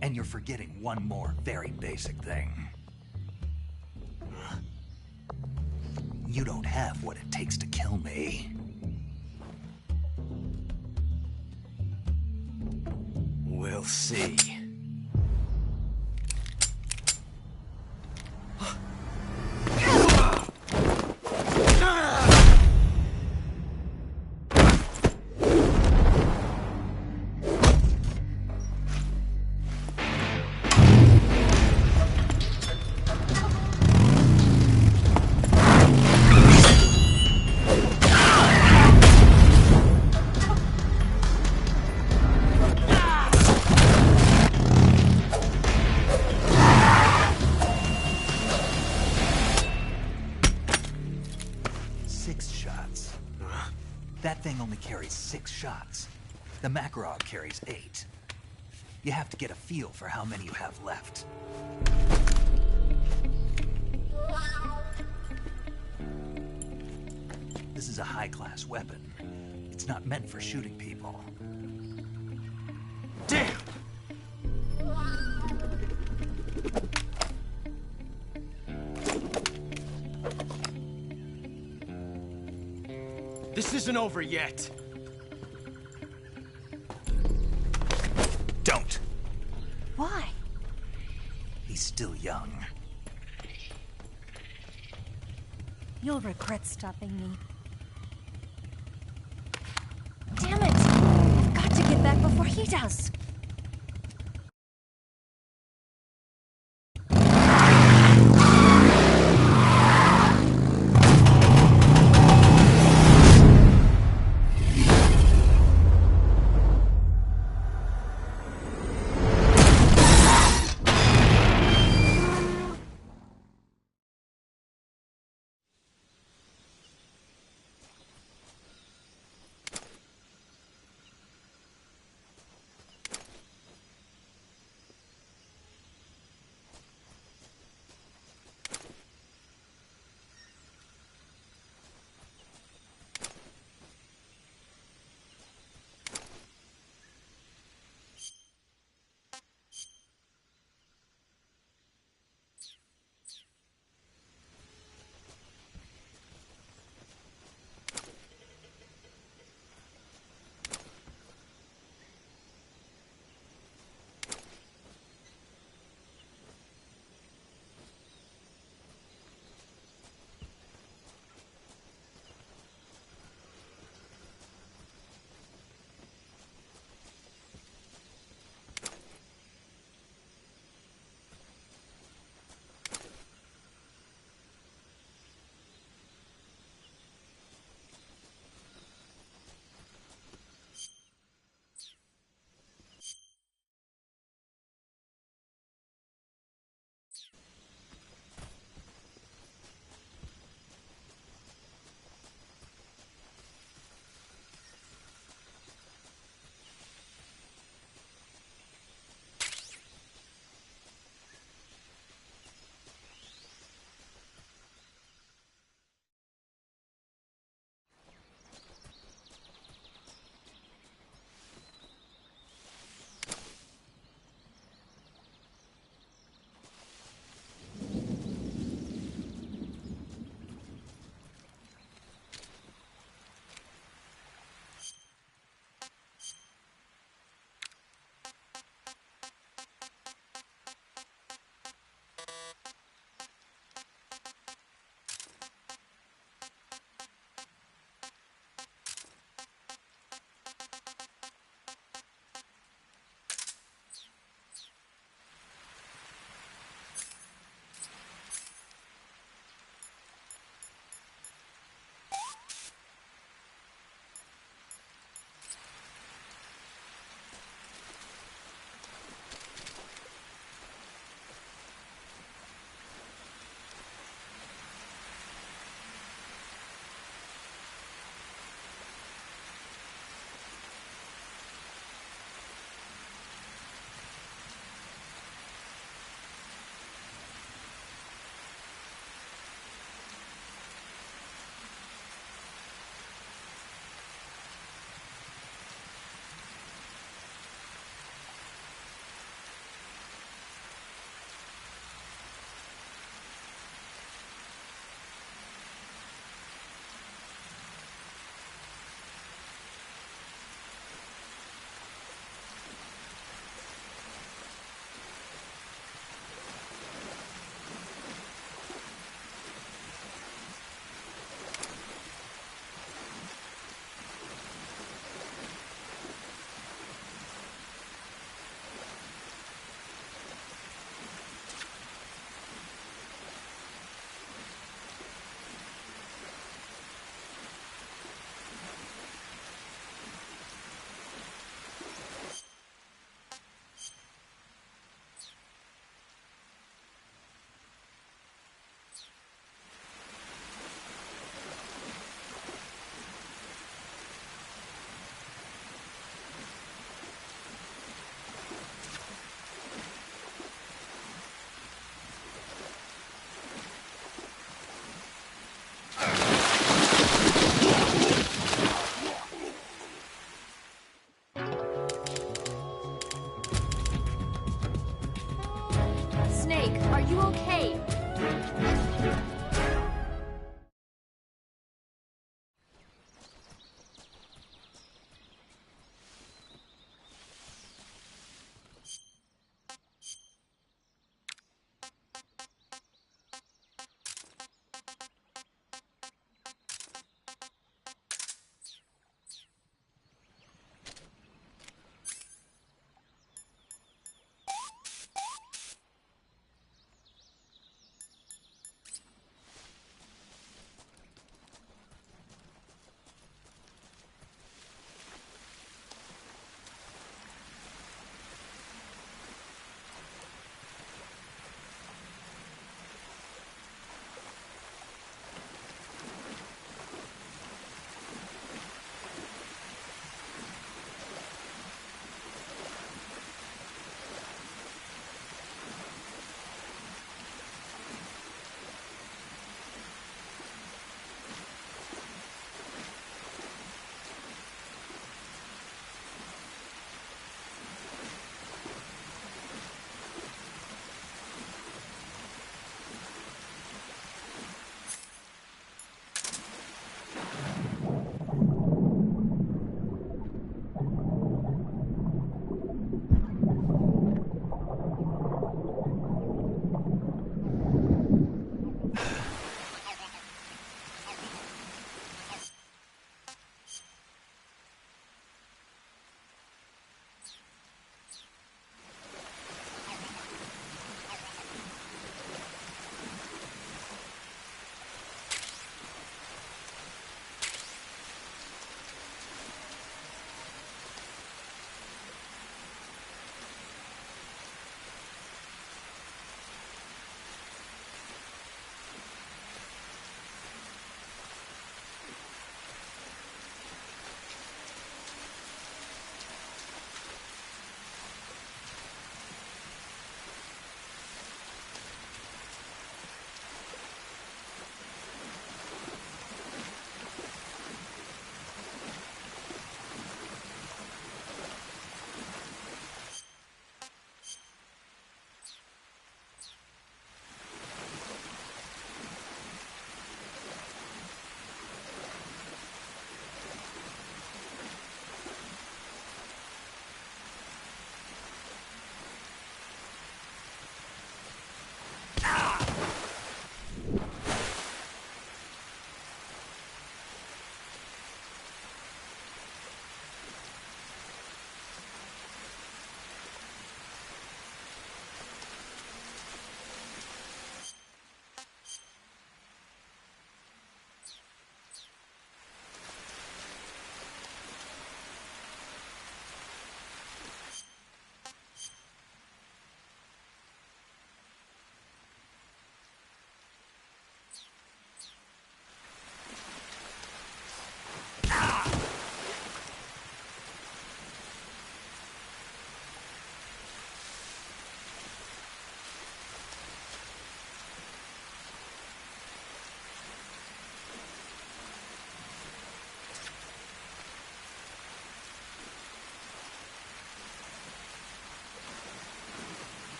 And you're forgetting one more very basic thing. You don't have what it takes to kill me. We'll see. That's 6 shots. The Makarov carries 8. You have to get a feel for how many you have left. This is a high-class weapon. It's not meant for shooting people. Damn! This isn't over yet. Don't. Why? He's still young. You'll regret stopping me. Damn it! I've got to get back before he does. you okay?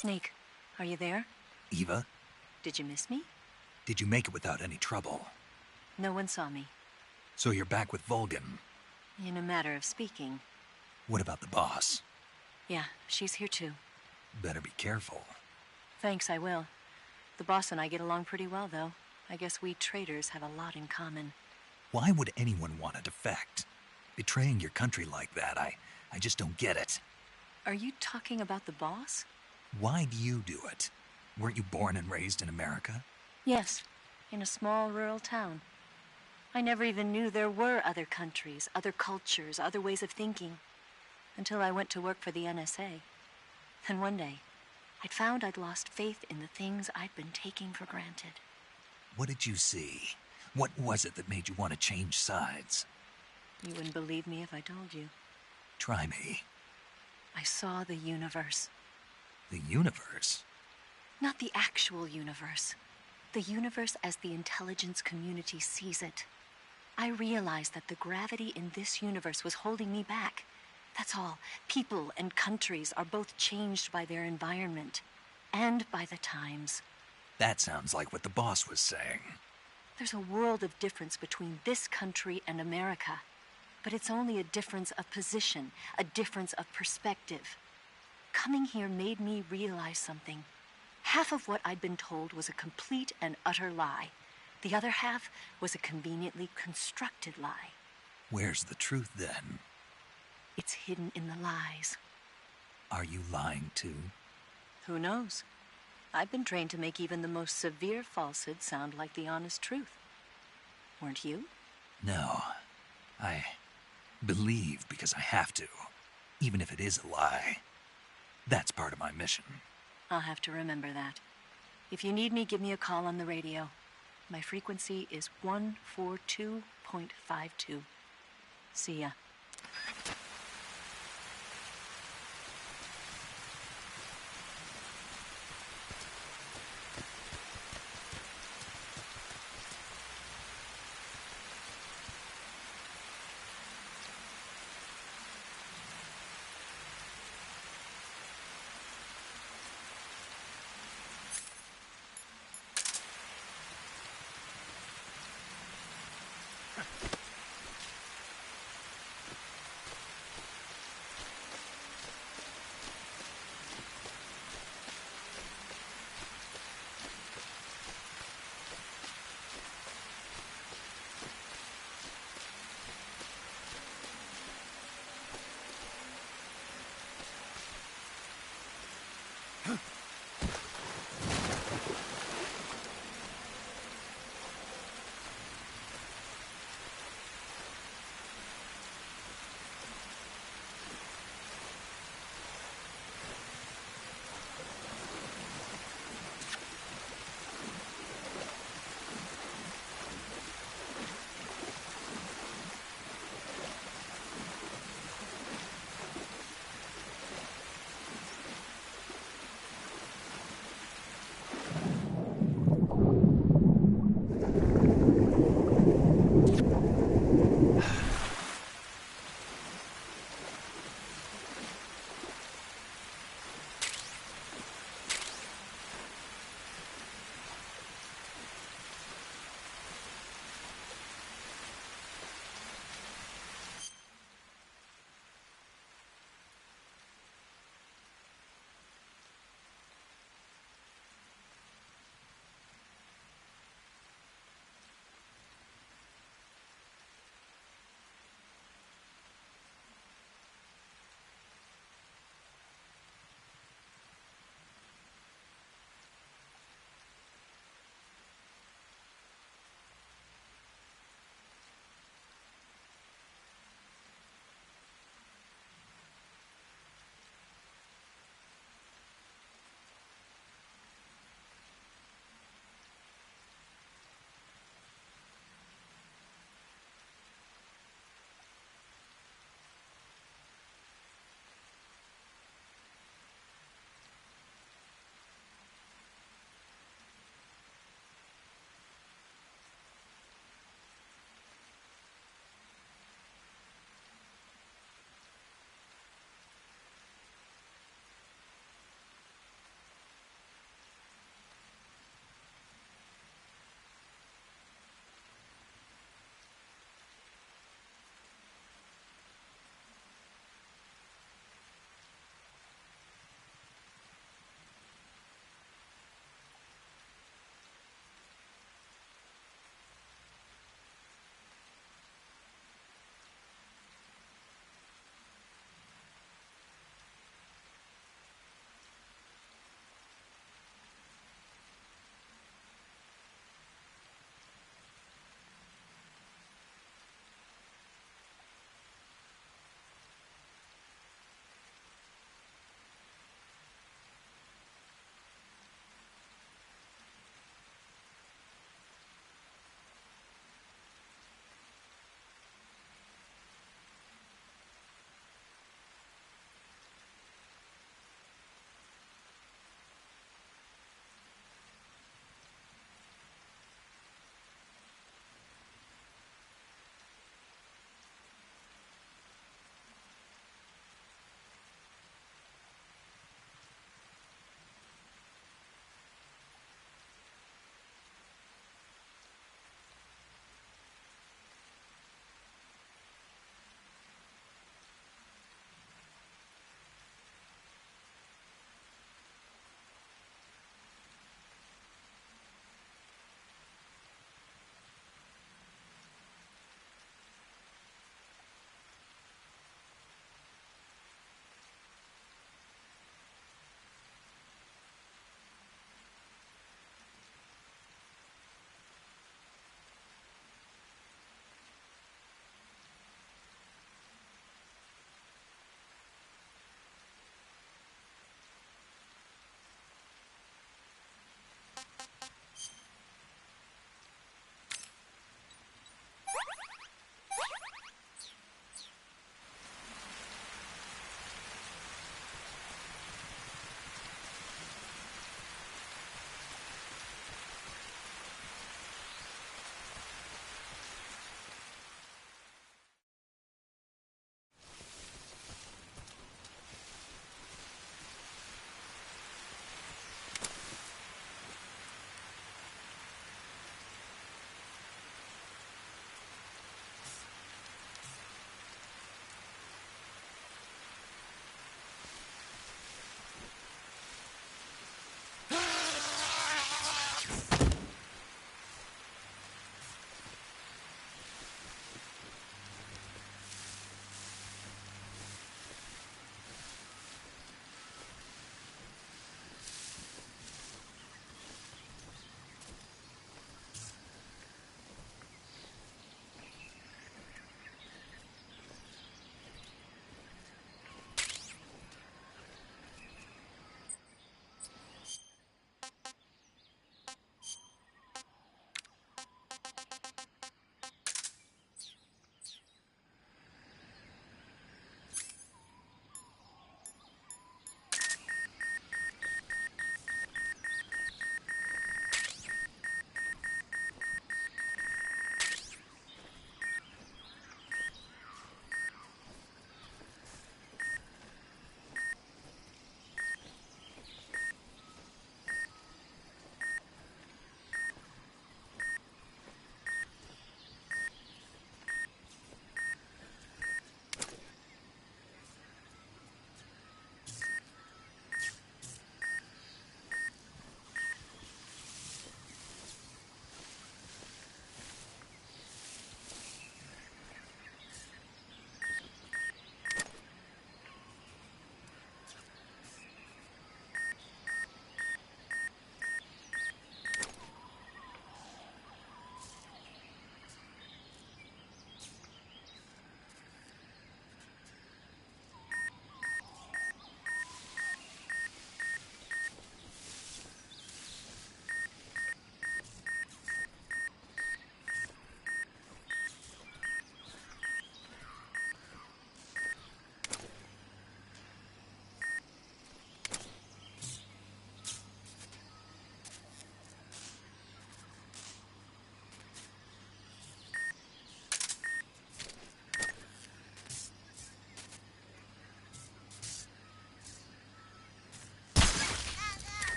Snake, are you there? Eva, Did you miss me? did you make it without any trouble? No one saw me. So you're back with Vulcan. In a matter of speaking. What about the boss? Yeah, she's here too. Better be careful. Thanks, I will. The boss and I get along pretty well, though. I guess we traitors have a lot in common. Why would anyone want to defect? Betraying your country like that, I just don't get it. Are you talking about the boss? Why do you do it? Weren't you born and raised in America? Yes, in a small rural town. I never even knew there were other countries, other cultures, other ways of thinking, until I went to work for the NSA. And one day, I'd found I'd lost faith in the things I'd been taking for granted. What did you see? What was it that made you want to change sides? You wouldn't believe me if I told you. Try me. I saw the universe. The universe? Not the actual universe. The universe as the intelligence community sees it. I realized that the gravity in this universe was holding me back. That's all. People and countries are both changed by their environment and by the times. That sounds like what the boss was saying. There's a world of difference between this country and America. But it's only a difference of position, a difference of perspective. Coming here made me realize something. Half of what I'd been told was a complete and utter lie. The other half was a conveniently constructed lie. Where's the truth, then? It's hidden in the lies. Are you lying, too? Who knows? I've been trained to make even the most severe falsehood sound like the honest truth. Weren't you? No. I believe because I have to, even if it is a lie. That's part of my mission. I'll have to remember that. If you need me, give me a call on the radio. My frequency is 142.52. See ya.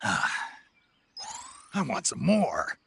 I want some more.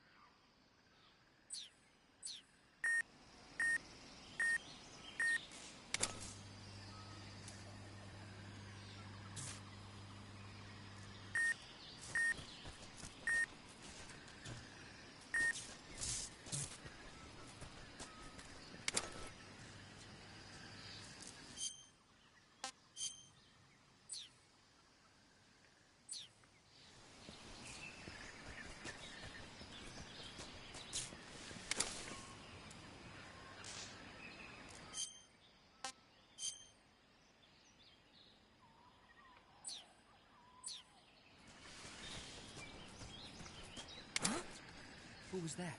Who was that?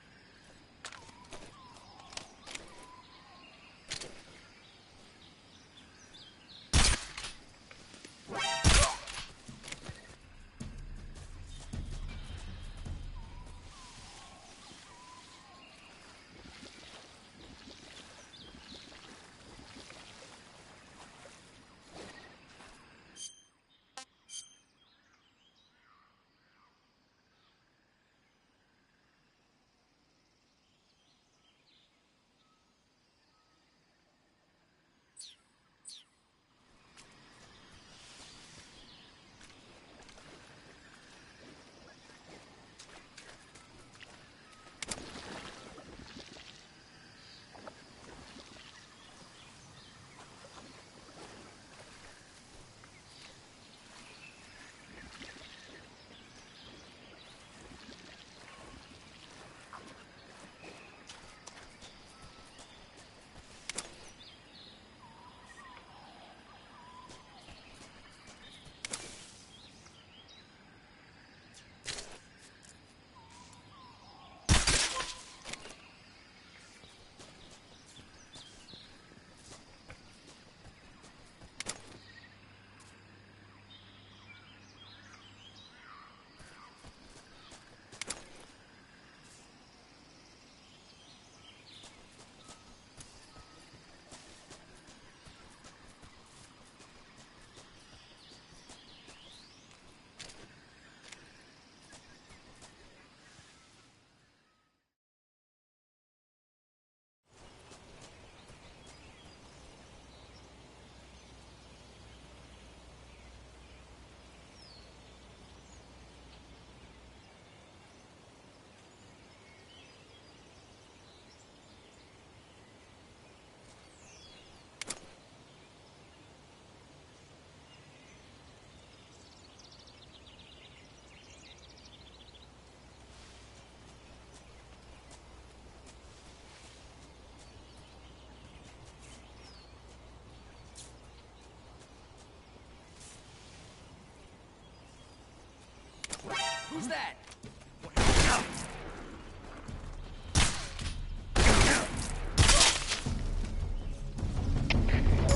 Who's that?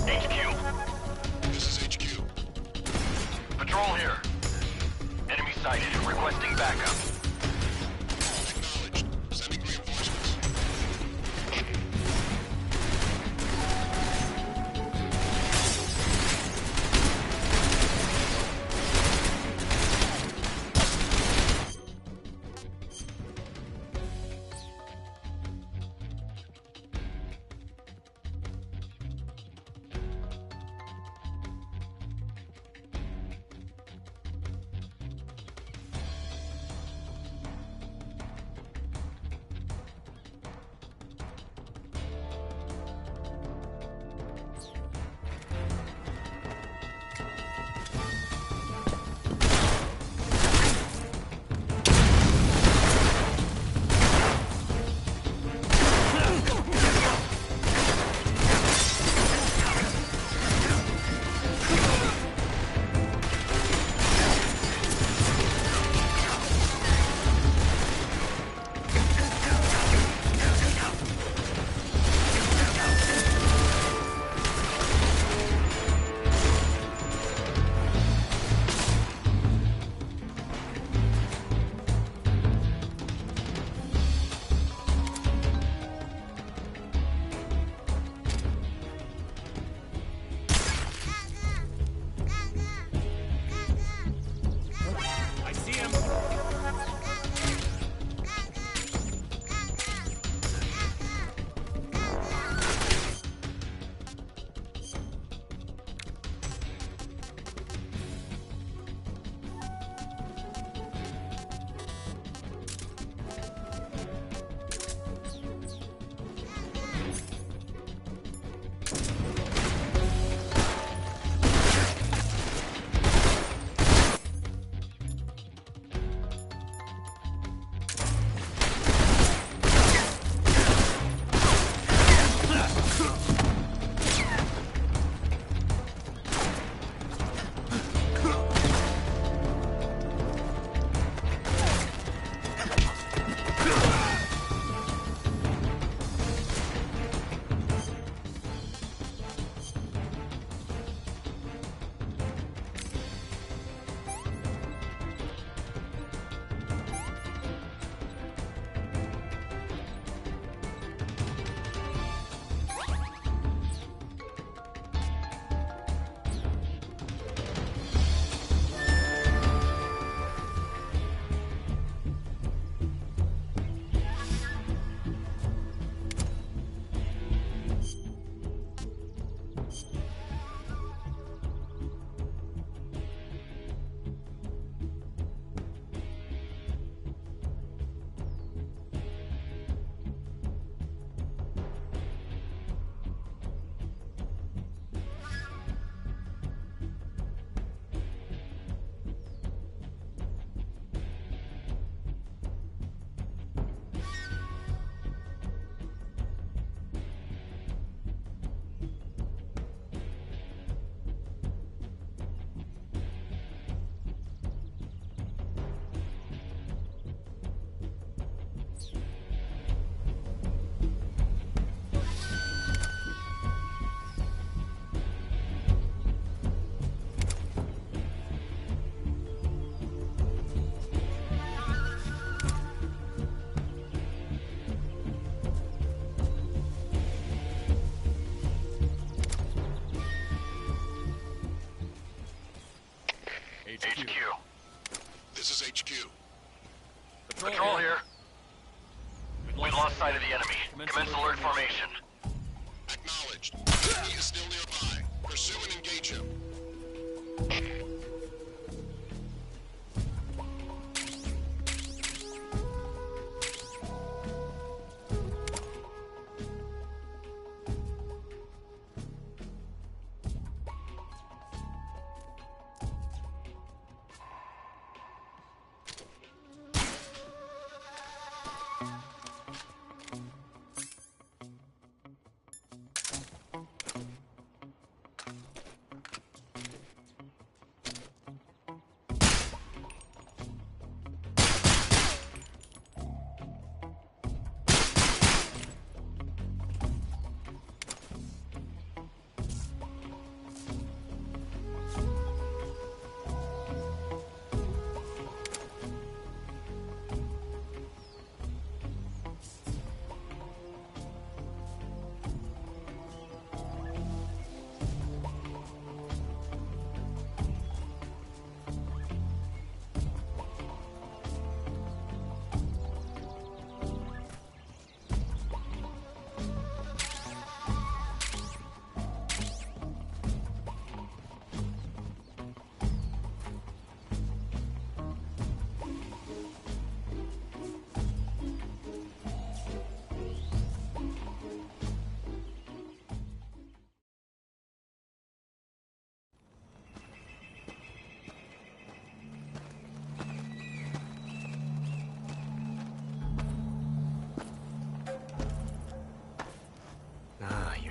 HQ. This is HQ. Patrol here. Enemy sighted. Requesting backup. Acknowledged. Sending reinforcements.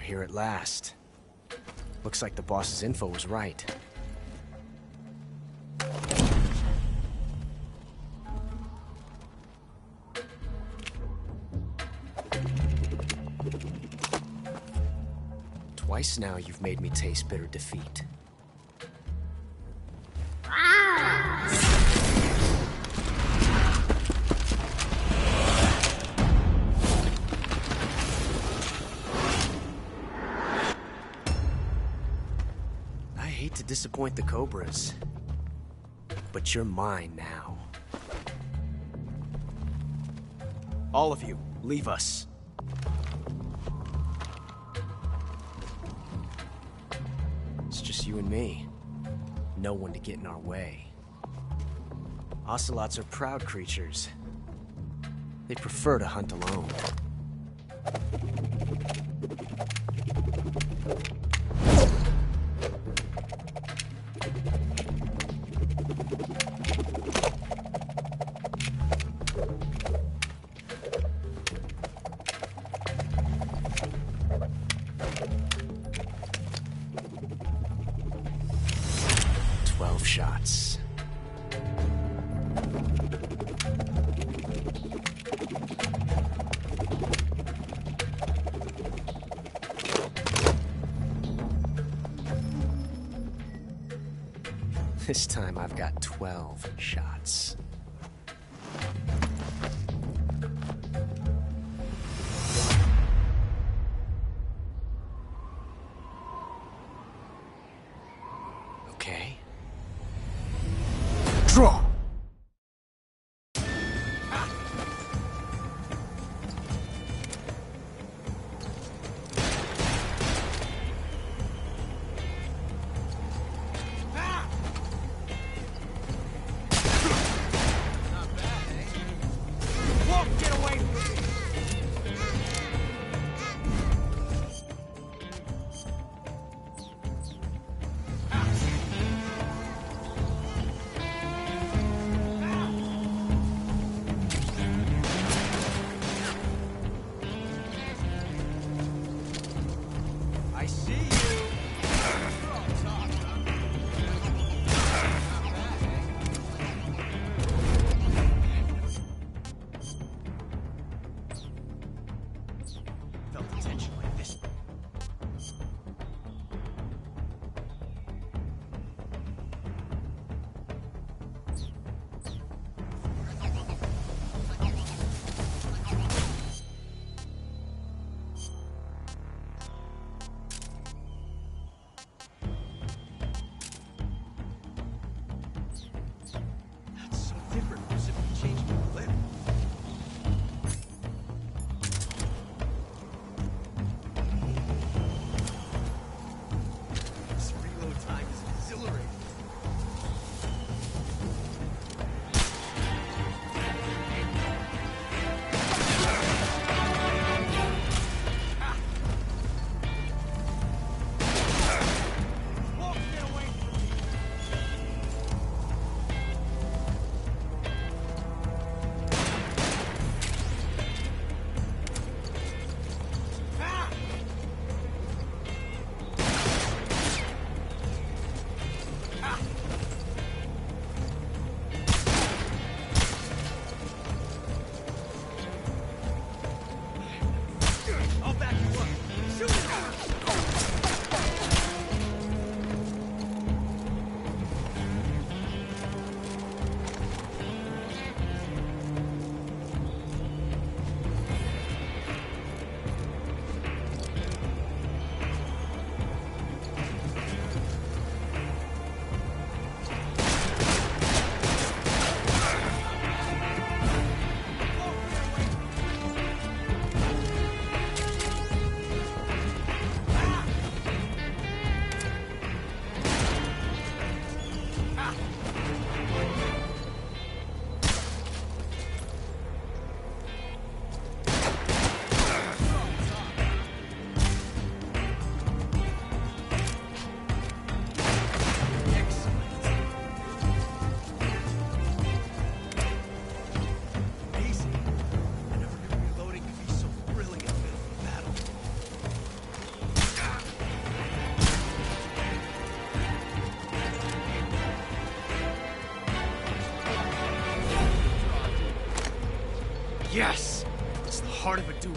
here at last. Looks like the boss's info was right. Twice now you've made me taste bitter defeat. I hate to disappoint the Cobras, but you're mine now. All of you, leave us. It's just you and me. No one to get in our way. Ocelots are proud creatures. They prefer to hunt alone. Shots. This time I've got 12 shots. Okay. Draw! Yes! It's the heart of a duel.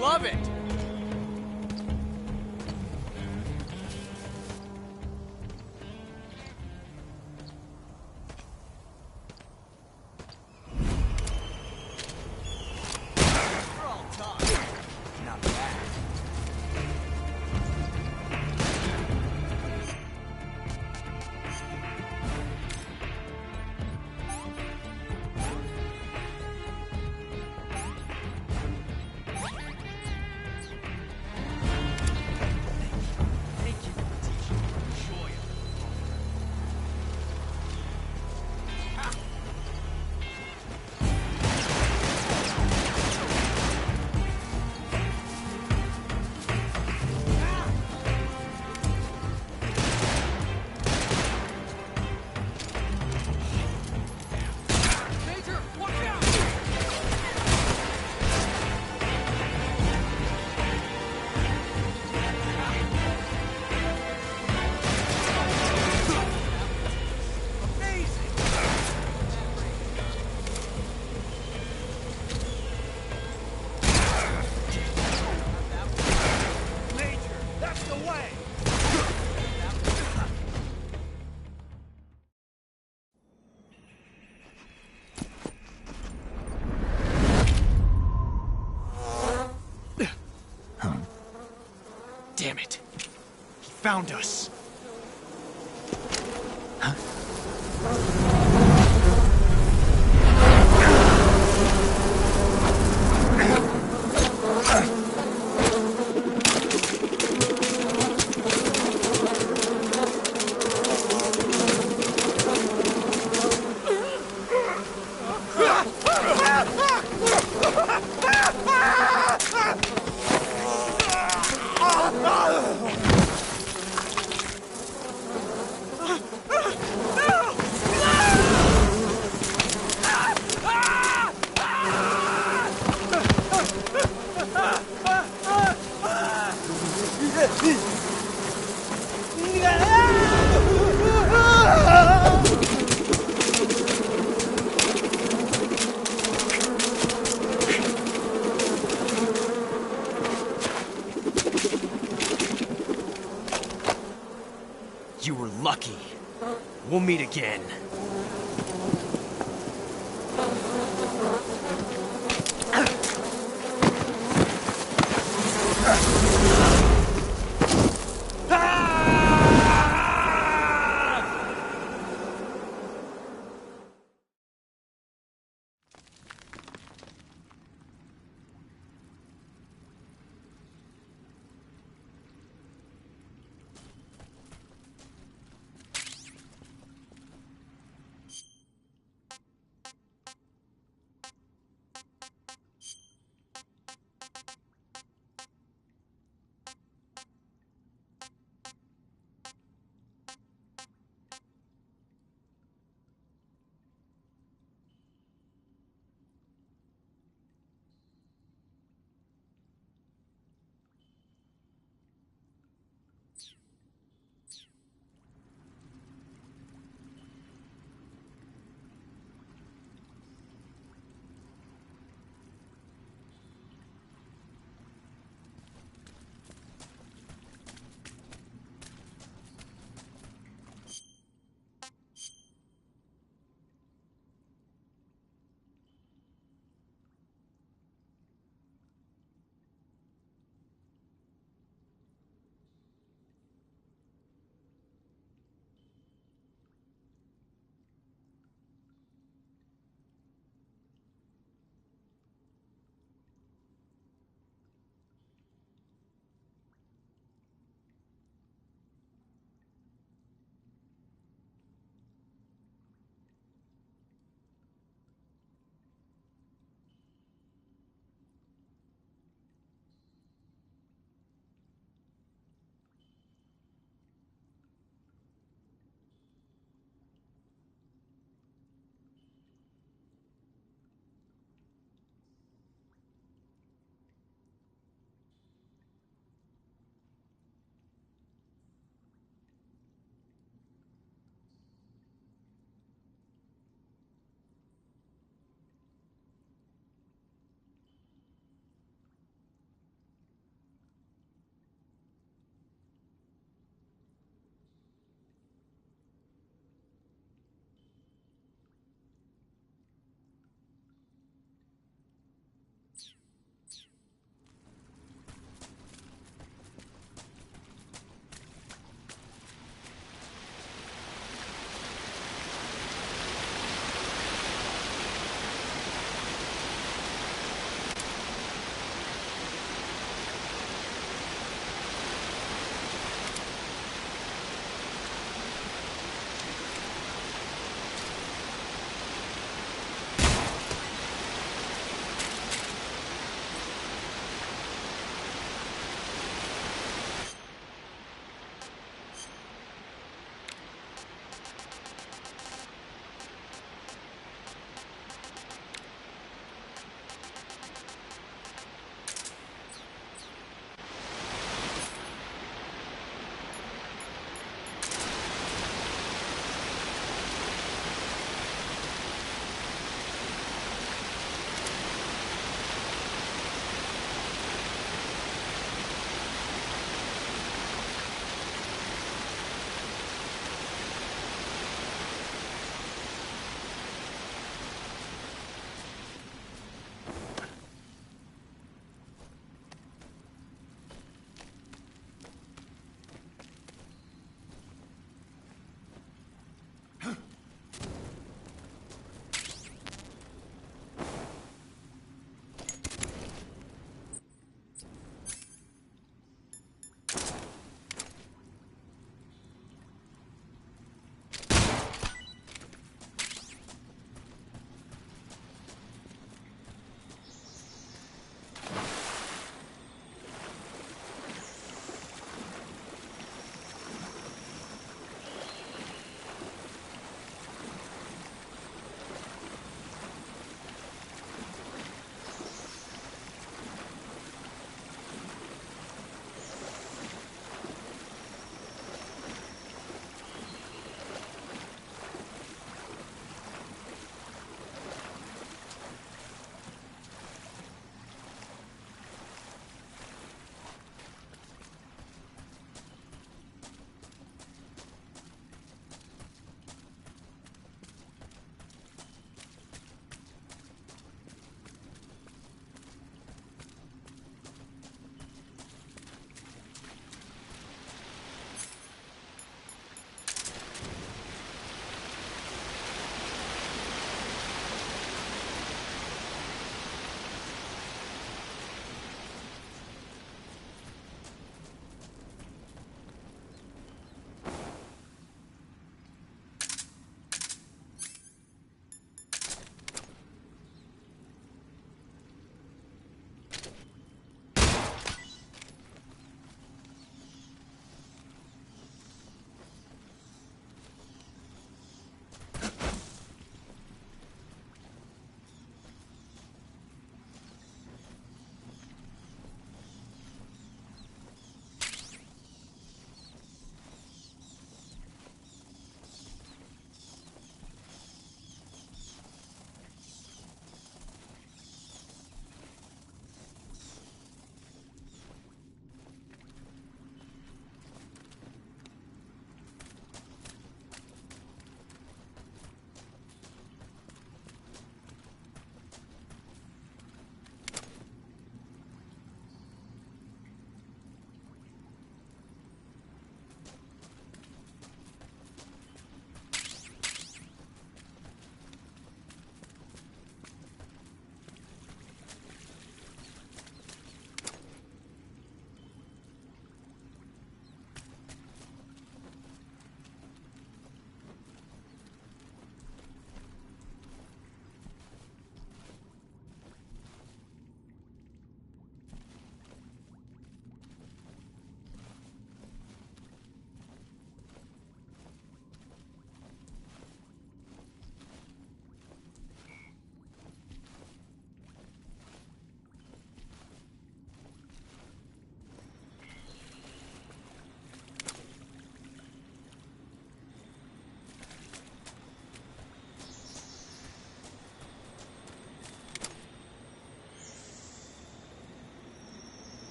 Love it! We're all talk. Not bad. Damn it. He found us. You were lucky. We'll meet again.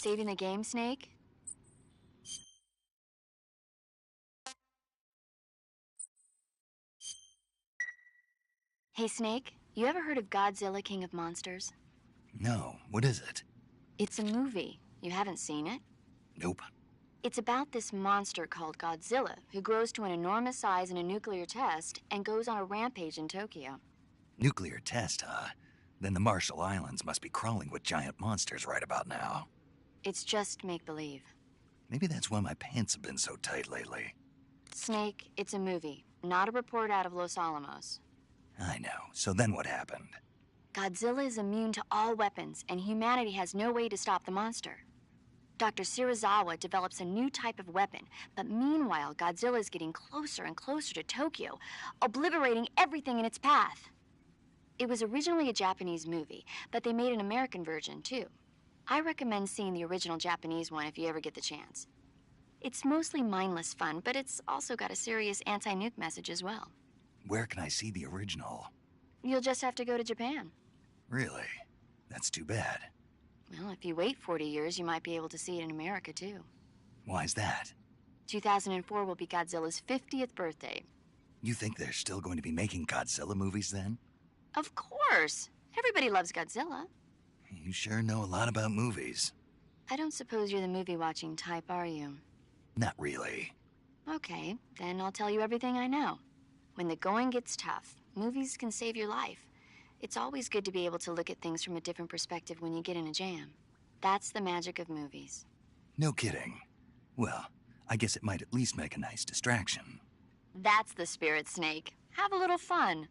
saving the game, Snake? Hey, Snake, you ever heard of Godzilla, King of Monsters? No, what is it? It's a movie. You haven't seen it? Nope. It's about this monster called Godzilla, who grows to an enormous size in a nuclear test and goes on a rampage in Tokyo. Nuclear test, huh? Then the Marshall Islands must be crawling with giant monsters right about now. It's just make-believe. Maybe that's why my pants have been so tight lately. Snake, it's a movie, not a report out of Los Alamos. I know. So then what happened? Godzilla is immune to all weapons, and humanity has no way to stop the monster. Dr. Shirazawa develops a new type of weapon, but meanwhile, Godzilla is getting closer and closer to Tokyo, obliterating everything in its path. It was originally a Japanese movie, but they made an American version, too. I recommend seeing the original Japanese one if you ever get the chance. It's mostly mindless fun, but it's also got a serious anti-nuke message as well. Where can I see the original? You'll just have to go to Japan. Really? That's too bad. Well, if you wait 40 years, you might be able to see it in America, too. Why's that? 2004 will be Godzilla's 50th birthday. You think they're still going to be making Godzilla movies then? Of course! Everybody loves Godzilla. You sure know a lot about movies. I don't suppose you're the movie-watching type, are you? Not really. Okay, then I'll tell you everything I know. When the going gets tough, movies can save your life. It's always good to be able to look at things from a different perspective when you get in a jam. That's the magic of movies. No kidding. Well, I guess it might at least make a nice distraction. That's the spirit, Snake. Have a little fun.